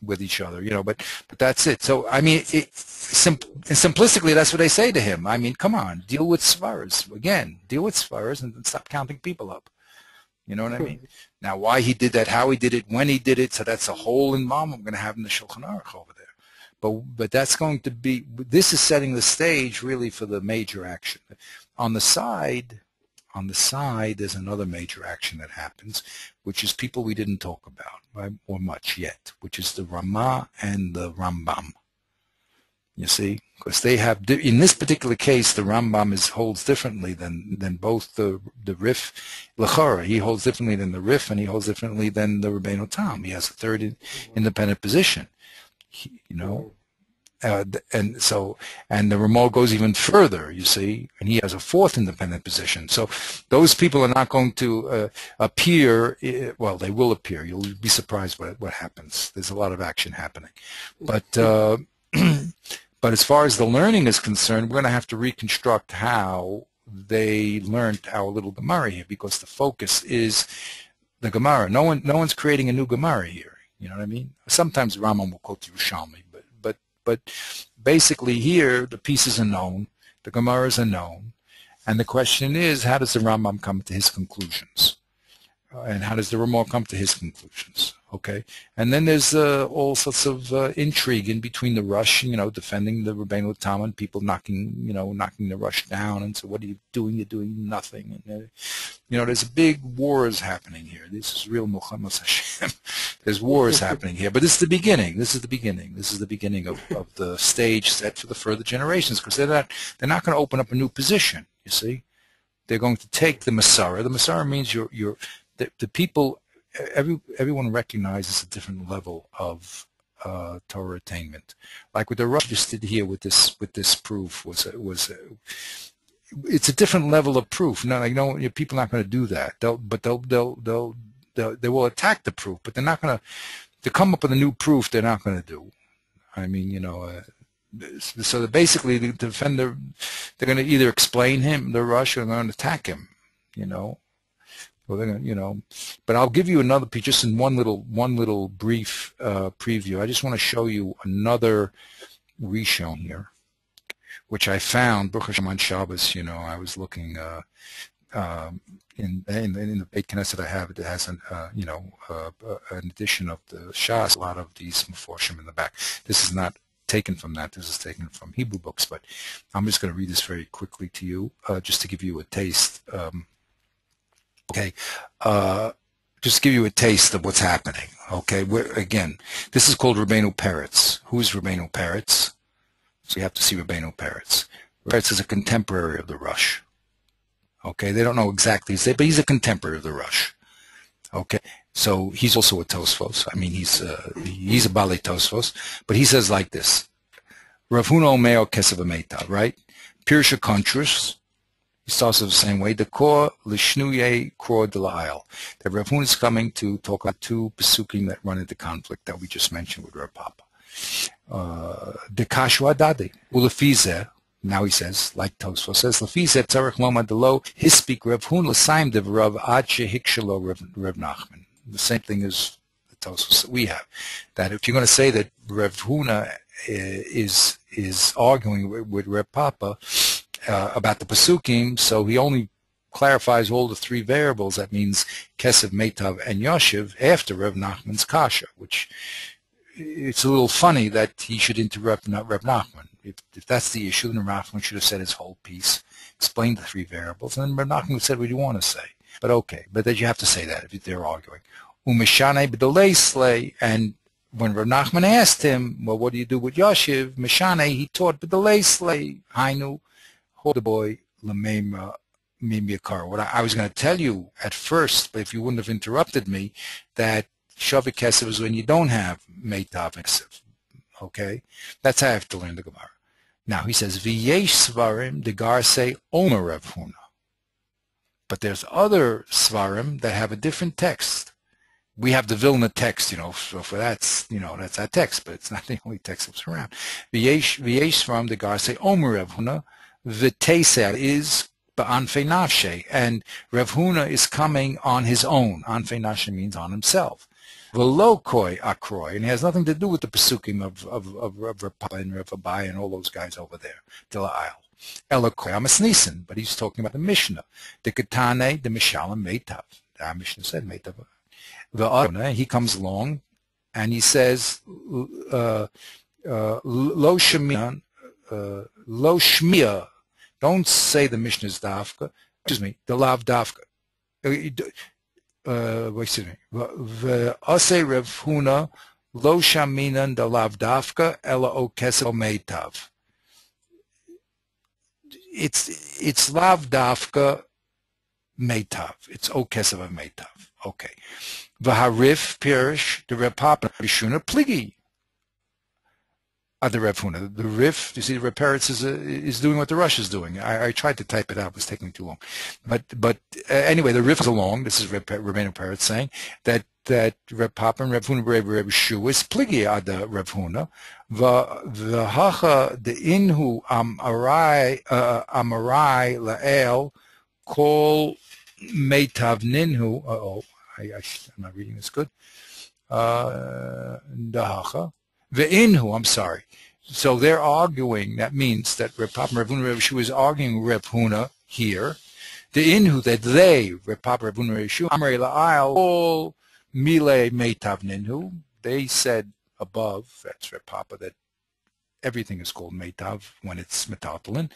with each other, but that's it. So, I mean, simplistically, that's what they say to him. I mean, come on, deal with svaras. Again, deal with svaras and stop counting people up. You know what I mean? Now, why he did that, how he did it, when he did it, so that's a whole involvement I'm going to have in the Shulchan Aruch over there. But that's going to be, this is setting the stage really for the major action. On the side, there's another major action that happens, which is people we didn't talk about, right, or much yet, which is the Ramah and the Rambam. You see, because they have, in this particular case, the Rambam holds differently than both the Rif, L'chara. He holds differently than the Rif, and he holds differently than the Rabbeinu Tam. He has a third independent position, and the Ramah goes even further, you see, and he has a 4th independent position. So those people are not going to appear. Well, they will appear. You'll be surprised what happens. There's a lot of action happening, but. But as far as the learning is concerned, we're going to have to reconstruct how they learned our little Gemara here, because the focus is the Gemara. No one's creating a new Gemara here. You know what I mean? Sometimes Rambam will quote the Rishonim, but basically here the pieces are known, the Gemaras are known, and the question is, how does the Rambam come to his conclusions, and how does the Ramah come to his conclusions? Okay, and then there's all sorts of intrigue in between the Rosh, defending the Rabbeinu Tam, and people knocking the Rosh down, and so what are you doing? You're doing nothing. And, there's big wars happening here. This is real Muhammad Hashem. There's wars happening here, but this is the beginning. This is the beginning of the stage set for the further generations, because they're not going to open up a new position. You see, they're going to take the Masara. The Masara means the people. Everyone recognizes a different level of Torah attainment. Like what the Rosh just did here with this proof it's a different level of proof. Now, people are not going to do that. They will attack the proof, but they're not going to come up with a new proof. They're not going to do. I mean, so basically the defender, they're going to either explain him, the Rosh, or they're going to attack him. Well, they're gonna, but I'll give you another piece, just in one little brief preview. I just want to show you another Rishon here, which I found, Baruch Hashem on Shabbos. I was looking in the Beit Knesset I have. It has an edition of the Shas. A lot of these Meforshim in the back. This is not taken from that. This is taken from Hebrew books, but I'm just going to read this very quickly to you, just to give you a taste. Okay, just to give you a taste of what's happening. Okay, again, this is called Rabbeinu Peretz. Who's Rabbeinu Peretz? So you have to see Rabbeinu Peretz. Peretz is a contemporary of the Rosh. Okay, they don't know exactly his name, but he's a contemporary of the Rosh. Okay, so he's also a Tosfos. I mean, he's a Balei Tosfos, but he says like this: Rav Huna Omer Kesef Ameta, right? Pirsha Contras, he starts the same way. The Kor Lishnuye Kor de La'il. That Rav Huna is coming to talk about two Pesukim that run into conflict that we just mentioned with Rav Papa. The Kashu Adadi. Ulefizeh, now he says, like Tosfos says, Lefizeh Tzarech Lomad Delo, Hispik Rav Huna L'saim Dev Rav Ad Shehikshalo Rav Nachman. The same thing as the Tosfos that we have. That if you're going to say that Rav Huna is arguing with Rav Papa about the Pesukim, so he only clarifies all the three variables. That means Kesev, Meitav, and Yoshev after Rav Nachman's Kasha, which it's a little funny that he should interrupt Rav Nachman. If that's the issue, then Rav Nachman should have said his whole piece, explained the three variables, and then Rav Nachman said what you want to say. But okay, but that you have to say that if they're arguing. Umeshane b'dolei slay, and when Rav Nachman asked him, well, what do you do with Yoshev? Meshane, he taught b'dolei slay, hainu, hold the boy, l'meima, mimiyakar. What I was going to tell you at first, but if you wouldn't have interrupted me, that Shavik Kesev is when you don't have Meitav Kesev. Okay? That's how I have to learn the Gemara. Now, he says, V'yesh Svarim, the Gar say, Omer Rav Huna. But there's other Svarim that have a different text. We have the Vilna text, so for that's our text, but it's not the only text that's around. V'yesh Svarim, the Gar say, Omer Rav Huna. V'teser is Ba'anfei Nafshe. And Rav Huna is coming on his own. Anfei Nafshe means on himself. Velokoi akroi, and it has nothing to do with the Pesukim of Rav Papa and Rav Abai and all those guys over there, Dila'il. Elokoi Amasnisin, but he's talking about the Mishnah. The Ketane, the Mishalim, Meitav. Our Mishnah said Meitav. The he comes along and he says, Lo Shemian, Lo Shmia. Don't say the Mishnah's Dafka. Excuse me, the Lav Dafka. Excuse me. V'asei Rav Huna lo shaminan da lav dafka ela o kesef meitav. It's lav dafka meitav. It's o kesef meitav. Okay. V'harif pirish the Rav Papa Rishuna pligi. The Rav Huna. The Rif, you see, the Rav Peretz is doing what the Rosh is doing. I tried to type it out, it was taking too long. But anyway, the Rif is along. This is Rabbeinu Peretz saying that Rav Papa and Rav Huna Rav Shu is pligi ad Rav Huna. V'hacha the inhu amarai la'el kol meitav ninhu. I'm not reading this good. Dahacha. Ve'inhu, I'm sorry. So they're arguing, that means that Rav Papa and Rav Huna Rav Shu is arguing Rav Huna here. The inhu, that they, Rav Papa, Rav Huna Rav Shu, Amrei La'ayal, all Mile Meitav Ninhu, they said above, that's Rav Papa, that everything is called Meitav when it's Metaltalin.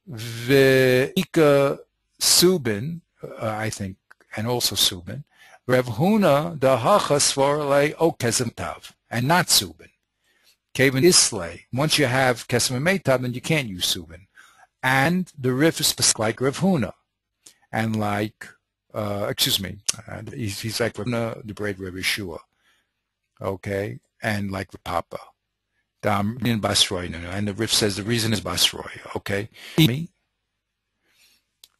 Ve'ika Subin, I think, and also Subin, Rav Huna, the Hacha Svar O Kesem Tav. And not Subin. Kevin Islay. Once you have Kesem and Meitav, then you can't use Subin. And the Rif is like Rav Huna. And like, he's like Rav Huna, the great Rav Yeshua. Okay? And like the Papa. In Basroy. And the Rif says the reason is Basroy. Okay?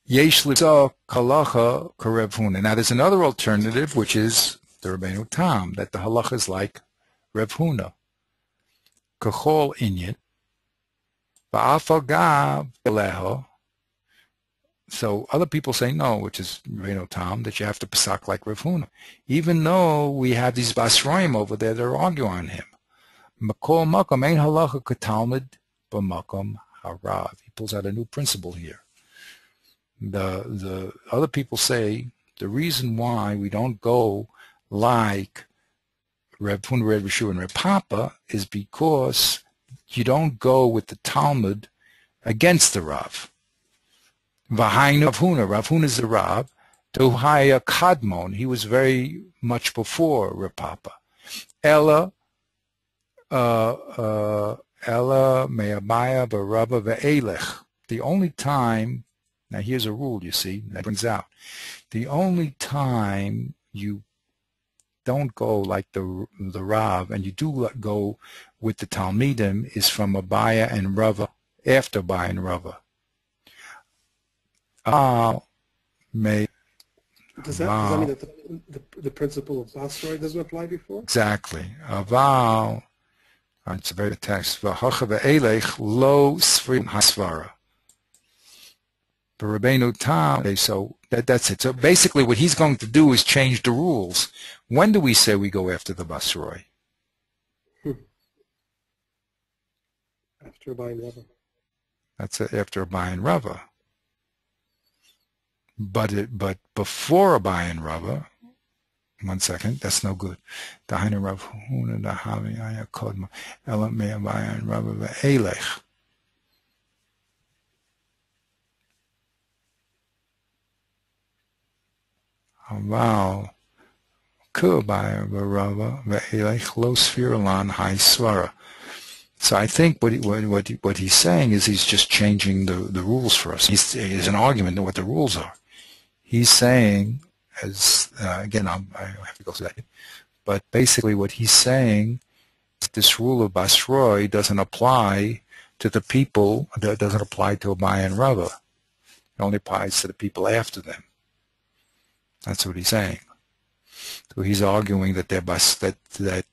Yesh Livza Kalacha Karev Huna. Now there's another alternative, which is the Rabbeinu Tam, that the halacha is like Rav Huna, Kachol Inyan, Ba'afagav Eleho. So other people say no, which is Rabbeinu Tam, that you have to pasak like Rav Huna, even though we have these Basroim over there that are arguing on him. Makol Makom Ein Halacha Katalmud B'Makom Harav. He pulls out a new principle here. The other people say the reason why we don't go like Rav Huna, Rav Yeshua, and Rav Papa is because you don't go with the Talmud against the Rav. V'hainu Rav Huna is the Rav. Tuhaya Kadmon, he was very much before Rav Papa. Ella me'abaya v'rava ve'elech. The only time, now here's a rule, you see, that brings out. The only time you don't go like the Rav, and you do go with the Talmidim, is from Abaya and Rava, after Abaya and Rava. May Does that mean that the principle of Basroi doesn't apply before? exactly. Aval. It's a very text. V'hocha ve'elech lo sfrim hasvara. But Rabbeinu Tam. Okay, so that's it. So basically, what he's going to do is change the rules. When do we say we go after the Basroi? After Abayin Rava. That's after Abayin Rava. But before Abayin Rava, 1 second, that's no good. Dahainu Rav Huna Dahavi Ayakodma Ela Me Abayin Rava ve'elech. Aval Ku'abayin Rava ve'elech lo sfiralan hai svara. So I think what he's saying is he's just changing the rules for us. He's an argument of what the rules are. He's saying, as again, I have to go through that, but basically what he's saying is this rule of Basroi doesn't apply to the people, that doesn't apply to Abayin Rava. It only applies to the people after them. That's what he's saying. So he's arguing that they're the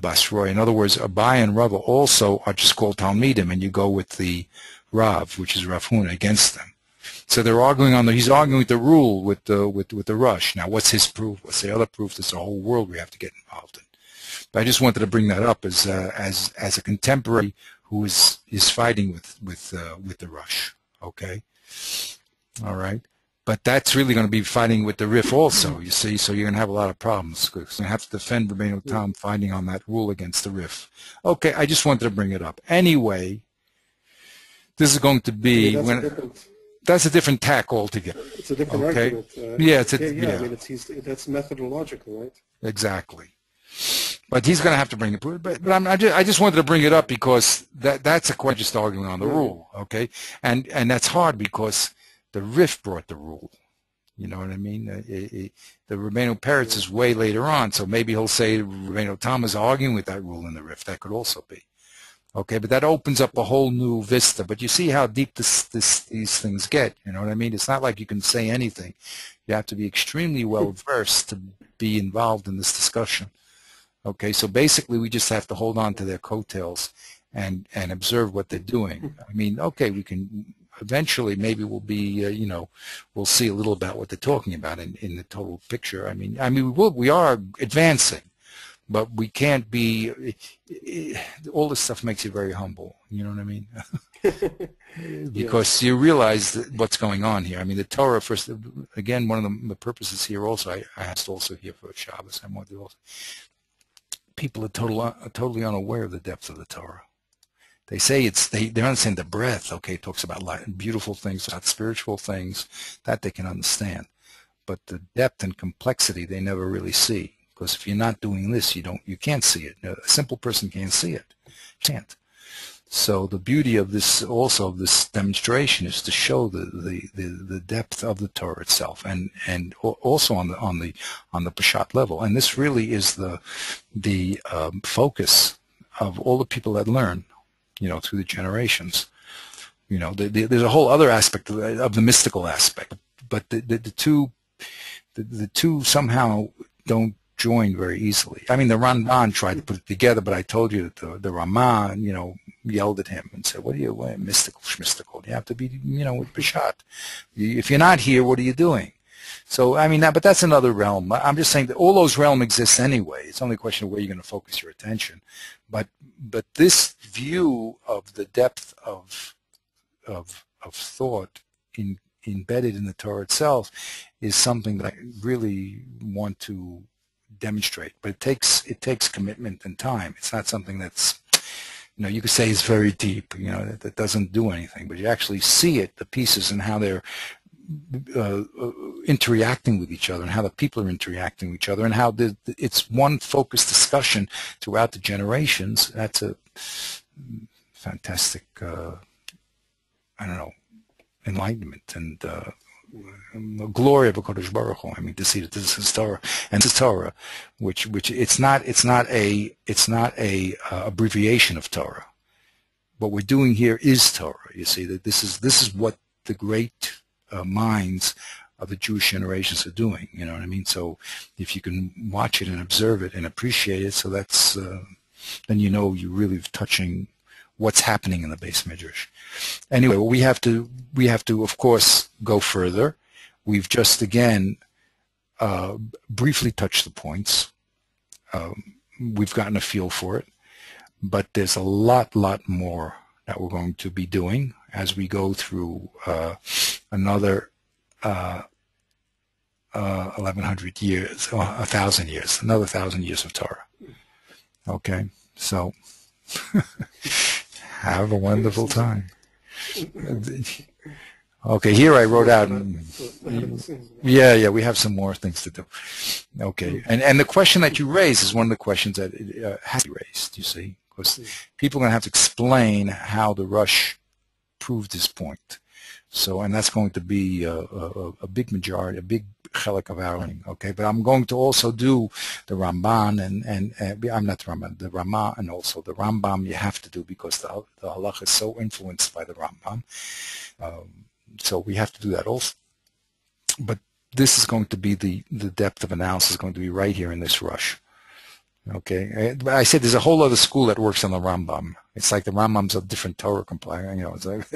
Basroi. In other words, Abayin and Rava also are just called Talmidim, and you go with the Rav, which is Rav Huna, against them. So they're arguing he's arguing with the rule with the Rosh. Now, what's his proof? What's the other proof? There's a whole world we have to get involved in. But I just wanted to bring that up as a contemporary who is fighting with the Rosh. Okay, all right. But that's really going to be fighting with the Rif also, you see, so you're going to have a lot of problems. You're going to have to defend Rabbeinu Tam fighting on that rule against the Rif. Okay, I just wanted to bring it up. Anyway, this is going to be... That's a different tack altogether. It's a different argument. I mean, that's methodological, right? Exactly. But he's going to have to bring it. But I just wanted to bring it up because that's a question just arguing on the rule, okay? And that's hard because the Rif brought the rule. You know what I mean? The Rabbeinu Peretz is way later on, so maybe he'll say Rabbeinu Tam is arguing with that rule in the Rif. That could also be. Okay, but that opens up a whole new vista. But you see how deep these things get. You know what I mean? It's not like you can say anything. You have to be extremely well versed to be involved in this discussion. Okay, so basically we just have to hold on to their coattails and observe what they're doing. I mean, okay, we can eventually maybe we'll be we'll see a little about what they're talking about in the total picture. I mean we are advancing. But we can't be, all this stuff makes you very humble, you know what I mean? Because you realize what's going on here. I mean, the Torah, first, again, one of the purposes here also, I asked also here for Shabbos, I want to also, people are totally unaware of the depth of the Torah. They say they understand the breadth, okay, it talks about beautiful things, about spiritual things, that they can understand. But the depth and complexity they never really see. Because if you're not doing this, you can't see it. A simple person can't see it. Can't. So the beauty of this, also of this demonstration, is to show the depth of the Torah itself, and also on the Peshat level. And this really is the focus of all the people that learn, through the generations. There's a whole other aspect of the mystical aspect, but the two somehow don't join very easly. I mean, the Ramban tried to put it together, but I told you that the Ramah, yelled at him and said, "What are you, mystical, schmystical? You have to be, with Peshat. If you're not here, what are you doing?" So, I mean, but that's another realm. I'm just saying that all those realms exist anyway. It's only a question of where you're going to focus your attention. But this view of the depth of thought embedded in the Torah itself is something that I really want to demonstrate, but it takes commitment and time. It's not something that's, you could say is very deep, that doesn't do anything, but you actually see it, the pieces, and how they're interacting with each other, and how the people are interacting with each other, and how it's one focused discussion throughout the generations. That's a fantastic, enlightenment and the glory of HaKadosh Baruch Hu. I mean, to see that this is Torah, and this is Torah, which it's not a abbreviation of Torah. What we're doing here is Torah. You see that this is what the great minds of the Jewish generations are doing. You know what I mean? So if you can watch it and observe it and appreciate it, so that's then you know you're really touching what's happening in the Beis Midrash. Anyway, we have to of course go further. We've just again briefly touched the points. We've gotten a feel for it, but there's a lot more that we're going to be doing as we go through another 1,100 years, or 1,000 years, another 1,000 years of Torah. Okay, so have a wonderful time. Okay, here I wrote out. Yeah, we have some more things to do. Okay, and the question that you raise is one of the questions that has to be raised. You see, because people are going to have to explain how the Rosh proved this point. So, and that's going to be a big majority, a big chelik of our learning. Okay, but I'm going to also do the Ramban and I'm not the Ramban, the Ramah, and also the Rambam. You have to do because the halach is so influenced by the Rambam. So we have to do that also. But this is going to be the depth of analysis is going to be right here in this Rosh. Okay, but I said there's a whole other school that works on the Rambam. It's like the Rambam's a different Torah compiler, you know. It's like,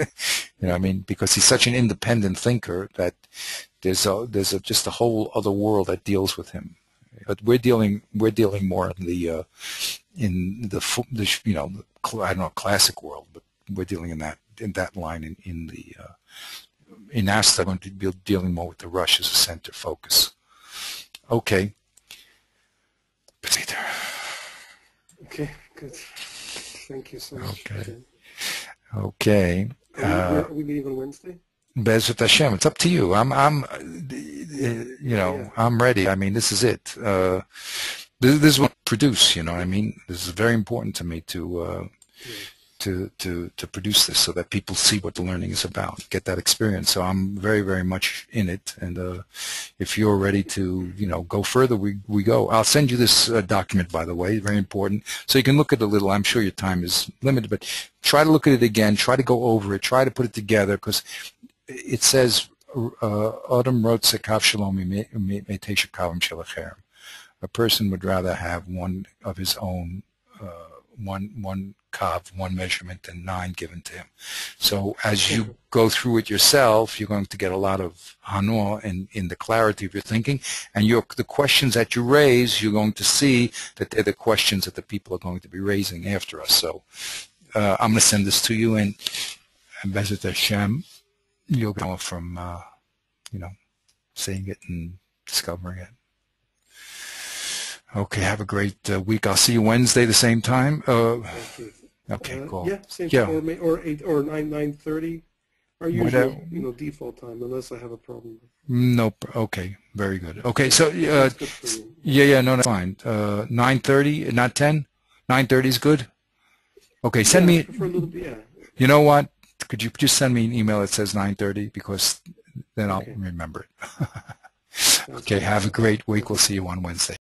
you know, I mean, because he's such an independent thinker that there's just a whole other world that deals with him. But we're dealing more in the you know, I don't know, classic world, but we're dealing in that line in Asta, going to be dealing more with the Rosh as a center focus. Okay. Okay, good. Thank you so much. Okay. Are we meeting on Wednesday? Bezrat Hashem. It's up to you. I'm you know, I'm ready. I mean, this is it. This is what I produce. You know what I mean? This is very important to me to produce this so that people see what the learning is about, get that experience. So I'm very much in it, and if you're ready to, you know, go further, we go. I'll send you this document, by the way, very important, so you can look at it a little. I'm sure your time is limited, but try to look at it again, try to go over it, try to put it together, because it says Adam wrote Sekav Shalom Meitesha Kavim Shelacherem. A person would rather have one of his own, one kav, one measurement, and 9 given to him. So as you go through it yourself, you're going to get a lot of hanor in the clarity of your thinking, and the questions that you raise, you're going to see that they're the questions that the people are going to be raising after us. So I'm going to send this to you, and Bezrat Hashem, you'll go from you know, seeing it and discovering it. Okay, have a great week. I'll see you Wednesday the same time. Okay, cool. Yeah, same time, or 8 or 9:30. Our usual, you know, default time, unless I have a problem. Nope. Okay, very good. Okay, so That's good for you. yeah, no, that's fine. 9:30, not 10. 9:30 is good. Okay, send me. I prefer a little bit, yeah. You know what? Could you just send me an email that says 9:30, because then I'll remember it. Okay, have a great week. We'll see you on Wednesday.